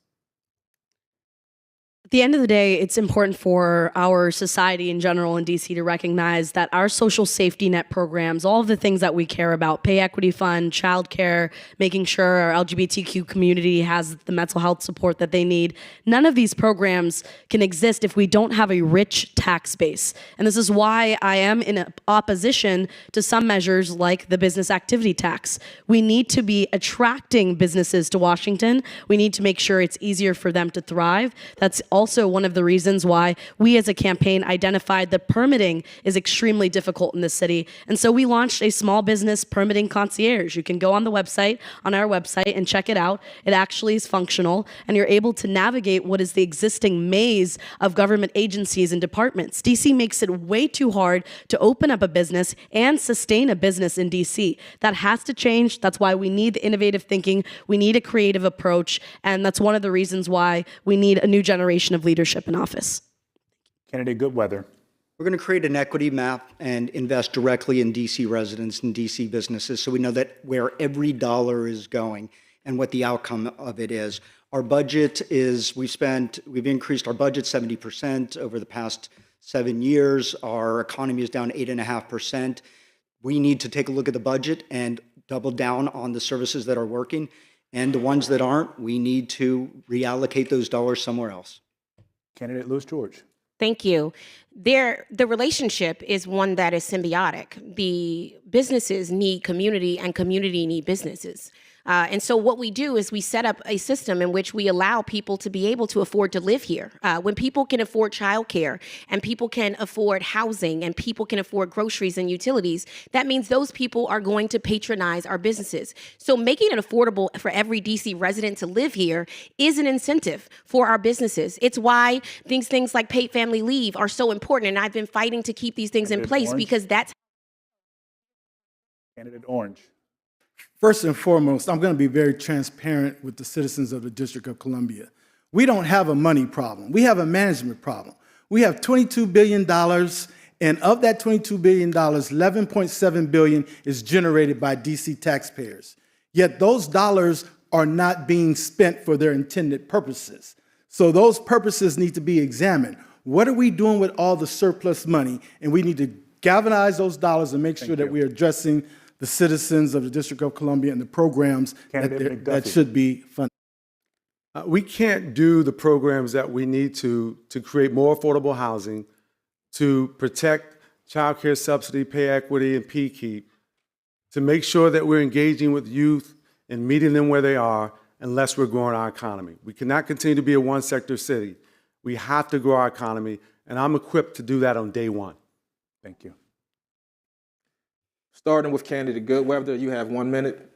Speaker 21: At the end of the day, it's important for our society in general in DC to recognize that our social safety net programs, all of the things that we care about, pay equity fund, childcare, making sure our LGBTQ community has the mental health support that they need, none of these programs can exist if we don't have a rich tax base. And this is why I am in opposition to some measures like the business activity tax. We need to be attracting businesses to Washington. We need to make sure it's easier for them to thrive. That's also one of the reasons why we as a campaign identified that permitting is extremely difficult in the city. And so we launched a small business permitting concierge. You can go on the website, on our website, and check it out. It actually is functional, and you're able to navigate what is the existing maze of government agencies and departments. DC makes it way too hard to open up a business and sustain a business in DC. That has to change. That's why we need innovative thinking. We need a creative approach, and that's one of the reasons why we need a new generation of leadership in office.
Speaker 16: Candidate Goodweather.
Speaker 20: We're going to create an equity map and invest directly in DC residents and DC businesses so we know that where every dollar is going and what the outcome of it is. Our budget is, we've increased our budget 70% over the past 7 years. Our economy is down 8.5%. We need to take a look at the budget and double down on the services that are working. And the ones that aren't, we need to reallocate those dollars somewhere else.
Speaker 16: Candidate Lewis George.
Speaker 19: Thank you. The relationship is one that is symbiotic. The businesses need community and community need businesses. And so what we do is we set up a system in which we allow people to be able to afford to live here. When people can afford childcare and people can afford housing and people can afford groceries and utilities, that means those people are going to patronize our businesses. So making it affordable for every DC resident to live here is an incentive for our businesses. It's why things like paid family leave are so important. And I've been fighting to keep these things in place because that's...
Speaker 16: Candidate Orange.
Speaker 18: First and foremost, I'm going to be very transparent with the citizens of the District of Columbia. We don't have a money problem. We have a management problem. We have $22 billion, and of that $22 billion, $11.7 billion is generated by DC taxpayers. Yet those dollars are not being spent for their intended purposes. So those purposes need to be examined. What are we doing with all the surplus money? And we need to galvanize those dollars and make sure that we are addressing the citizens of the District of Columbia and the programs that should be funded.
Speaker 22: We can't do the programs that we need to create more affordable housing, to protect child care subsidy, pay equity, and PKEEP, to make sure that we're engaging with youth and meeting them where they are unless we're growing our economy. We cannot continue to be a one-sector city. We have to grow our economy, and I'm equipped to do that on day one.
Speaker 16: Thank you.
Speaker 17: Starting with candidate Goodweather, you have 1 minute.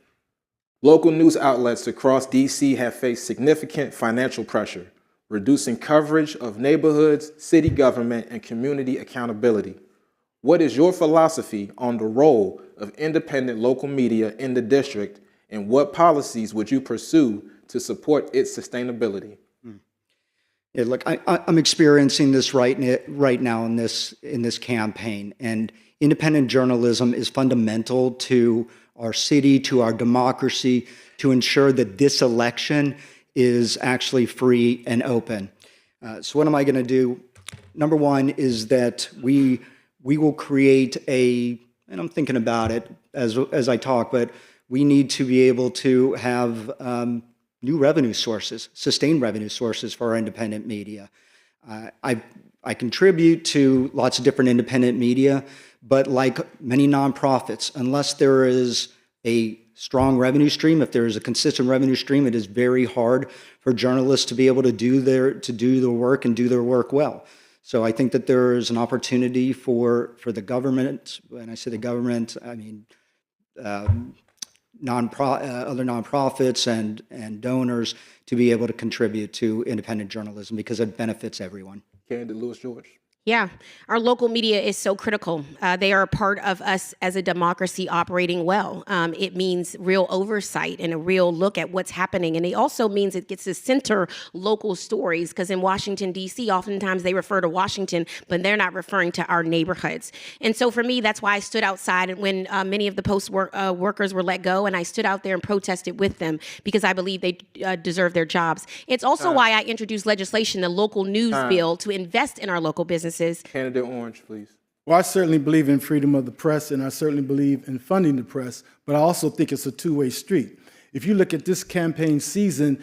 Speaker 17: Local news outlets across DC have faced significant financial pressure, reducing coverage of neighborhoods, city government, and community accountability. What is your philosophy on the role of independent local media in the district, and what policies would you pursue to support its sustainability?
Speaker 20: Yeah, look, I'm experiencing this right now in this campaign, and independent journalism is fundamental to our city, to our democracy, to ensure that this election is actually free and open. So what am I going to do? Number one is that we will create and I'm thinking about it as I talk, but we need to be able to have new revenue sources, sustained revenue sources for our independent media. I contribute to lots of different independent media, but like many nonprofits, unless there is a strong revenue stream, if there is a consistent revenue stream, it is very hard for journalists to be able to do their work and do their work well. So I think that there is an opportunity for the government. When I say the government, I mean other nonprofits and donors to be able to contribute to independent journalism because it benefits everyone.
Speaker 17: Candidate Lewis George.
Speaker 19: Yeah, our local media is so critical. They are a part of us as a democracy operating well. It means real oversight and a real look at what's happening. And it also means it gets to center local stories, because in Washington, D.C., oftentimes they refer to Washington, but they're not referring to our neighborhoods. And so for me, that's why I stood outside when many of the post workers were let go, and I stood out there and protested with them because I believe they deserve their jobs. It's also why I introduced legislation, the local news bill, to invest in our local businesses.
Speaker 17: Candidate Orange, please.
Speaker 18: Well, I certainly believe in freedom of the press, and I certainly believe in funding the press, but I also think it's a two-way street. If you look at this campaign season,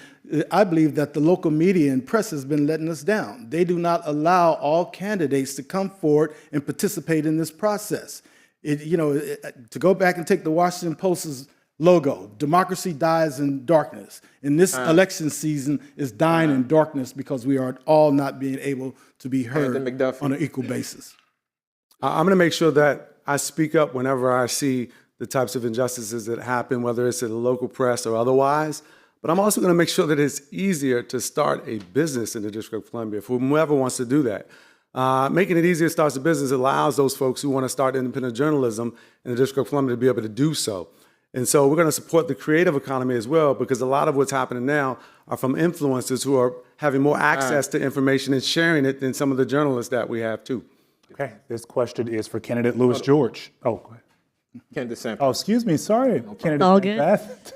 Speaker 18: I believe that the local media and press has been letting us down. They do not allow all candidates to come forward and participate in this process. To go back and take the Washington Post's logo. Democracy dies in darkness. And this election season is dying in darkness because we are all not being able to be heard on an equal basis.
Speaker 22: I'm going to make sure that I speak up whenever I see the types of injustices that happen, whether it's in the local press or otherwise. But I'm also going to make sure that it's easier to start a business in the District of Columbia for whoever wants to do that. Making it easier to start a business allows those folks who want to start independent journalism in the District of Columbia to be able to do so. And so we're going to support the creative economy as well, because a lot of what's happening now are from influencers who are having more access to information and sharing it than some of the journalists that we have too.
Speaker 16: Okay, this question is for candidate Louis George. Oh, go ahead.
Speaker 17: Candidate Sam.
Speaker 16: Oh, excuse me, sorry. Candidate
Speaker 21: All good.
Speaker 16: Beth.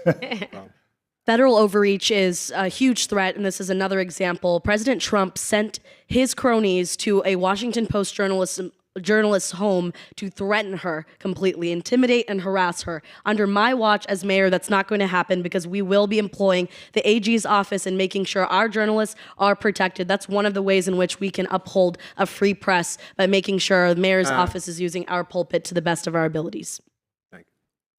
Speaker 21: Federal overreach is a huge threat, and this is another example. President Trump sent his cronies to a Washington Post journalist's home to threaten her completely, intimidate and harass her. Under my watch as mayor, that's not going to happen, because we will be employing the AG's office and making sure our journalists are protected. That's one of the ways in which we can uphold a free press, by making sure the mayor's office is using our pulpit to the best of our abilities.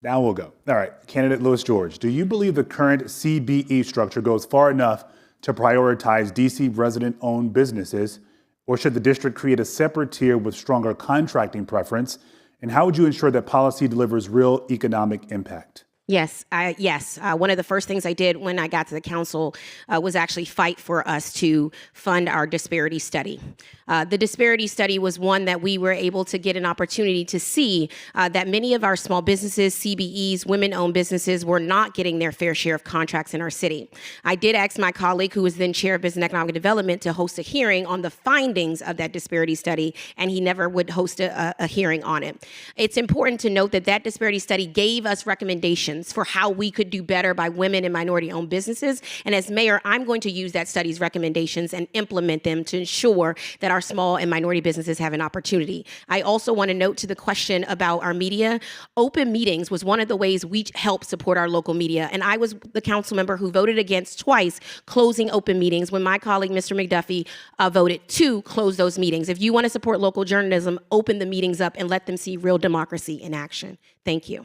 Speaker 16: Now we'll go. All right, candidate Louis George, do you believe the current CBE structure goes far enough to prioritize DC resident-owned businesses, or should the district create a separate tier with stronger contracting preference? And how would you ensure that policy delivers real economic impact?
Speaker 19: Yes. One of the first things I did when I got to the council was actually fight for us to fund our disparity study. The disparity study was one that we were able to get an opportunity to see that many of our small businesses, CBEs, women-owned businesses, were not getting their fair share of contracts in our city. I did ask my colleague, who was then chair of Business and Economic Development, to host a hearing on the findings of that disparity study, and he never would host a hearing on it. It's important to note that that disparity study gave us recommendations for how we could do better by women and minority-owned businesses. And as mayor, I'm going to use that study's recommendations and implement them to ensure that our small and minority businesses have an opportunity. I also want to note to the question about our media, open meetings was one of the ways we help support our local media. And I was the council member who voted against twice closing open meetings when my colleague, Mr. McDuffie, voted to close those meetings. If you want to support local journalism, open the meetings up and let them see real democracy in action. Thank you.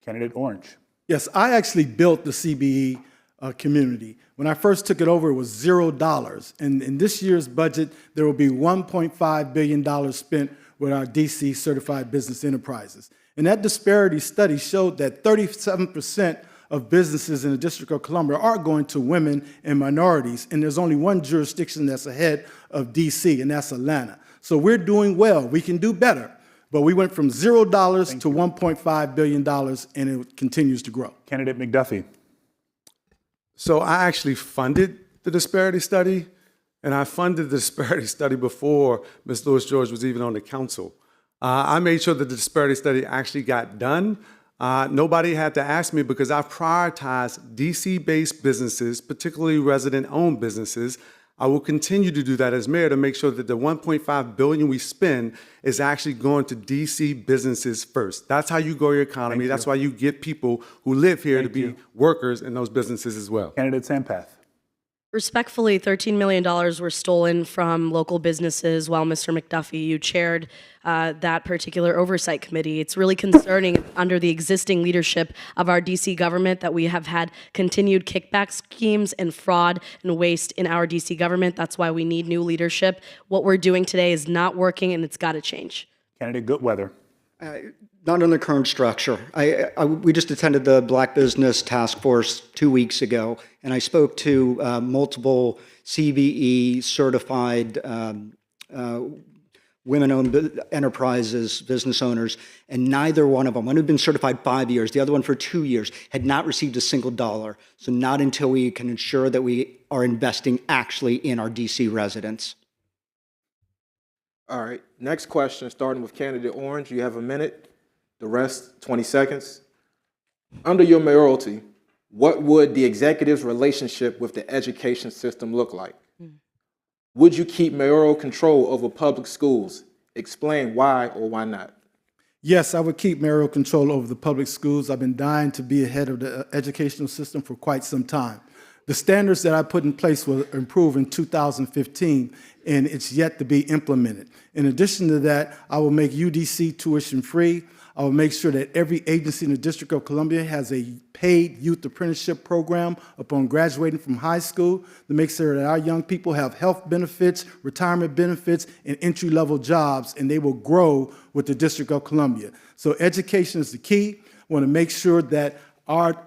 Speaker 16: Candidate Orange.
Speaker 18: Yes, I actually built the CBE community. When I first took it over, it was $0. And in this year's budget, there will be $1.5 billion spent with our DC certified business enterprises. And that disparity study showed that 37% of businesses in the District of Columbia are going to women and minorities. And there's only one jurisdiction that's ahead of DC, and that's Atlanta. So we're doing well. We can do better. But we went from $0 to $1.5 billion, and it continues to grow.
Speaker 16: Candidate McDuffie.
Speaker 22: So I actually funded the disparity study, and I funded the disparity study before Ms. Louis George was even on the council. I made sure that the disparity study actually got done. Nobody had to ask me, because I prioritized DC-based businesses, particularly resident-owned businesses. I will continue to do that as mayor to make sure that the $1.5 billion we spend is actually going to DC businesses first. That's how you grow your economy. That's why you get people who live here to be workers in those businesses as well.
Speaker 16: Candidate Sampath.
Speaker 21: Respectfully, $13 million were stolen from local businesses while Mr. McDuffie, you chaired that particular oversight committee. It's really concerning under the existing leadership of our DC government that we have had continued kickback schemes and fraud and waste in our DC government. That's why we need new leadership. What we're doing today is not working, and it's got to change.
Speaker 16: Candidate Goodweather.
Speaker 20: Not in the current structure. We just attended the Black Business Task Force 2 weeks ago, and I spoke to multiple CBE certified women-owned enterprises, business owners, and neither one of them, one had been certified 5 years, the other one for 2 years, had not received a single dollar. So not until we can ensure that we are investing actually in our DC residents.
Speaker 17: All right, next question, starting with candidate Orange. You have a minute. The rest, 20 seconds. Under your mayoralty, what would the executive's relationship with the education system look like? Would you keep mayoral control over public schools? Explain why or why not.
Speaker 18: Yes, I would keep mayoral control over the public schools. I've been dying to be ahead of the educational system for quite some time. The standards that I put in place were improved in 2015, and it's yet to be implemented. In addition to that, I will make UDC tuition free. I will make sure that every agency in the District of Columbia has a paid youth apprenticeship program upon graduating from high school to make sure that our young people have health benefits, retirement benefits, and entry-level jobs, and they will grow with the District of Columbia. So education is the key. I want to make sure that our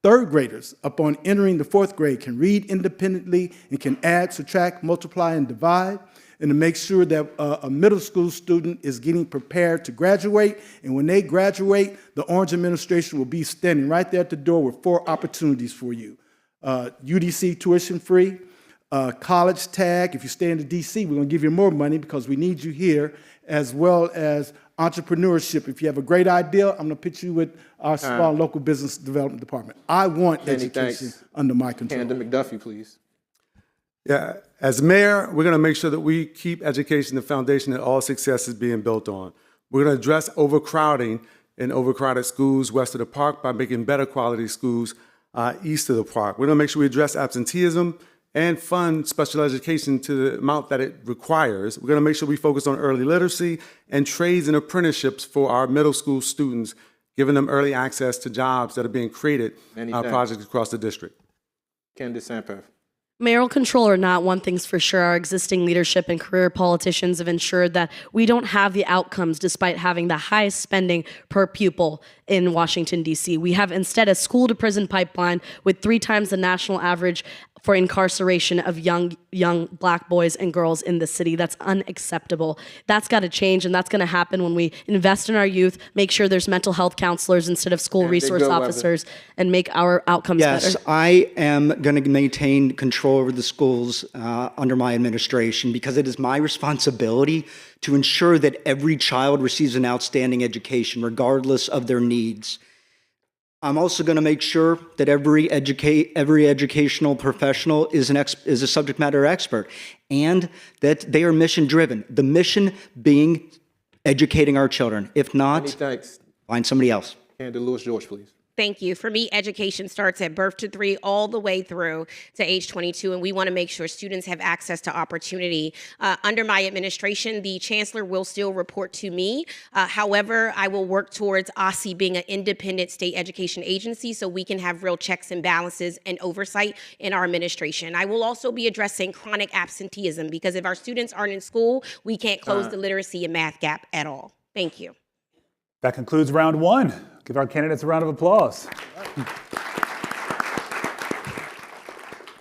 Speaker 18: third graders, upon entering the fourth grade, can read independently and can add, subtract, multiply, and divide, and to make sure that a middle school student is getting prepared to graduate. And when they graduate, the Orange administration will be standing right there at the door with 4 opportunities for you. UDC tuition free, college tag. If you stay in the DC, we're gonna give you more money because we need you here, as well as entrepreneurship. If you have a great idea, I'm gonna put you with our small local business development department. I want education under my control.
Speaker 17: Candy McDuffie, please.
Speaker 22: Yeah, as mayor, we're going to make sure that we keep education the foundation that all success is being built on. We're going to address overcrowding in overcrowded schools west of the park by making better quality schools east of the park. We're going to make sure we address absenteeism and fund special education to the amount that it requires. We're going to make sure we focus on early literacy and trades and apprenticeships for our middle school students, giving them early access to jobs that are being created projects across the district.
Speaker 17: Candace Sampath.
Speaker 21: Mayoral control or not, one thing's for sure, our existing leadership and career politicians have ensured that we don't have the outcomes despite having the highest spending per pupil in Washington, D.C. We have instead a school-to-prison pipeline with 3 times the national average for incarceration of young Black boys and girls in the city. That's unacceptable. That's got to change, and that's going to happen when we invest in our youth, make sure there's mental health counselors instead of school resource officers, and make our outcomes better.
Speaker 20: Yes, I am going to maintain control over the schools under my administration because it is my responsibility to ensure that every child receives an outstanding education, regardless of their needs. I'm also going to make sure that every educational professional is a subject matter expert, and that they are mission driven. The mission being educating our children. If not, find somebody else.
Speaker 17: Candy Lewis George, please.
Speaker 19: Thank you. For me, education starts at birth to 3 all the way through to age 22, and we want to make sure students have access to opportunity. Under my administration, the chancellor will still report to me. However, I will work towards OSSI being an independent state education agency so we can have real checks and balances and oversight in our administration. I will also be addressing chronic absenteeism because if our students aren't in school, we can't close the literacy and math gap at all. Thank you.
Speaker 16: That concludes round 1. Give our candidates a round of applause.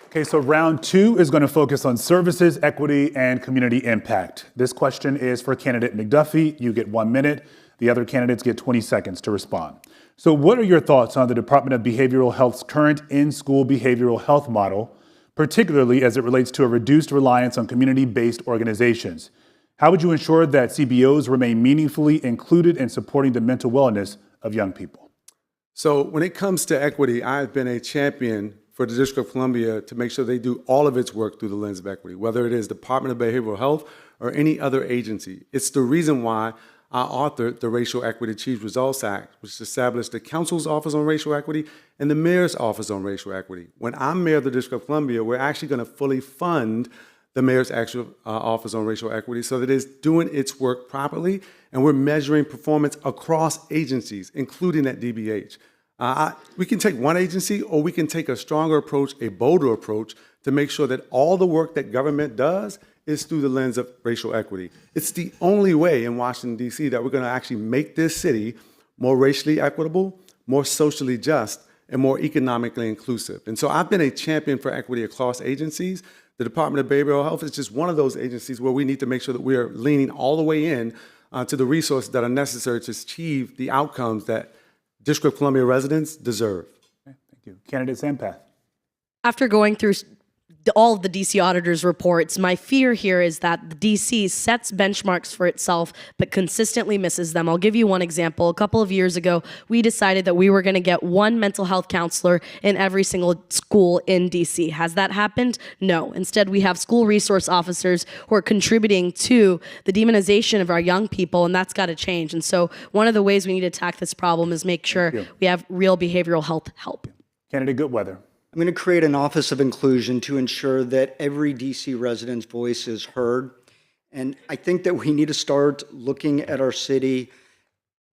Speaker 16: Okay, so round 2 is going to focus on services, equity, and community impact. This question is for candidate McDuffie. You get 1 minute. The other candidates get 20 seconds to respond. So what are your thoughts on the Department of Behavioral Health's current in-school behavioral health model, particularly as it relates to a reduced reliance on community-based organizations? How would you ensure that CBOs remain meaningfully included in supporting the mental wellness of young people?
Speaker 22: So when it comes to equity, I've been a champion for the District of Columbia to make sure they do all of its work through the lens of equity, whether it is Department of Behavioral Health or any other agency. It's the reason why I authored the Racial Equity Achieved Results Act, which established the Council's Office on Racial Equity and the Mayor's Office on Racial Equity. When I'm Mayor of the District of Columbia, we're actually going to fully fund the Mayor's actual Office on Racial Equity so that it's doing its work properly, and we're measuring performance across agencies, including at DBH. We can take one agency, or we can take a stronger approach, a bolder approach, to make sure that all the work that government does is through the lens of racial equity. It's the only way in Washington, D.C. that we're going to actually make this city more racially equitable, more socially just, and more economically inclusive. And so I've been a champion for equity across agencies. The Department of Behavioral Health is just one of those agencies where we need to make sure that we are leaning all the way in to the resources that are necessary to achieve the outcomes that District of Columbia residents deserve.
Speaker 16: Okay, thank you. Candidate Sampath.
Speaker 21: After going through all of the DC auditors' reports, my fear here is that the DC sets benchmarks for itself but consistently misses them. I'll give you one example. A couple of years ago, we decided that we were going to get 1 mental health counselor in every single school in DC. Has that happened? No. Instead, we have school resource officers who are contributing to the demonization of our young people, and that's got to change. And so one of the ways we need to attack this problem is make sure we have real behavioral health help.
Speaker 16: Candidate Goodweather.
Speaker 20: I'm going to create an Office of Inclusion to ensure that every DC resident's voice is heard. And I think that we need to start looking at our city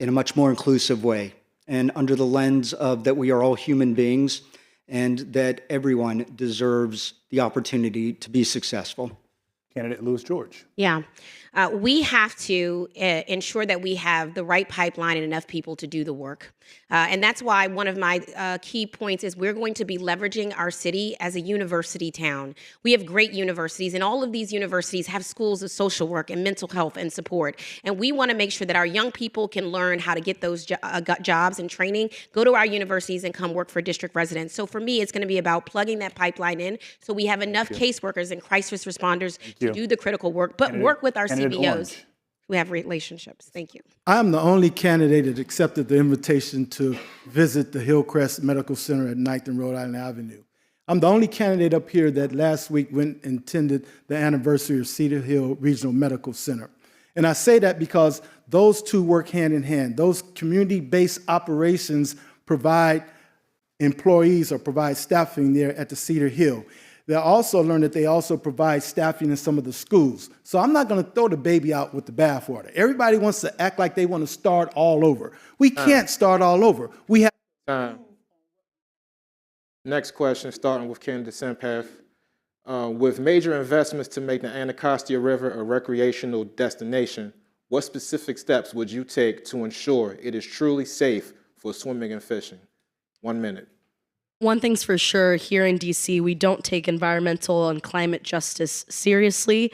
Speaker 20: in a much more inclusive way and under the lens of that we are all human beings and that everyone deserves the opportunity to be successful.
Speaker 16: Candidate Louis George.
Speaker 19: Yeah. We have to ensure that we have the right pipeline and enough people to do the work. And that's why one of my key points is we're going to be leveraging our city as a university town. We have great universities, and all of these universities have schools of social work and mental health and support. And we want to make sure that our young people can learn how to get those jobs and training, go to our universities, and come work for district residents. So for me, it's going to be about plugging that pipeline in so we have enough caseworkers and crisis responders to do the critical work, but work with our CBOs who have relationships. Thank you.
Speaker 18: I'm the only candidate that accepted the invitation to visit the Hillcrest Medical Center at 9th and Rhode Island Avenue. I'm the only candidate up here that last week went and attended the anniversary of Cedar Hill Regional Medical Center. And I say that because those two work hand in hand. Those community-based operations provide employees or provide staffing there at the Cedar Hill. They also learned that they also provide staffing in some of the schools. So I'm not going to throw the baby out with the bathwater. Everybody wants to act like they want to start all over. We can't start all over. We have
Speaker 17: Time. Next question, starting with candidate Sampath. With major investments to make the Anacostia River a recreational destination, what specific steps would you take to ensure it is truly safe for swimming and fishing? 1 minute.
Speaker 21: One thing's for sure, here in DC, we don't take environmental and climate justice seriously.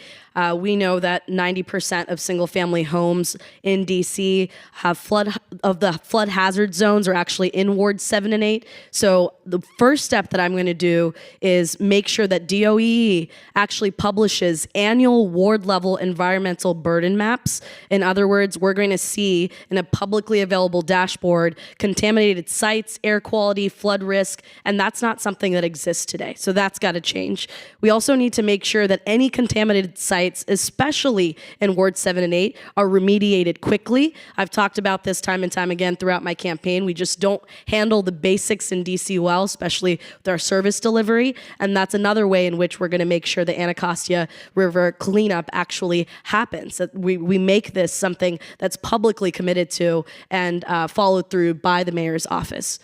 Speaker 21: We know that 90% of single-family homes in DC have flood hazard zones are actually in Wards 7 and 8. So the first step that I'm going to do is make sure that DOE actually publishes annual ward-level environmental burden maps. In other words, we're going to see in a publicly available dashboard contaminated sites, air quality, flood risk, and that's not something that exists today. So that's got to change. We also need to make sure that any contaminated sites, especially in Ward 7 and 8, are remediated quickly. I've talked about this time and time again throughout my campaign. We just don't handle the basics in DC well, especially with our service delivery. And that's another way in which we're going to make sure the Anacostia River cleanup actually happens. That we make this something that's publicly committed to and followed through by the mayor's office.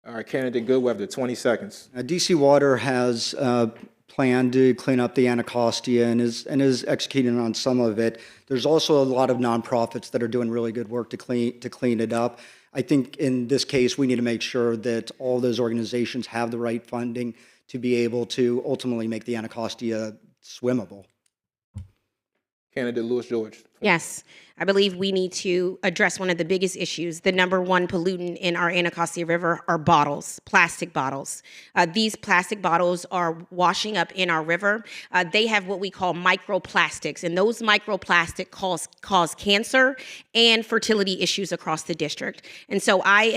Speaker 17: All right, candidate Goodweather, 20 seconds.
Speaker 20: DC Water has planned to clean up the Anacostia and is executing on some of it. There's also a lot of nonprofits that are doing really good work to clean it up. I think in this case, we need to make sure that all those organizations have the right funding to be able to ultimately make the Anacostia swimmable.
Speaker 17: Candidate Louis George.
Speaker 19: Yes, I believe we need to address one of the biggest issues. The number one pollutant in our Anacostia River are bottles, plastic bottles. These plastic bottles are washing up in our river. They have what we call microplastics, and those microplastics cause cancer and fertility issues across the district. And so I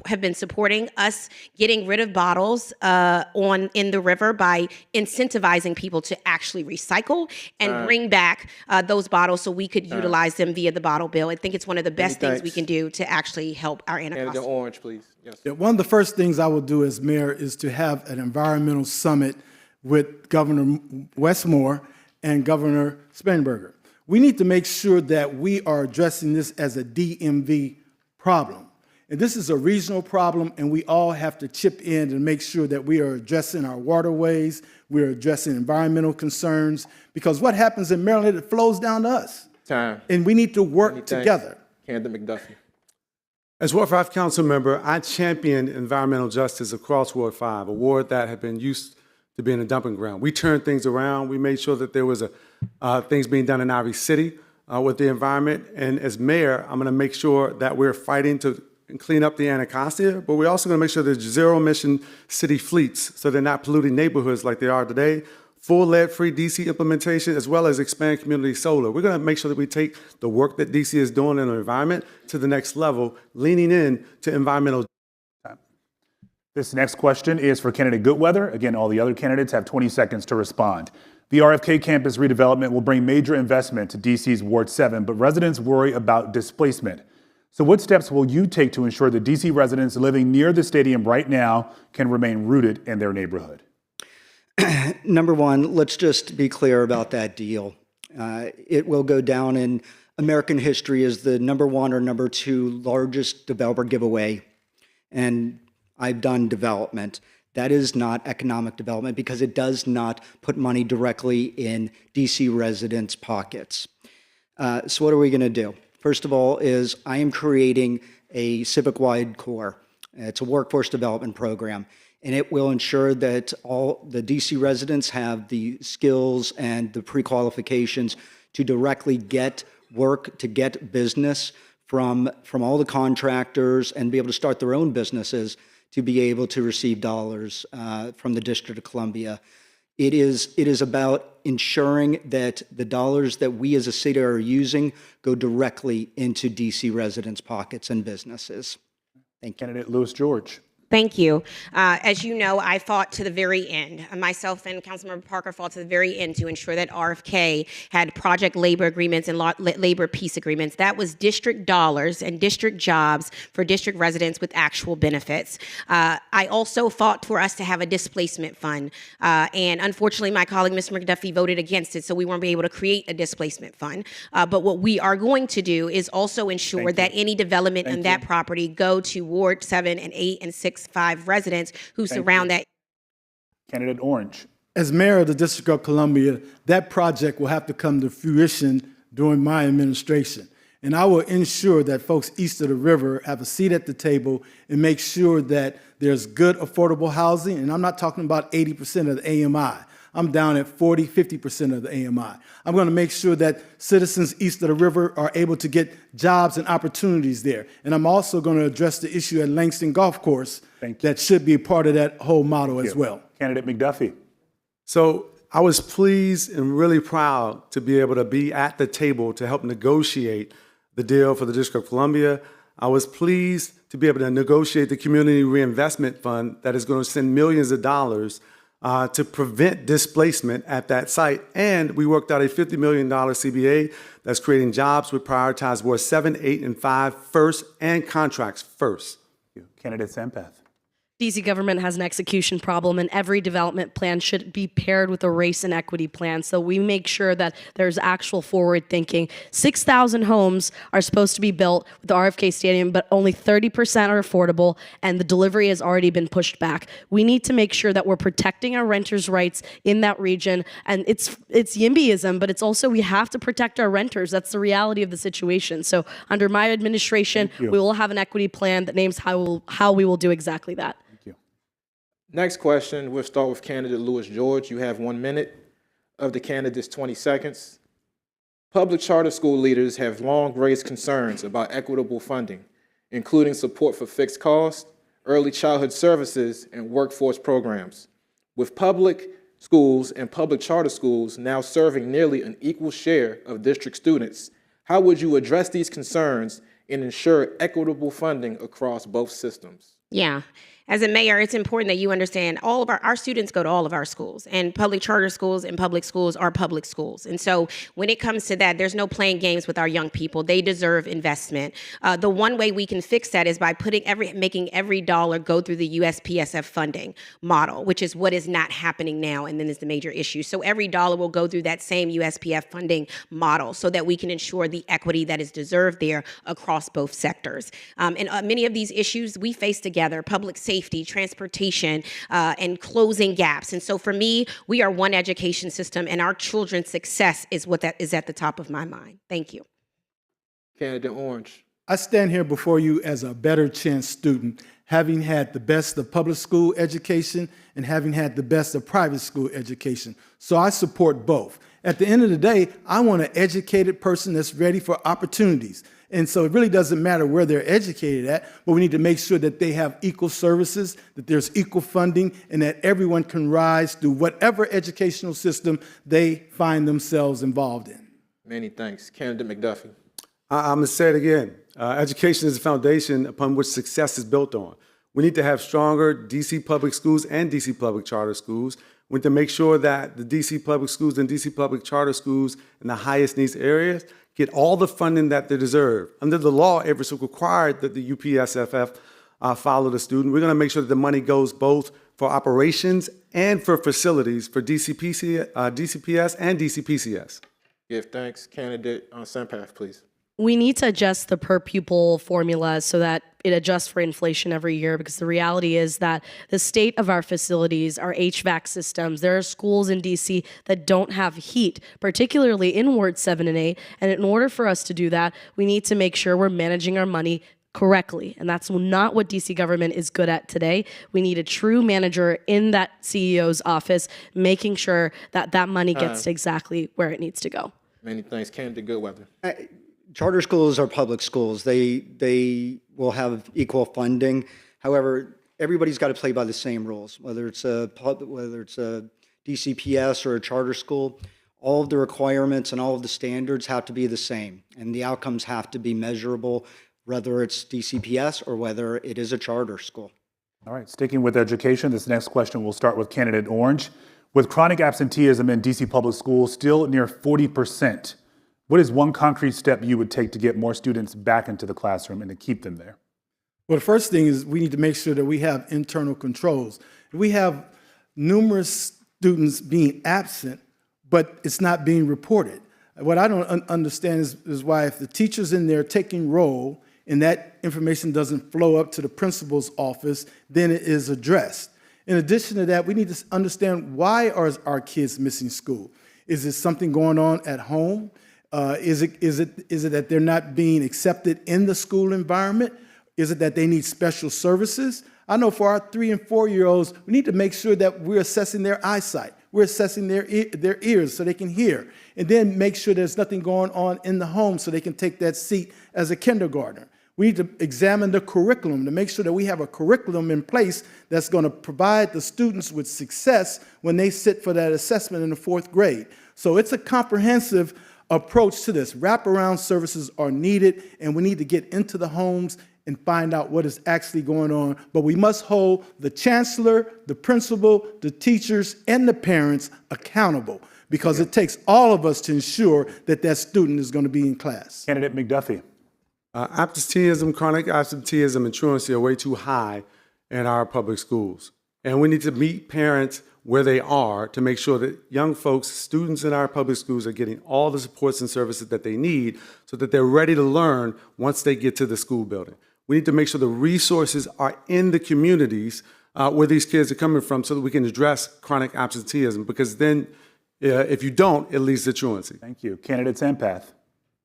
Speaker 19: have been supporting us getting rid of bottles in the river by incentivizing people to actually recycle and bring back those bottles so we could utilize them via the bottle bill. I think it's one of the best things we can do to actually help our Anacostia.
Speaker 17: Candidate Orange, please. Yes.
Speaker 18: Yeah, one of the first things I will do as mayor is to have an environmental summit with Governor Westmore and Governor Spanberger. We need to make sure that we are addressing this as a DMV problem. And this is a regional problem, and we all have to chip in and make sure that we are addressing our waterways, we're addressing environmental concerns, because what happens in Maryland, it flows down to us.
Speaker 17: Time.
Speaker 18: And we need to work together.
Speaker 17: Candidate McDuffie.
Speaker 22: As Ward 5 council member, I champion environmental justice across Ward 5, a ward that had been used to being a dumping ground. We turned things around. We made sure that there was things being done in Ivy City with the environment. And as mayor, I'm going to make sure that we're fighting to clean up the Anacostia, but we're also going to make sure there's zero emission city fleets so they're not polluting neighborhoods like they are today. Full lead-free DC implementation, as well as expand community solar. We're going to make sure that we take the work that DC is doing in the environment to the next level, leaning in to environmental.
Speaker 16: This next question is for candidate Goodweather. Again, all the other candidates have 20 seconds to respond. The RFK campus redevelopment will bring major investment to DC's Ward 7, but residents worry about displacement. So what steps will you take to ensure that DC residents living near the stadium right now can remain rooted in their neighborhood?
Speaker 20: Number one, let's just be clear about that deal. It will go down in American history is the #1 or #2 largest developer giveaway, and I've done development. That is not economic development because it does not put money directly in DC residents' pockets. So what are we going to do? First of all is I am creating a civic-wide core. It's a workforce development program, and it will ensure that all the DC residents have the skills and the pre-qualifications to directly get work, to get business from all the contractors and be able to start their own businesses to be able to receive dollars from the District of Columbia. It is about ensuring that the dollars that we as a city are using go directly into DC residents' pockets and businesses. Thank you.
Speaker 16: Candidate Louis George.
Speaker 19: Thank you. As you know, I fought to the very end. Myself and Councilmember Parker fought to the very end to ensure that RFK had project labor agreements and labor peace agreements. That was district dollars and district jobs for district residents with actual benefits. I also fought for us to have a displacement fund. And unfortunately, my colleague, Mr. McDuffie, voted against it, so we weren't able to create a displacement fund. But what we are going to do is also ensure that any development in that property go to Ward 7 and 8 and 6, 5 residents who surround that.
Speaker 16: Candidate Orange.
Speaker 18: As mayor of the District of Columbia, that project will have to come to fruition during my administration. And I will ensure that folks east of the river have a seat at the table and make sure that there's good, affordable housing. And I'm not talking about 80% of the AMI. I'm down at 40, 50% of the AMI. I'm going to make sure that citizens east of the river are able to get jobs and opportunities there. And I'm also going to address the issue at Langston Golf Course that should be a part of that whole model as well.
Speaker 16: Candidate McDuffie.
Speaker 22: So I was pleased and really proud to be able to be at the table to help negotiate the deal for the District of Columbia. I was pleased to be able to negotiate the Community Reinvestment Fund that is going to send millions of dollars to prevent displacement at that site. And we worked out a $50 million CBA that's creating jobs. We prioritize Wards 7, 8, and 5 first and contracts first.
Speaker 16: Candidate Sampath.
Speaker 21: DC government has an execution problem, and every development plan should be paired with a race and equity plan. So we make sure that there's actual forward thinking. 6,000 homes are supposed to be built with the RFK Stadium, but only 30% are affordable, and the delivery has already been pushed back. We need to make sure that we're protecting our renters' rights in that region. And it's YIMBYism, but it's also we have to protect our renters. That's the reality of the situation. So under my administration, we will have an equity plan that names how we will do exactly that.
Speaker 17: Next question, we'll start with candidate Louis George. You have 1 minute. Of the candidates, 20 seconds. Public charter school leaders have long raised concerns about equitable funding, including support for fixed costs, early childhood services, and workforce programs. With public schools and public charter schools now serving nearly an equal share of district students, how would you address these concerns and ensure equitable funding across both systems?
Speaker 19: Yeah. As a mayor, it's important that you understand all of our students go to all of our schools, and public charter schools and public schools are public schools. And so when it comes to that, there's no playing games with our young people. They deserve investment. The one way we can fix that is by making every dollar go through the USPSF funding model, which is what is not happening now, and then there's the major issue. So every dollar will go through that same USPF funding model so that we can ensure the equity that is deserved there across both sectors. And many of these issues we face together, public safety, transportation, and closing gaps. And so for me, we are one education system, and our children's success is what that is at the top of my mind. Thank you.
Speaker 17: Candidate Orange.
Speaker 18: I stand here before you as a better chance student, having had the best of public school education and having had the best of private school education. So I support both. At the end of the day, I want an educated person that's ready for opportunities. And so it really doesn't matter where they're educated at, but we need to make sure that they have equal services, that there's equal funding, and that everyone can rise through whatever educational system they find themselves involved in.
Speaker 17: Many thanks. Candidate McDuffie.
Speaker 22: I'm going to say it again. Education is the foundation upon which success is built on. We need to have stronger DC public schools and DC public charter schools. We need to make sure that the DC public schools and DC public charter schools in the highest needs areas get all the funding that they deserve. Under the law, it was required that the UPSFF follow the student. We're going to make sure that the money goes both for operations and for facilities for DCPS and DCPCS.
Speaker 17: Give thanks. Candidate Sampath, please.
Speaker 21: We need to adjust the per pupil formula so that it adjusts for inflation every year, because the reality is that the state of our facilities, our HVAC systems, there are schools in DC that don't have heat, particularly in Ward 7 and 8. And in order for us to do that, we need to make sure we're managing our money correctly. And that's not what DC government is good at today. We need a true manager in that CEO's office, making sure that that money gets to exactly where it needs to go.
Speaker 17: Many thanks. Candidate Goodweather.
Speaker 20: Charter schools are public schools. They will have equal funding. However, everybody's got to play by the same rules, whether it's a DCPS or a charter school. All of the requirements and all of the standards have to be the same, and the outcomes have to be measurable, whether it's DCPS or whether it is a charter school.
Speaker 16: All right, sticking with education, this next question will start with candidate Orange. With chronic absenteeism in DC public schools still near 40%, what is one concrete step you would take to get more students back into the classroom and to keep them there?
Speaker 18: Well, the first thing is we need to make sure that we have internal controls. We have numerous students being absent, but it's not being reported. What I don't understand is why, if the teacher's in there taking roll and that information doesn't flow up to the principal's office, then it is addressed. In addition to that, we need to understand, why are our kids missing school? Is there something going on at home? Is it that they're not being accepted in the school environment? Is it that they need special services? I know for our 3 and 4-year-olds, we need to make sure that we're assessing their eyesight. We're assessing their ears so they can hear. And then make sure there's nothing going on in the home so they can take that seat as a kindergartner. We need to examine the curriculum to make sure that we have a curriculum in place that's going to provide the students with success when they sit for that assessment in the 4th grade. So it's a comprehensive approach to this. Wraparound services are needed, and we need to get into the homes and find out what is actually going on. But we must hold the chancellor, the principal, the teachers, and the parents accountable, because it takes all of us to ensure that that student is going to be in class.
Speaker 16: Candidate McDuffie.
Speaker 22: Absenteeism, chronic absenteeism, and truancy are way too high in our public schools. And we need to meet parents where they are to make sure that young folks, students in our public schools, are getting all the supports and services that they need so that they're ready to learn once they get to the school building. We need to make sure the resources are in the communities where these kids are coming from so that we can address chronic absenteeism, because then if you don't, it leads to truancy.
Speaker 16: Thank you. Candidate Sampath.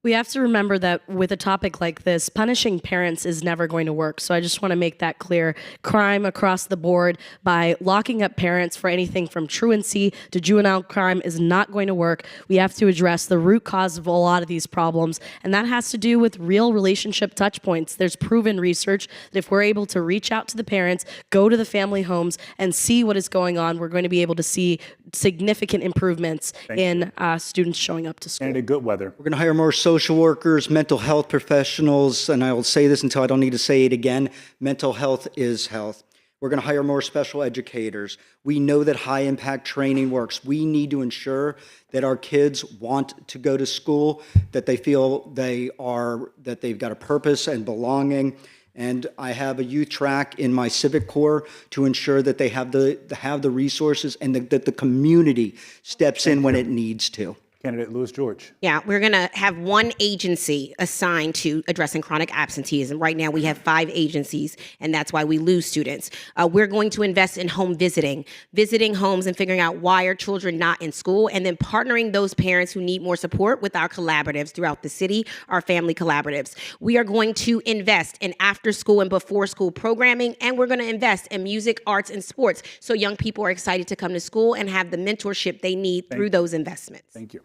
Speaker 21: We have to remember that with a topic like this, punishing parents is never going to work. So I just want to make that clear. Crime across the board by locking up parents for anything from truancy to juvenile crime is not going to work. We have to address the root cause of a lot of these problems, and that has to do with real relationship touch points. There's proven research that if we're able to reach out to the parents, go to the family homes, and see what is going on, we're going to be able to see significant improvements in students showing up to school.
Speaker 16: Candidate Goodweather.
Speaker 20: We're going to hire more social workers, mental health professionals, and I will say this until I don't need to say it again, mental health is health. We're going to hire more special educators. We know that high impact training works. We need to ensure that our kids want to go to school, that they feel that they've got a purpose and belonging. And I have a youth track in my civic corps to ensure that they have the resources, and that the community steps in when it needs to.
Speaker 16: Candidate Louis George.
Speaker 19: Yeah, we're going to have one agency assigned to addressing chronic absenteeism. Right now, we have 5 agencies, and that's why we lose students. We're going to invest in home visiting homes and figuring out why are children not in school, and then partnering those parents who need more support with our collaboratives throughout the city, our family collaboratives. We are going to invest in after-school and before-school programming, and we're going to invest in music, arts, and sports so young people are excited to come to school and have the mentorship they need through those investments.
Speaker 16: Thank you.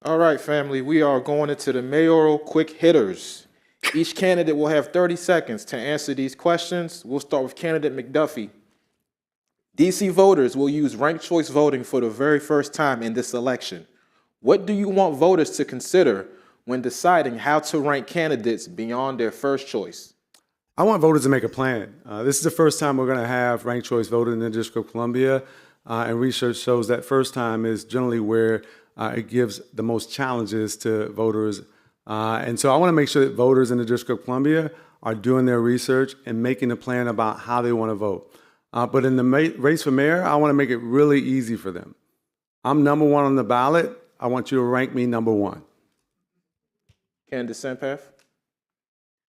Speaker 17: All right, family, we are going into the mayoral quick hitters. Each candidate will have 30 seconds to answer these questions. We'll start with candidate McDuffie. DC voters will use ranked choice voting for the very first time in this election. What do you want voters to consider when deciding how to rank candidates beyond their first choice?
Speaker 22: I want voters to make a plan. This is the first time we're going to have ranked choice voting in the District of Columbia, and research shows that first time is generally where it gives the most challenges to voters. And so I want to make sure that voters in the District of Columbia are doing their research and making a plan about how they want to vote. But in the race for mayor, I want to make it really easy for them. I'm #1 on the ballot. I want you to rank me number one.
Speaker 17: Candace Sampath.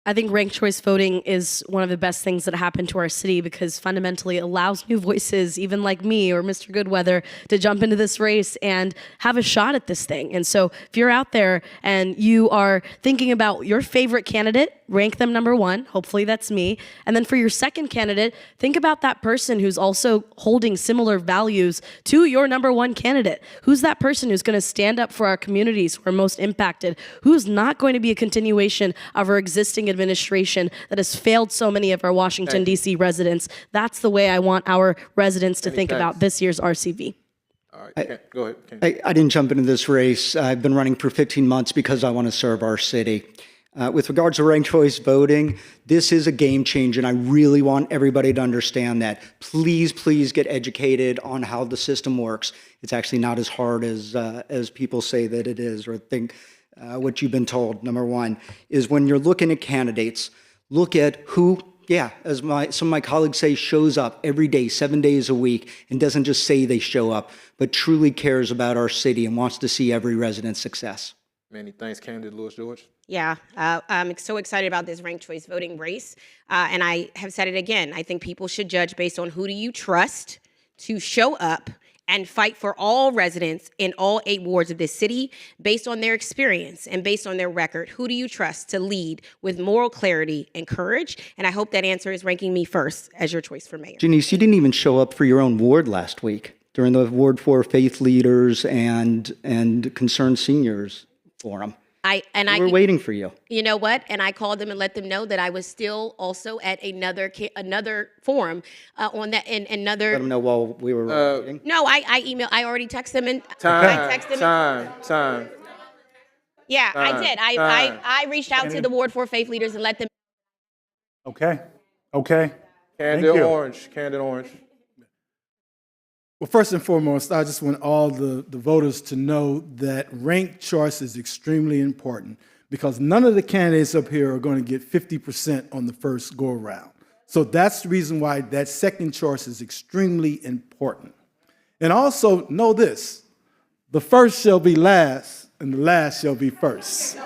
Speaker 21: I think ranked choice voting is one of the best things that happened to our city because fundamentally it allows new voices, even like me or Mr. Goodweather, to jump into this race and have a shot at this thing. And so if you're out there and you are thinking about your favorite candidate, rank them number one. Hopefully that's me. And then for your second candidate, think about that person who's also holding similar values to your number one candidate. Who's that person who's going to stand up for our communities who are most impacted? Who's not going to be a continuation of our existing administration that has failed so many of our Washington, D.C. residents? That's the way I want our residents to think about this year's RCV.
Speaker 17: All right, go ahead.
Speaker 20: I didn't jump into this race. I've been running for 15 months because I want to serve our city. With regards to ranked choice voting, this is a game changer, and I really want everybody to understand that. Please, please get educated on how the system works. It's actually not as hard as people say that it is or think what you've been told. Number one is when you're looking at candidates, look at who, as some of my colleagues say, shows up every day, 7 days a week, and doesn't just say they show up, but truly cares about our city and wants to see every resident's success.
Speaker 17: Many thanks, candidate Lewis George.
Speaker 19: Yeah, I'm so excited about this ranked choice voting race. And I have said it again. I think people should judge based on who do you trust to show up and fight for all residents in all 8 wards of this city based on their experience and based on their record. Who do you trust to lead with moral clarity and courage? And I hope that answer is ranking me first as your choice for mayor.
Speaker 20: Janice, you didn't even show up for your own ward last week during the Ward 4 Faith Leaders and Concerned Seniors Forum. We were waiting for you.
Speaker 19: You know what? And I called them and let them know that I was still also at another forum on that and another.
Speaker 20: Let them know while we were waiting.
Speaker 19: No, I emailed. I already texted them and
Speaker 17: Time.
Speaker 19: I texted them.
Speaker 17: Time.
Speaker 19: Yeah, I did. I reached out to the Ward 4 faith leaders and let them.
Speaker 16: Okay.
Speaker 17: Candidate Orange.
Speaker 18: Well, first and foremost, I just want all the voters to know that ranked choice is extremely important because none of the candidates up here are going to get 50% on the first go around. So that's the reason why that second choice is extremely important. And also know this, the first shall be last and the last shall be first.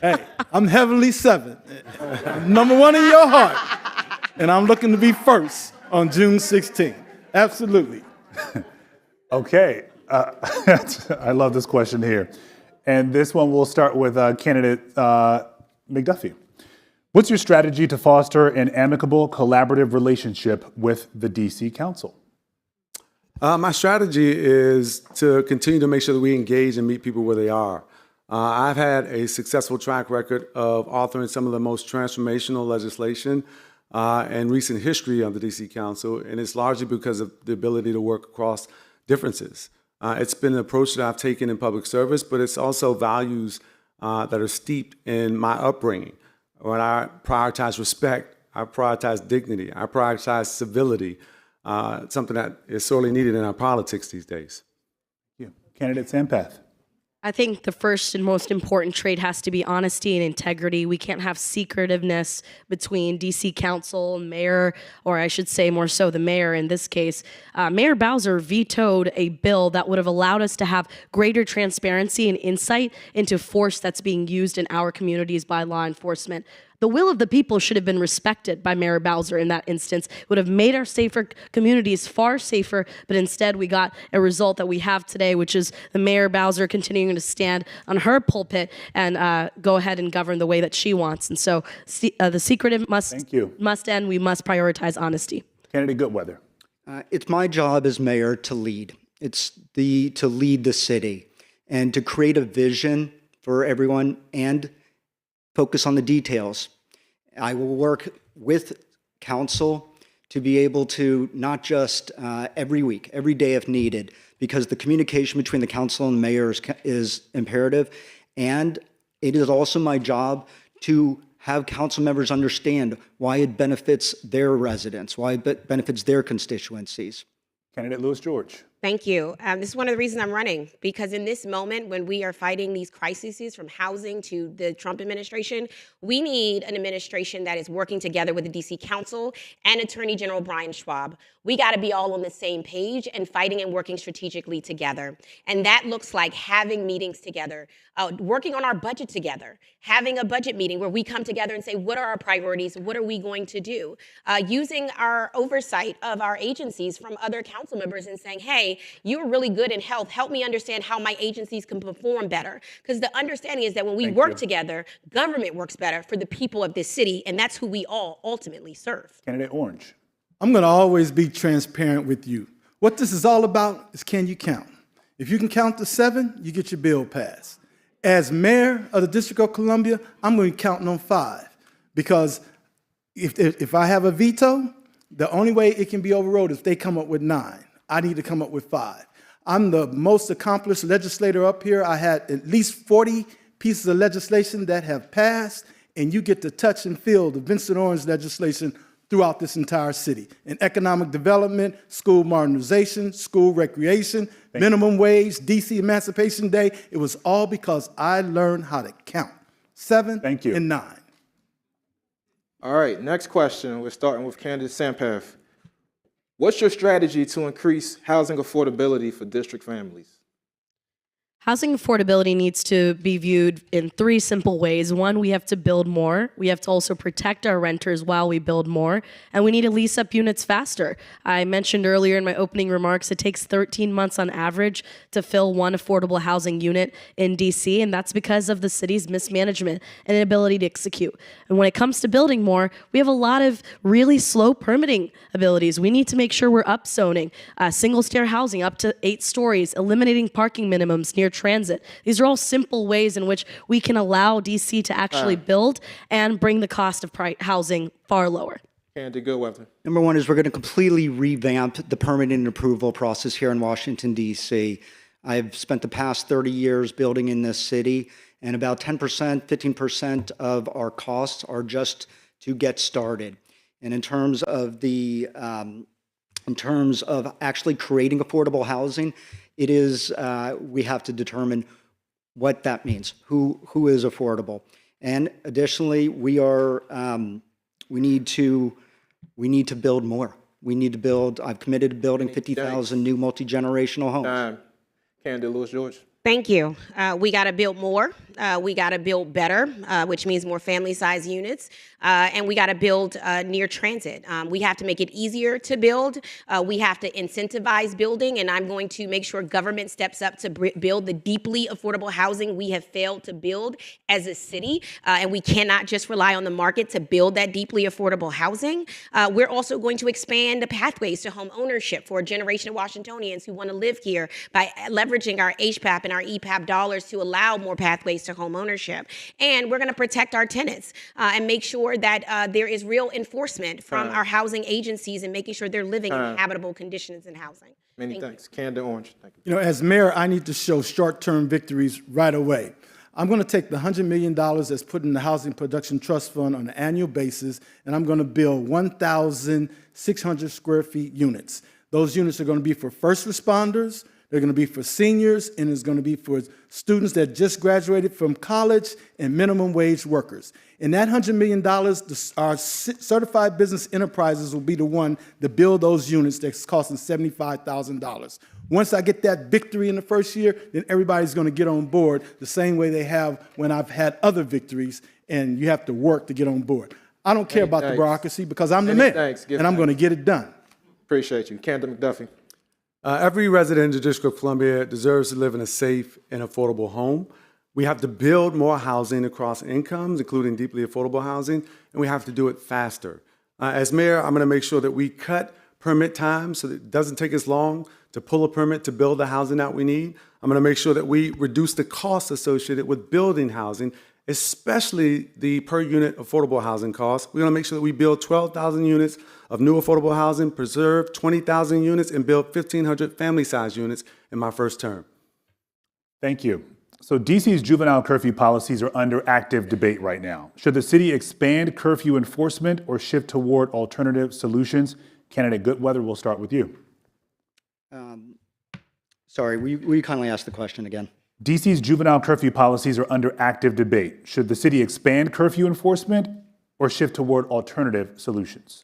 Speaker 18: Hey, I'm Heavenly Seven, I'm number one in your heart, and I'm looking to be first on June 16th. Absolutely.
Speaker 16: Okay. I love this question here. And this one we'll start with candidate McDuffie. What's your strategy to foster an amicable, collaborative relationship with the DC Council?
Speaker 22: My strategy is to continue to make sure that we engage and meet people where they are. I've had a successful track record of authoring some of the most transformational legislation and recent history of the DC Council, and it's largely because of the ability to work across differences. It's been an approach that I've taken in public service, but it's also values that are steeped in my upbringing. When I prioritize respect, I prioritize dignity, I prioritize civility, something that is sorely needed in our politics these days.
Speaker 16: Yeah. Candidate Sampath.
Speaker 21: I think the first and most important trait has to be honesty and integrity. We can't have secretiveness between DC Council and mayor, or I should say more so the mayor in this case. Mayor Bowser vetoed a bill that would have allowed us to have greater transparency and insight into force that's being used in our communities by law enforcement. The will of the people should have been respected by Mayor Bowser in that instance. It would have made our safer communities far safer, but instead we got a result that we have today, which is the Mayor Bowser continuing to stand on her pulpit and go ahead and govern the way that she wants. And so the secretive must end. We must prioritize honesty.
Speaker 16: Candidate Goodweather.
Speaker 20: It's my job as mayor to lead. It's to lead the city and to create a vision for everyone and focus on the details. I will work with council to be able to not just every week, every day if needed, because the communication between the council and the mayor is imperative. And it is also my job to have council members understand why it benefits their residents, why it benefits their constituencies.
Speaker 16: Candidate Lewis George.
Speaker 19: Thank you. This is one of the reasons I'm running, because in this moment when we are fighting these crises from housing to the Trump administration, we need an administration that is working together with the DC Council and Attorney General Brian Schwab. We got to be all on the same page and fighting and working strategically together. And that looks like having meetings together, working on our budget together, having a budget meeting where we come together and say, what are our priorities? What are we going to do? Using our oversight of our agencies from other council members and saying, hey, you're really good in health. Help me understand how my agencies can perform better. Because the understanding is that when we work together, government works better for the people of this city, and that's who we all ultimately serve.
Speaker 16: Candidate Orange.
Speaker 18: I'm going to always be transparent with you. What this is all about is, can you count? If you can count to 7, you get your bill passed. As mayor of the District of Columbia, I'm going to be counting on 5, because if I have a veto, the only way it can be overruled is if they come up with 9. I need to come up with 5. I'm the most accomplished legislator up here. I had at least 40 pieces of legislation that have passed, and you get to touch and feel the Vincent Orange legislation throughout this entire city. In economic development, school modernization, school recreation, minimum wage, DC Emancipation Day. It was all because I learned how to count. 7 and 9.
Speaker 17: All right, next question. We're starting with candidate Sampath. What's your strategy to increase housing affordability for district families?
Speaker 21: Housing affordability needs to be viewed in 3 simple ways. One, we have to build more. We have to also protect our renters while we build more. And we need to lease up units faster. I mentioned earlier in my opening remarks, it takes 13 months on average to fill one affordable housing unit in DC, and that's because of the city's mismanagement and inability to execute. And when it comes to building more, we have a lot of really slow permitting abilities. We need to make sure we're upzoning, single-stair housing up to 8 stories, eliminating parking minimums near transit. These are all simple ways in which we can allow DC to actually build and bring the cost of housing far lower.
Speaker 17: Candidate Goodweather.
Speaker 20: Number one is we're going to completely revamp the permitting and approval process here in Washington, D.C. I've spent the past 30 years building in this city, and about 10%, 15% of our costs are just to get started. And in terms of actually creating affordable housing, it is, we have to determine what that means, who is affordable. And additionally, we need to build more. We need to build, I've committed to building 50,000 new multi-generational homes.
Speaker 17: Candidate Lewis George.
Speaker 19: Thank you. We got to build more. We got to build better, which means more family-size units. And we got to build near transit. We have to make it easier to build. We have to incentivize building. And I'm going to make sure government steps up to build the deeply affordable housing we have failed to build as a city. And we cannot just rely on the market to build that deeply affordable housing. We're also going to expand the pathways to home ownership for a generation of Washingtonians who want to live here by leveraging our HPAP and our EPAP dollars to allow more pathways to home ownership. And we're going to protect our tenants and make sure that there is real enforcement from our housing agencies and making sure they're living in habitable conditions in housing.
Speaker 17: Many thanks. Candidate Orange. Thank you.
Speaker 18: You know, as mayor, I need to show short-term victories right away. I'm going to take the $100 million that's put in the Housing Production Trust Fund on an annual basis, and I'm going to build 1,600 square feet units. Those units are going to be for first responders, they're going to be for seniors, and it's going to be for students that just graduated from college and minimum wage workers. And that $100 million, our certified business enterprises will be the one to build those units that's costing $75,000. Once I get that victory in the first year, then everybody's going to get on board the same way they have when I've had other victories, and you have to work to get on board. I don't care about the bureaucracy because I'm the mayor, and I'm going to get it done.
Speaker 17: Appreciate you. Candidate McDuffie.
Speaker 22: Every resident in the District of Columbia deserves to live in a safe and affordable home. We have to build more housing across incomes, including deeply affordable housing, and we have to do it faster. As mayor, I'm going to make sure that we cut permit time so that it doesn't take as long to pull a permit to build the housing that we need. I'm going to make sure that we reduce the costs associated with building housing, especially the per unit affordable housing costs. We're going to make sure that we build 12,000 units of new affordable housing, preserve 20,000 units, and build 1,500 family-size units in my first term.
Speaker 16: Thank you. So DC's juvenile curfew policies are under active debate right now. Should the city expand curfew enforcement or shift toward alternative solutions? Candidate Goodweather, we'll start with you.
Speaker 20: Sorry, will you kindly ask the question again?
Speaker 16: DC's juvenile curfew policies are under active debate. Should the city expand curfew enforcement or shift toward alternative solutions?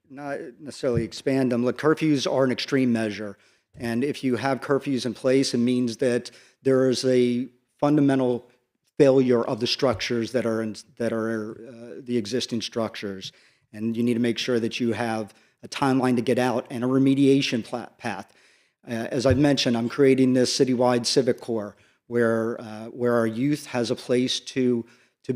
Speaker 20: Not necessarily expand them. Look, curfews are an extreme measure. And if you have curfews in place, it means that there is a fundamental failure of the structures that are the existing structures. And you need to make sure that you have a timeline to get out and a remediation path. As I've mentioned, I'm creating this citywide civic corps where our youth has a place to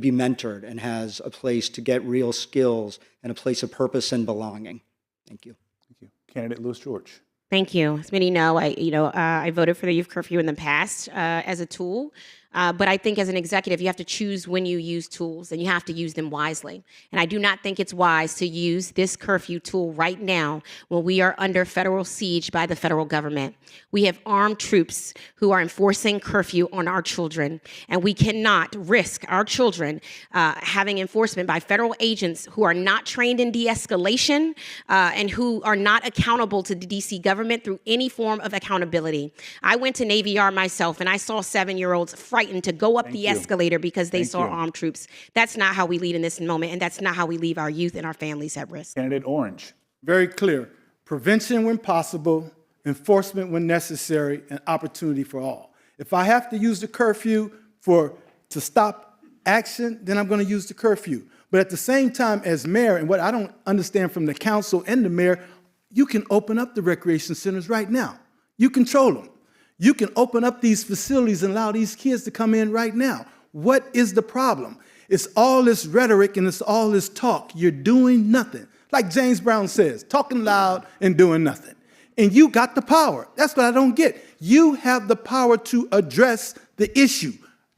Speaker 20: be mentored and has a place to get real skills and a place of purpose and belonging. Thank you.
Speaker 16: Thank you. Candidate Lewis George.
Speaker 19: Thank you. As many know, I voted for the youth curfew in the past as a tool. But I think as an executive, you have to choose when you use tools, and you have to use them wisely. And I do not think it's wise to use this curfew tool right now when we are under federal siege by the federal government. We have armed troops who are enforcing curfew on our children, and we cannot risk our children having enforcement by federal agents who are not trained in de-escalation and who are not accountable to the DC government through any form of accountability. I went to Navy Yard myself, and I saw 7-year-olds frightened to go up the escalator because they saw armed troops. That's not how we lead in this moment, and that's not how we leave our youth and our families at risk.
Speaker 16: Candidate Orange.
Speaker 18: Very clear. Prevention when possible, enforcement when necessary, and opportunity for all. If I have to use the curfew to stop action, then I'm going to use the curfew. But at the same time, as mayor, and what I don't understand from the council and the mayor, you can open up the recreation centers right now. You control them. You can open up these facilities and allow these kids to come in right now. What is the problem? It's all this rhetoric and it's all this talk. You're doing nothing. Like James Brown says, talking loud and doing nothing. And you got the power. That's what I don't get. You have the power to address the issue.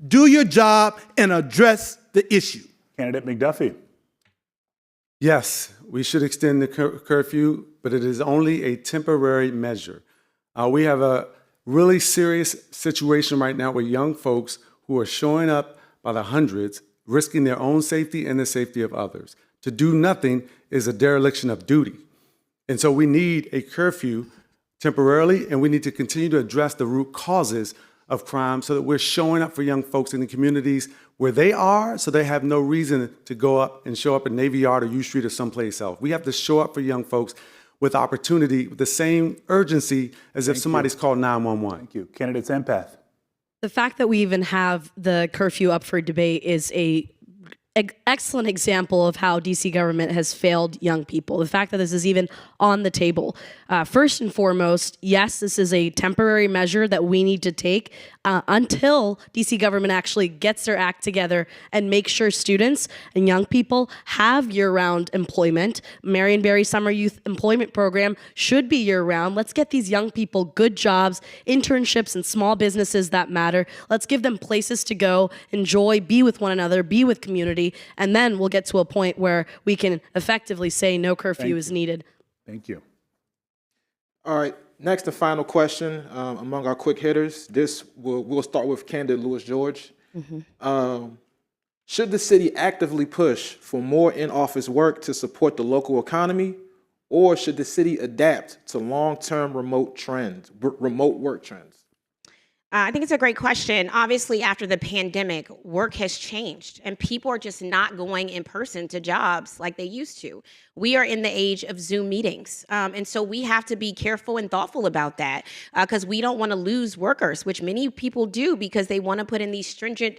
Speaker 18: Do your job and address the issue.
Speaker 16: Candidate McDuffie.
Speaker 22: Yes, we should extend the curfew, but it is only a temporary measure. We have a really serious situation right now with young folks who are showing up by the hundreds, risking their own safety and the safety of others. To do nothing is a dereliction of duty. And so we need a curfew temporarily, and we need to continue to address the root causes of crime so that we're showing up for young folks in the communities where they are, so they have no reason to go up and show up at Navy Yard or U Street or someplace else. We have to show up for young folks with opportunity, with the same urgency as if somebody's called 911.
Speaker 16: Thank you. Candidate's empath.
Speaker 21: The fact that we even have the curfew up for debate is a excellent example of how DC government has failed young people. The fact that this is even on the table. First and foremost, yes, this is a temporary measure that we need to take until DC government actually gets their act together and makes sure students and young people have year-round employment. Marion Barry Summer Youth Employment Program should be year-round. Let's get these young people good jobs, internships, and small businesses that matter. Let's give them places to go, enjoy, be with one another, be with community, and then we'll get to a point where we can effectively say no curfew is needed.
Speaker 16: Thank you.
Speaker 17: All right, next and final question among our quick hitters. We'll start with candidate Lewis George. Should the city actively push for more in-office work to support the local economy, or should the city adapt to long-term remote work trends?
Speaker 19: I think it's a great question. Obviously, after the pandemic, work has changed and people are just not going in person to jobs like they used to. We are in the age of Zoom meetings. And so we have to be careful and thoughtful about that because we don't want to lose workers, which many people do because they want to put in these stringent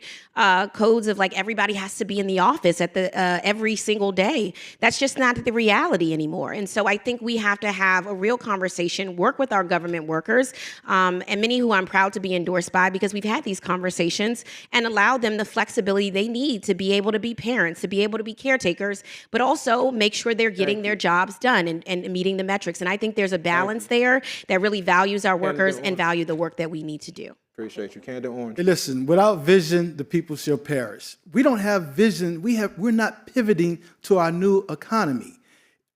Speaker 19: codes of like everybody has to be in the office at the every single day. That's just not the reality anymore. And so I think we have to have a real conversation, work with our government workers, and many who I'm proud to be endorsed by because we've had these conversations and allow them the flexibility they need to be able to be parents, to be able to be caretakers, but also make sure they're getting their jobs done and meeting the metrics. And I think there's a balance there that really values our workers and value the work that we need to do.
Speaker 17: Appreciate you. Candidate Orange.
Speaker 18: Hey, listen, without vision, the people shall perish. We don't have vision. We're not pivoting to our new economy.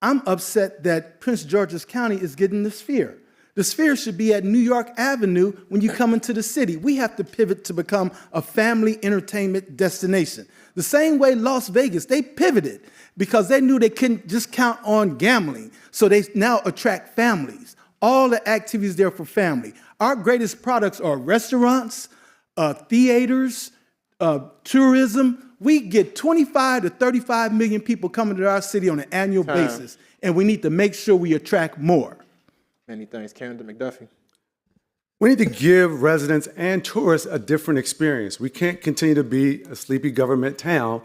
Speaker 18: I'm upset that Prince George's County is getting the Sphere. The Sphere should be at New York Avenue when you come into the city. We have to pivot to become a family entertainment destination. The same way Las Vegas, they pivoted because they knew they couldn't just count on gambling. So they now attract families. All the activities there for family. Our greatest products are restaurants, theaters, tourism. We get 25 to 35 million people coming to our city on an annual basis, and we need to make sure we attract more.
Speaker 17: Many thanks. Candidate McDuffie.
Speaker 22: We need to give residents and tourists a different experience. We can't continue to be a sleepy government town.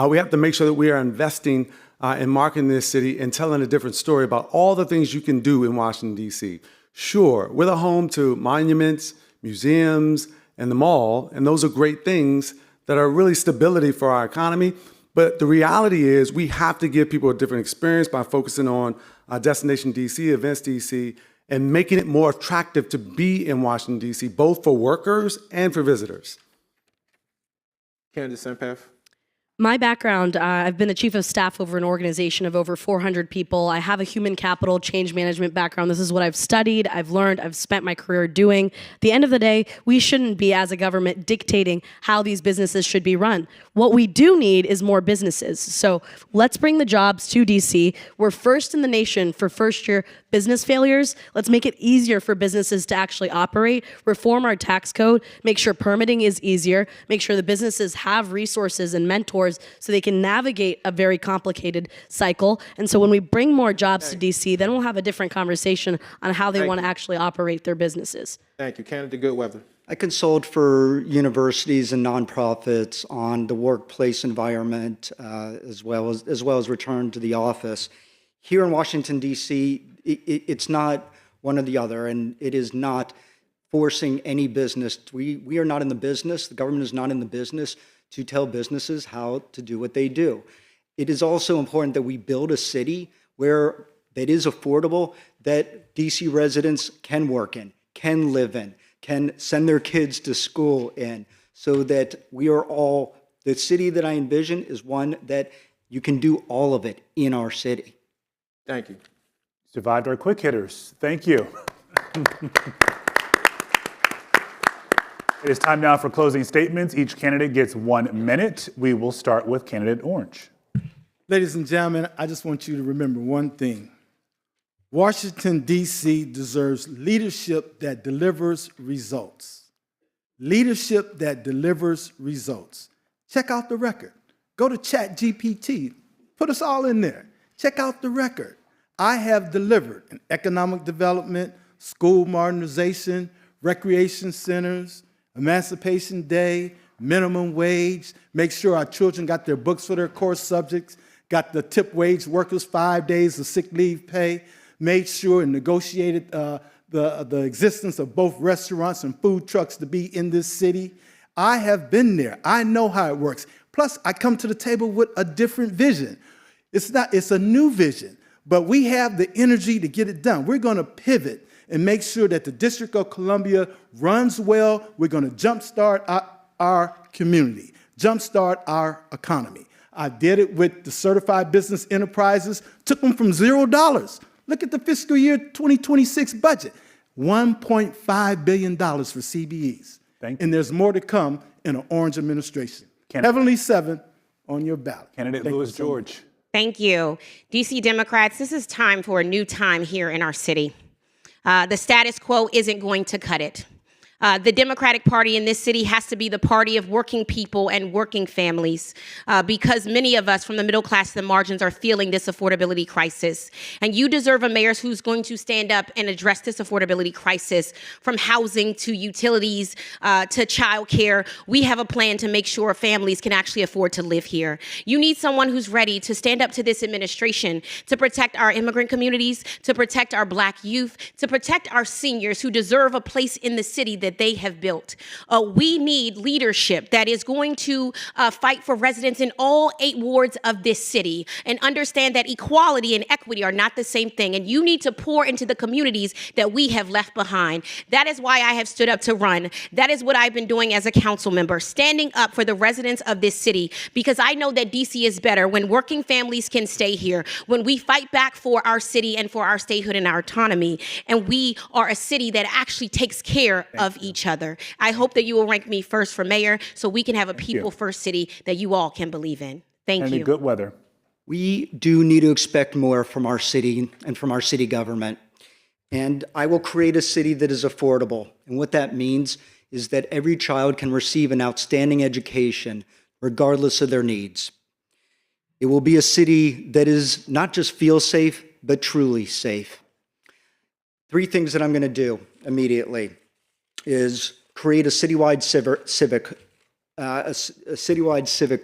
Speaker 22: We have to make sure that we are investing in marketing this city and telling a different story about all the things you can do in Washington, D.C. Sure, we're the home to monuments, museums, and the mall, and those are great things that are really stability for our economy. But the reality is we have to give people a different experience by focusing on Destination DC, Events DC, and making it more attractive to be in Washington, D.C., both for workers and for visitors.
Speaker 17: Candidate Sampath.
Speaker 21: My background, I've been the chief of staff over an organization of over 400 people. I have a human capital change management background. This is what I've studied, I've learned, I've spent my career doing. At the end of the day, we shouldn't be, as a government, dictating how these businesses should be run. What we do need is more businesses. So let's bring the jobs to DC. We're first in the nation for first-year business failures. Let's make it easier for businesses to actually operate, reform our tax code, make sure permitting is easier, make sure the businesses have resources and mentors so they can navigate a very complicated cycle. And so when we bring more jobs to DC, then we'll have a different conversation on how they want to actually operate their businesses.
Speaker 17: Thank you. Candidate Goodweather.
Speaker 20: I consult for universities and nonprofits on the workplace environment, as well as return to the office. Here in Washington, D.C., it's not one or the other, and it is not forcing any business. We are not in the business, the government is not in the business to tell businesses how to do what they do. It is also important that we build a city where that is affordable, that DC residents can work in, can live in, can send their kids to school in, so that we are all, the city that I envision is one that you can do all of it in our city.
Speaker 17: Thank you.
Speaker 16: Survived our quick hitters. Thank you. It is time now for closing statements. Each candidate gets 1 minute. We will start with candidate Orange.
Speaker 18: Ladies and gentlemen, I just want you to remember one thing. Washington, D.C. deserves leadership that delivers results. Leadership that delivers results. Check out the record. Go to ChatGPT. Put us all in there. Check out the record. I have delivered in economic development, school modernization, recreation centers, Emancipation Day, minimum wage, make sure our children got their books for their core subjects, got the tip wage workers 5 days of sick leave pay, made sure and negotiated the existence of both restaurants and food trucks to be in this city. I have been there. I know how it works. Plus, I come to the table with a different vision. It's a new vision, but we have the energy to get it done. We're going to pivot and make sure that the District of Columbia runs well. We're going to jumpstart our community, jumpstart our economy. I did it with the certified business enterprises, took them from $0. Look at the fiscal year 2026 budget, $1.5 billion for CBEs. And there's more to come in an Orange administration. Heavenly 7 on your ballot.
Speaker 16: Candidate Louis George.
Speaker 19: Thank you. DC Democrats, this is time for a new time here in our city. The status quo isn't going to cut it. The Democratic Party in this city has to be the party of working people and working families, because many of us from the middle class to the margins are feeling this affordability crisis. And you deserve a mayor who's going to stand up and address this affordability crisis, from housing to utilities to childcare. We have a plan to make sure families can actually afford to live here. You need someone who's ready to stand up to this administration to protect our immigrant communities, to protect our Black youth, to protect our seniors who deserve a place in the city that they have built. We need leadership that is going to fight for residents in all 8 wards of this city and understand that equality and equity are not the same thing. And you need to pour into the communities that we have left behind. That is why I have stood up to run. That is what I've been doing as a council member, standing up for the residents of this city, because I know that DC is better when working families can stay here, when we fight back for our city and for our statehood and our autonomy, and we are a city that actually takes care of each other. I hope that you will rank me first for mayor so we can have a people-first city that you all can believe in. Thank you.
Speaker 16: Good weather.
Speaker 20: We do need to expect more from our city and from our city government. And I will create a city that is affordable. And what that means is that every child can receive an outstanding education, regardless of their needs. It will be a city that is not just feel safe, but truly safe. 3 things that I'm going to do immediately is create a citywide civic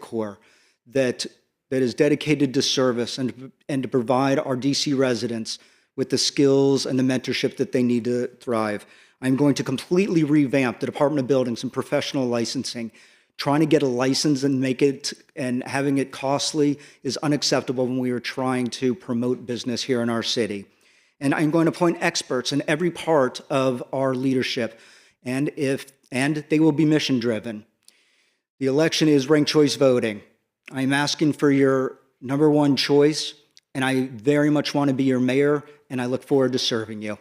Speaker 20: corps that is dedicated to service and to provide our DC residents with the skills and the mentorship that they need to thrive. I'm going to completely revamp the Department of Buildings and professional licensing. Trying to get a license and having it costly is unacceptable when we are trying to promote business here in our city. And I'm going to appoint experts in every part of our leadership, and they will be mission driven. The election is ranked choice voting. I'm asking for your #1 choice, and I very much want to be your mayor, and I look forward to serving you.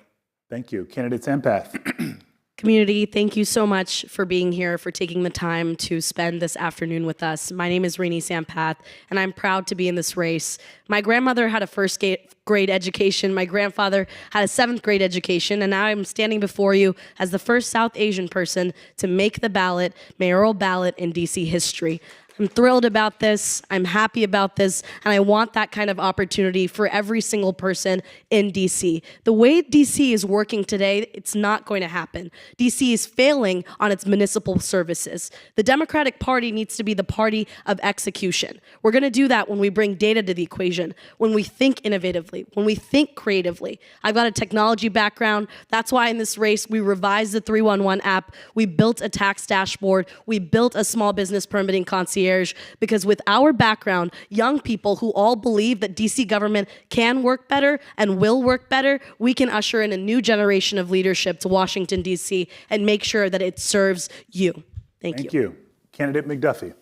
Speaker 16: Thank you. Candidate Sampath.
Speaker 21: Community, thank you so much for being here, for taking the time to spend this afternoon with us. My name is Rini Sampath, and I'm proud to be in this race. My grandmother had a first grade education. My grandfather had a 7th grade education, and now I'm standing before you as the first South Asian person to make the mayoral ballot in DC history. I'm thrilled about this. I'm happy about this. And I want that kind of opportunity for every single person in DC. The way DC is working today, it's not going to happen. DC is failing on its municipal services. The Democratic Party needs to be the party of execution. We're going to do that when we bring data to the equation, when we think innovatively, when we think creatively. I've got a technology background. That's why in this race, we revised the 311 app. We built a tax dashboard. We built a small business permitting concierge. Because with our background, young people who all believe that DC government can work better and will work better, we can usher in a new generation of leadership to Washington, DC, and make sure that it serves you. Thank you.
Speaker 16: Candidate McDuffie.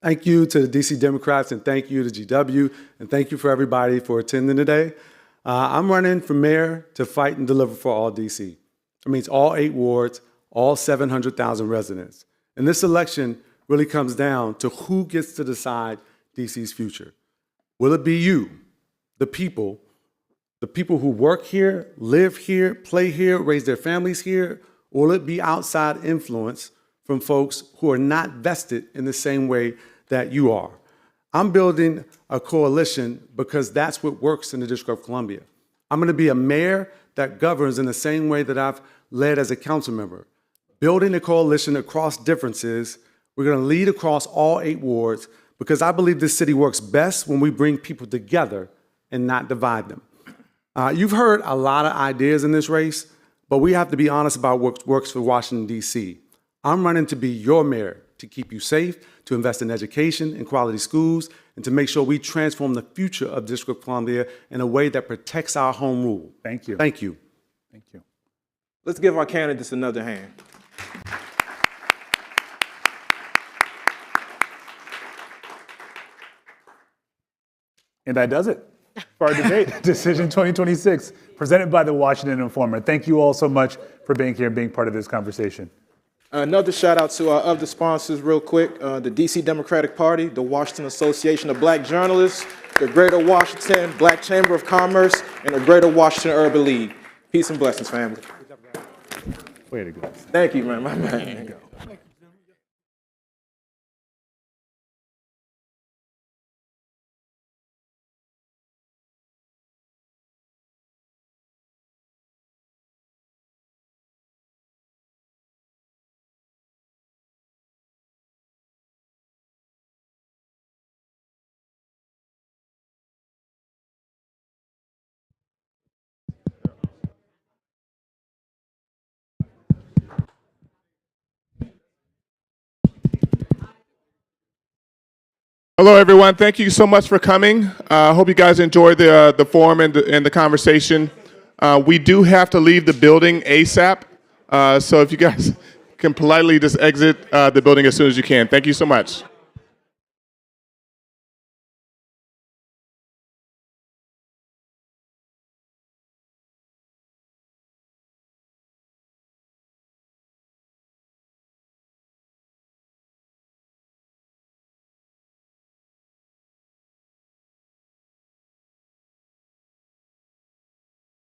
Speaker 22: Thank you to the DC Democrats, and thank you to GW, and thank you for everybody for attending today. I'm running for mayor to fight and deliver for all DC. It means all 8 wards, all 700,000 residents. And this election really comes down to who gets to decide DC's future. Will it be you, the people who work here, live here, play here, raise their families here, or will it be outside influence from folks who are not vested in the same way that you are? I'm building a coalition because that's what works in the District of Columbia. I'm going to be a mayor that governs in the same way that I've led as a council member, building a coalition across differences. We're going to lead across all 8 wards because I believe this city works best when we bring people together and not divide them. You've heard a lot of ideas in this race, but we have to be honest about what works for Washington, D.C. I'm running to be your mayor, to keep you safe, to invest in education and quality schools, and to make sure we transform the future of District of Columbia in a way that protects our home rule.
Speaker 16: Thank you.
Speaker 22: Thank you.
Speaker 16: Thank you.
Speaker 17: Let's give our candidates another hand.
Speaker 16: And that does it for our debate, Decision 2026, presented by the Washington Informer. Thank you all so much for being here and being part of this conversation.
Speaker 17: Another shout out to our other sponsors real quick, the DC Democratic Party, the Washington Association of Black Journalists, the Greater Washington Black Chamber of Commerce, and the Greater Washington Urban League. Peace and blessings, family.
Speaker 16: Way to go.
Speaker 17: Thank you, man. My man.
Speaker 4: Hello, everyone. Thank you so much for coming. I hope you guys enjoyed the forum and the conversation. We do have to leave the building ASAP, so if you guys can politely just exit the building as soon as you can. Thank you so much.